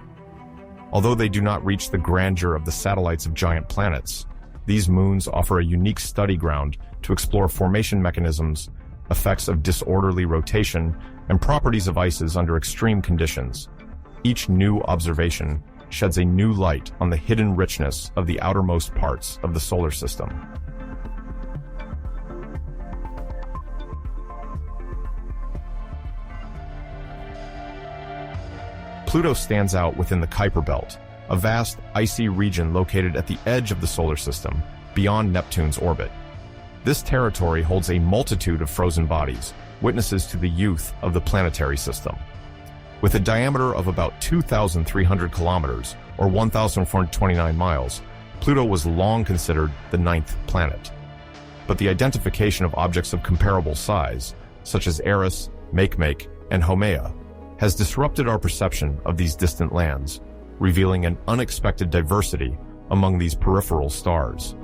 Although they do not reach the grandeur of the satellites of giant planets, these moons offer a unique study ground to explore formation mechanisms, effects of disorderly rotation, and properties of ices under extreme conditions. Each new observation sheds a new light on the hidden richness of the outermost parts of the solar system. Pluto stands out within the Kuiper Belt, a vast, icy region located at the edge of the solar system, beyond Neptune's orbit. This territory holds a multitude of frozen bodies, witnesses to the youth of the planetary system. With a diameter of about 2,300 kilometers, or 1,429 miles, Pluto was long considered the 9th planet. But the identification of objects of comparable size, such as Eris, Makemake, and Haumea, has disrupted our perception of these distant lands, revealing an unexpected diversity among these peripheral stars.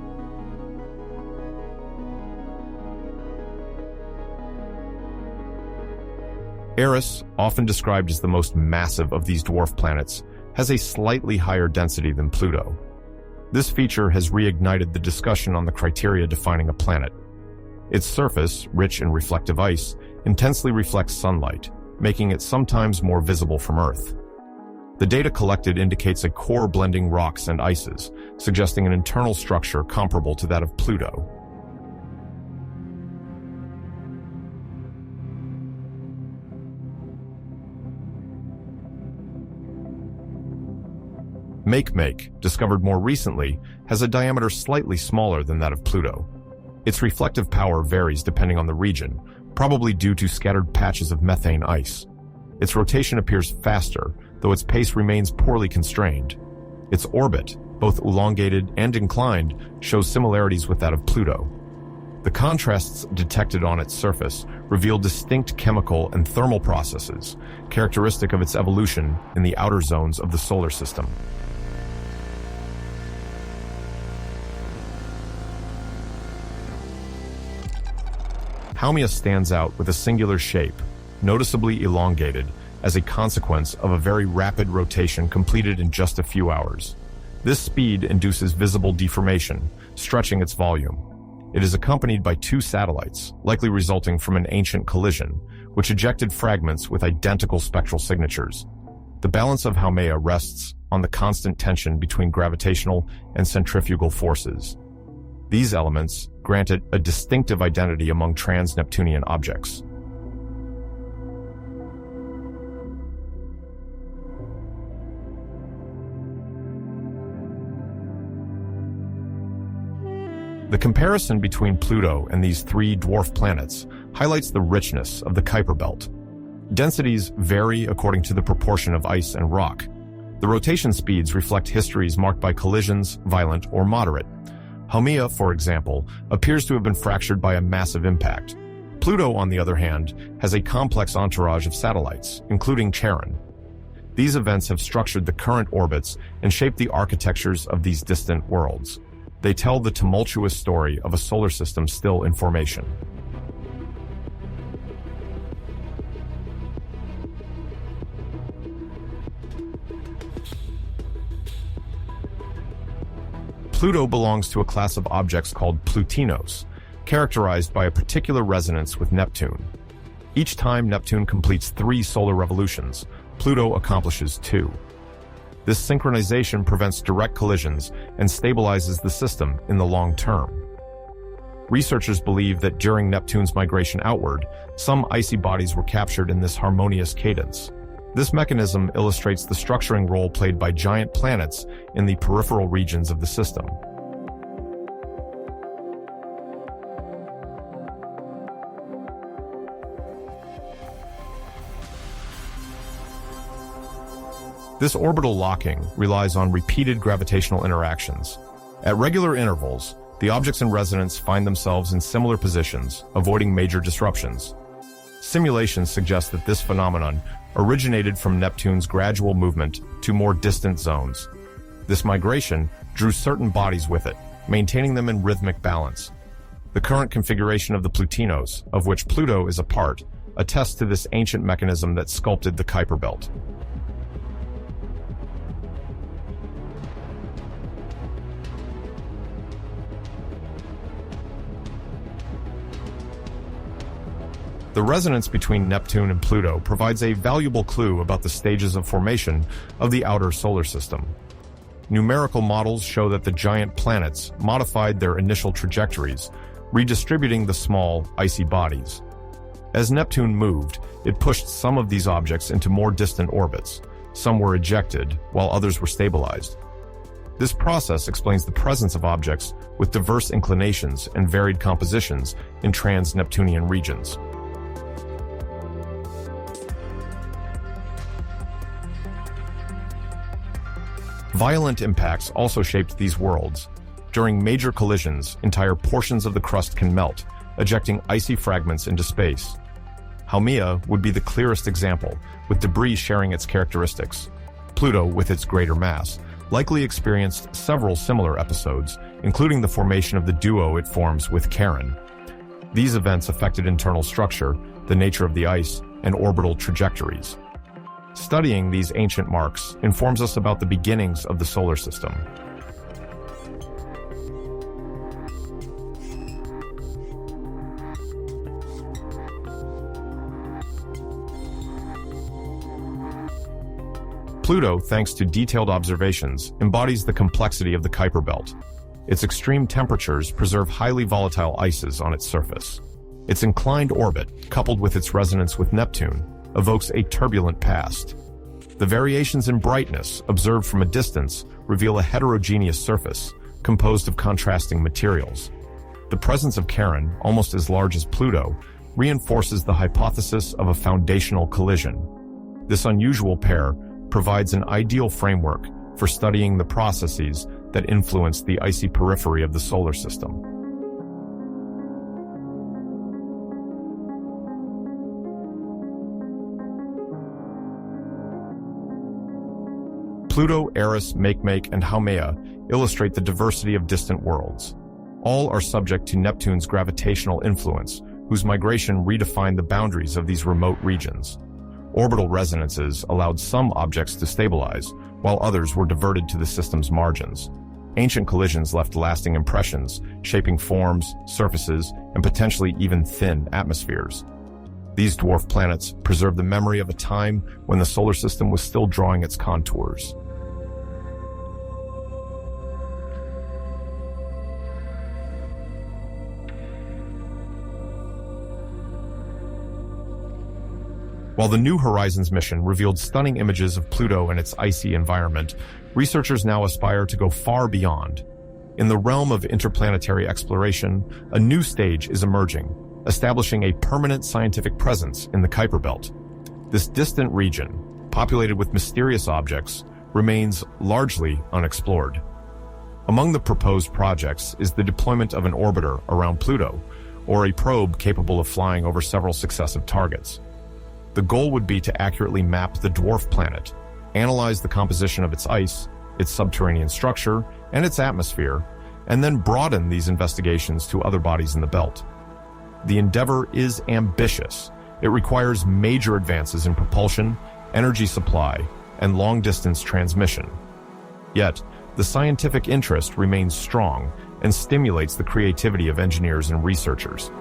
Eris, often described as the most massive of these dwarf planets, has a slightly higher density than Pluto. This feature has reignited the discussion on the criteria defining a planet. Its surface, rich in reflective ice, intensely reflects sunlight, making it sometimes more visible from Earth. The data collected indicates a core blending rocks and ices, suggesting an internal structure comparable to that of Pluto. Makemake, discovered more recently, has a diameter slightly smaller than that of Pluto. Its reflective power varies depending on the region, probably due to scattered patches of methane ice. Its rotation appears faster, though its pace remains poorly constrained. Its orbit, both elongated and inclined, shows similarities with that of Pluto. The contrasts detected on its surface reveal distinct chemical and thermal processes, characteristic of its evolution in the outer zones of the solar system. Haumea stands out with a singular shape, noticeably elongated, as a consequence of a very rapid rotation completed in just a few hours. This speed induces visible deformation, stretching its volume. It is accompanied by 2 satellites, likely resulting from an ancient collision, which ejected fragments with identical spectral signatures. The balance of Haumea rests on the constant tension between gravitational and centrifugal forces. These elements grant it a distinctive identity among trans-Neptunian objects. The comparison between Pluto and these 3 dwarf planets highlights the richness of the Kuiper Belt. Densities vary according to the proportion of ice and rock. The rotation speeds reflect histories marked by collisions, violent or moderate. Haumea, for example, appears to have been fractured by a massive impact. Pluto, on the other hand, has a complex entourage of satellites, including Charon. These events have structured the current orbits and shaped the architectures of these distant worlds. They tell the tumultuous story of a solar system still in formation. Pluto belongs to a class of objects called Plutinos, characterized by a particular resonance with Neptune. Each time Neptune completes 3 solar revolutions, Pluto accomplishes 2. This synchronization prevents direct collisions and stabilizes the system in the long term. Researchers believe that during Neptune's migration outward, some icy bodies were captured in this harmonious cadence. This mechanism illustrates the structuring role played by giant planets in the peripheral regions of the system. This orbital locking relies on repeated gravitational interactions. At regular intervals, the objects in resonance find themselves in similar positions, avoiding major disruptions. Simulations suggest that this phenomenon originated from Neptune's gradual movement to more distant zones. This migration drew certain bodies with it, maintaining them in rhythmic balance. The current configuration of the Plutinos, of which Pluto is a part, attests to this ancient mechanism that sculpted the Kuiper Belt. The resonance between Neptune and Pluto provides a valuable clue about the stages of formation of the outer solar system. Numerical models show that the giant planets modified their initial trajectories, redistributing the small, icy bodies. As Neptune moved, it pushed some of these objects into more distant orbits. Some were ejected, while others were stabilized. This process explains the presence of objects with diverse inclinations and varied compositions in trans-Neptunian regions. Violent impacts also shaped these worlds. During major collisions, entire portions of the crust can melt, ejecting icy fragments into space. Haumea would be the clearest example, with debris sharing its characteristics. Pluto, with its greater mass, likely experienced several similar episodes, including the formation of the duo it forms with Charon. These events affected internal structure, the nature of the ice, and orbital trajectories. Studying these ancient marks informs us about the beginnings of the solar system. Pluto, thanks to detailed observations, embodies the complexity of the Kuiper Belt. Its extreme temperatures preserve highly volatile ices on its surface. Its inclined orbit, coupled with its resonance with Neptune, evokes a turbulent past. The variations in brightness observed from a distance reveal a heterogeneous surface composed of contrasting materials. The presence of Charon, almost as large as Pluto, reinforces the hypothesis of a foundational collision. This unusual pair provides an ideal framework for studying the processes that influence the icy periphery of the solar system. Pluto, Eris, Makemake, and Haumea illustrate the diversity of distant worlds. All are subject to Neptune's gravitational influence, whose migration redefined the boundaries of these remote regions. Orbital resonances allowed some objects to stabilize, while others were diverted to the system's margins. Ancient collisions left lasting impressions, shaping forms, surfaces, and potentially even thin atmospheres. These dwarf planets preserve the memory of a time when the solar system was still drawing its contours. While the New Horizons mission revealed stunning images of Pluto and its icy environment, researchers now aspire to go far beyond. In the realm of interplanetary exploration, a new stage is emerging, establishing a permanent scientific presence in the Kuiper Belt. This distant region, populated with mysterious objects, remains largely unexplored. Among the proposed projects is the deployment of an orbiter around Pluto, or a probe capable of flying over several successive targets. The goal would be to accurately map the dwarf planet, analyze the composition of its ice, its subterranean structure, and its atmosphere, and then broaden these investigations to other bodies in the belt. The endeavor is ambitious. It requires major advances in propulsion, energy supply, and long-distance transmission. Yet, the scientific interest remains strong and stimulates the creativity of engineers and researchers.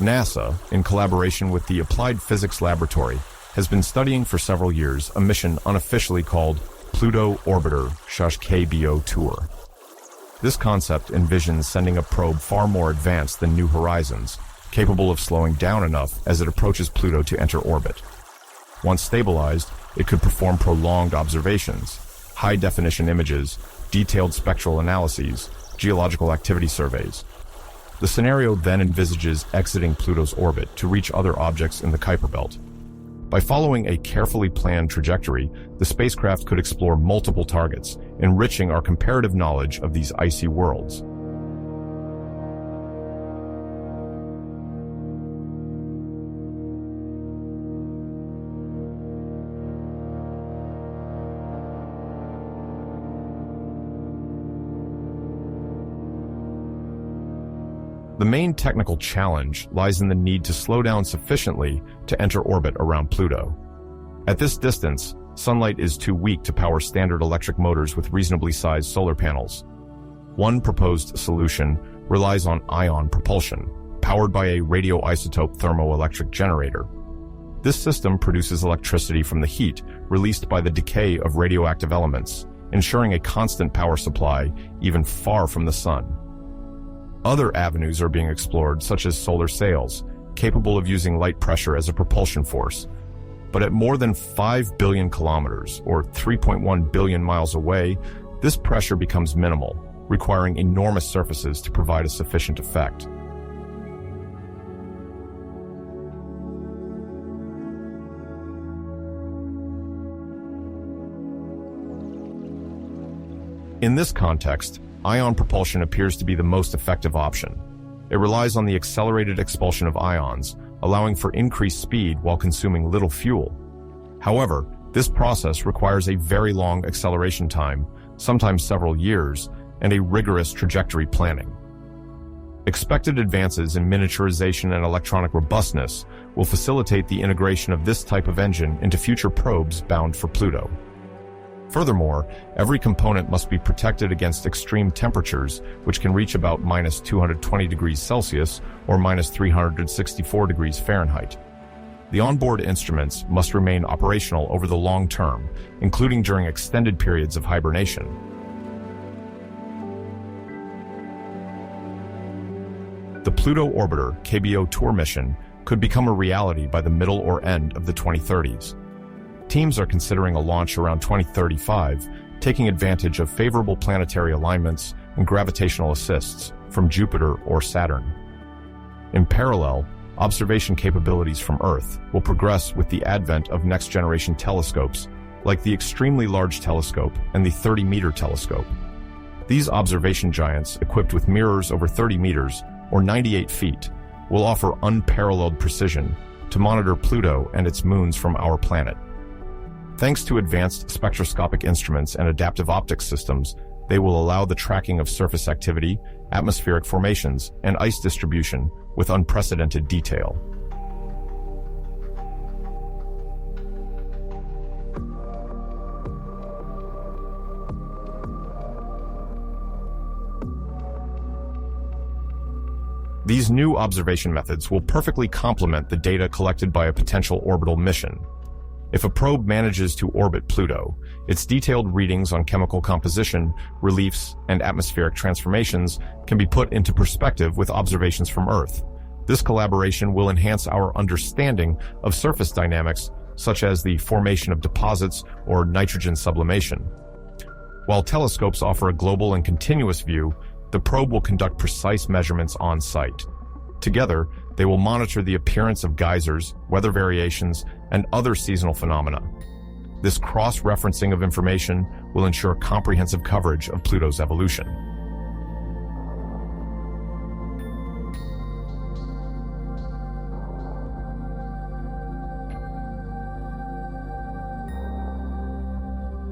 NASA, in collaboration with the Applied Physics Laboratory, has been studying for several years a mission unofficially called Pluto Orbiter/KBO Tour. This concept envisions sending a probe far more advanced than New Horizons, capable of slowing down enough as it approaches Pluto to enter orbit. Once stabilized, it could perform prolonged observations, high-definition images, detailed spectral analyses, geological activity surveys. The scenario then envisages exiting Pluto's orbit to reach other objects in the Kuiper Belt. By following a carefully planned trajectory, the spacecraft could explore multiple targets, enriching our comparative knowledge of these icy worlds. The main technical challenge lies in the need to slow down sufficiently to enter orbit around Pluto. At this distance, sunlight is too weak to power standard electric motors with reasonably sized solar panels. One proposed solution relies on ion propulsion, powered by a radioisotope thermoelectric generator. This system produces electricity from the heat released by the decay of radioactive elements, ensuring a constant power supply even far from the sun. Other avenues are being explored, such as solar sails, capable of using light pressure as a propulsion force. But at more than 5 billion kilometers, or 3.1 billion miles away, this pressure becomes minimal, requiring enormous surfaces to provide a sufficient effect. In this context, ion propulsion appears to be the most effective option. It relies on the accelerated expulsion of ions, allowing for increased speed while consuming little fuel. However, this process requires a very long acceleration time, sometimes several years, and a rigorous trajectory planning. Expected advances in miniaturization and electronic robustness will facilitate the integration of this type of engine into future probes bound for Pluto. Furthermore, every component must be protected against extreme temperatures, which can reach about minus 220 degrees Celsius or minus 364 degrees Fahrenheit. The onboard instruments must remain operational over the long term, including during extended periods of hibernation. The Pluto Orbiter KBO Tour mission could become a reality by the middle or end of the 2030s. Teams are considering a launch around 2035, taking advantage of favorable planetary alignments and gravitational assists from Jupiter or Saturn. In parallel, observation capabilities from Earth will progress with the advent of next-generation telescopes, like the Extremely Large Telescope and the 30-meter telescope. These observation giants, equipped with mirrors over 30 meters, or 98 feet, will offer unparalleled precision to monitor Pluto and its moons from our planet. Thanks to advanced spectroscopic instruments and adaptive optics systems, they will allow the tracking of surface activity, atmospheric formations, and ice distribution with unprecedented detail. These new observation methods will perfectly complement the data collected by a potential orbital mission. If a probe manages to orbit Pluto, its detailed readings on chemical composition, reliefs, and atmospheric transformations can be put into perspective with observations from Earth. This collaboration will enhance our understanding of surface dynamics, such as the formation of deposits or nitrogen sublimation. While telescopes offer a global and continuous view, the probe will conduct precise measurements on site. Together, they will monitor the appearance of geysers, weather variations, and other seasonal phenomena. This cross-referencing of information will ensure comprehensive coverage of Pluto's evolution.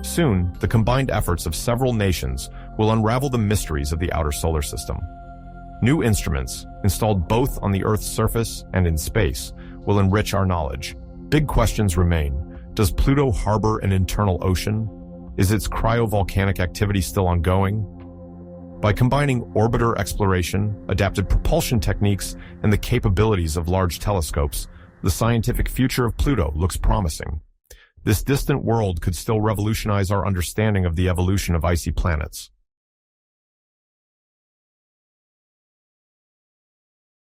Soon, the combined efforts of several nations will unravel the mysteries of the outer solar system. New instruments, installed both on the Earth's surface and in space, will enrich our knowledge. Big questions remain. Does Pluto harbor an internal ocean? Is its cryovolcanic activity still ongoing? By combining orbiter exploration, adapted propulsion techniques, and the capabilities of large telescopes, the scientific future of Pluto looks promising. This distant world could still revolutionize our understanding of the evolution of icy planets.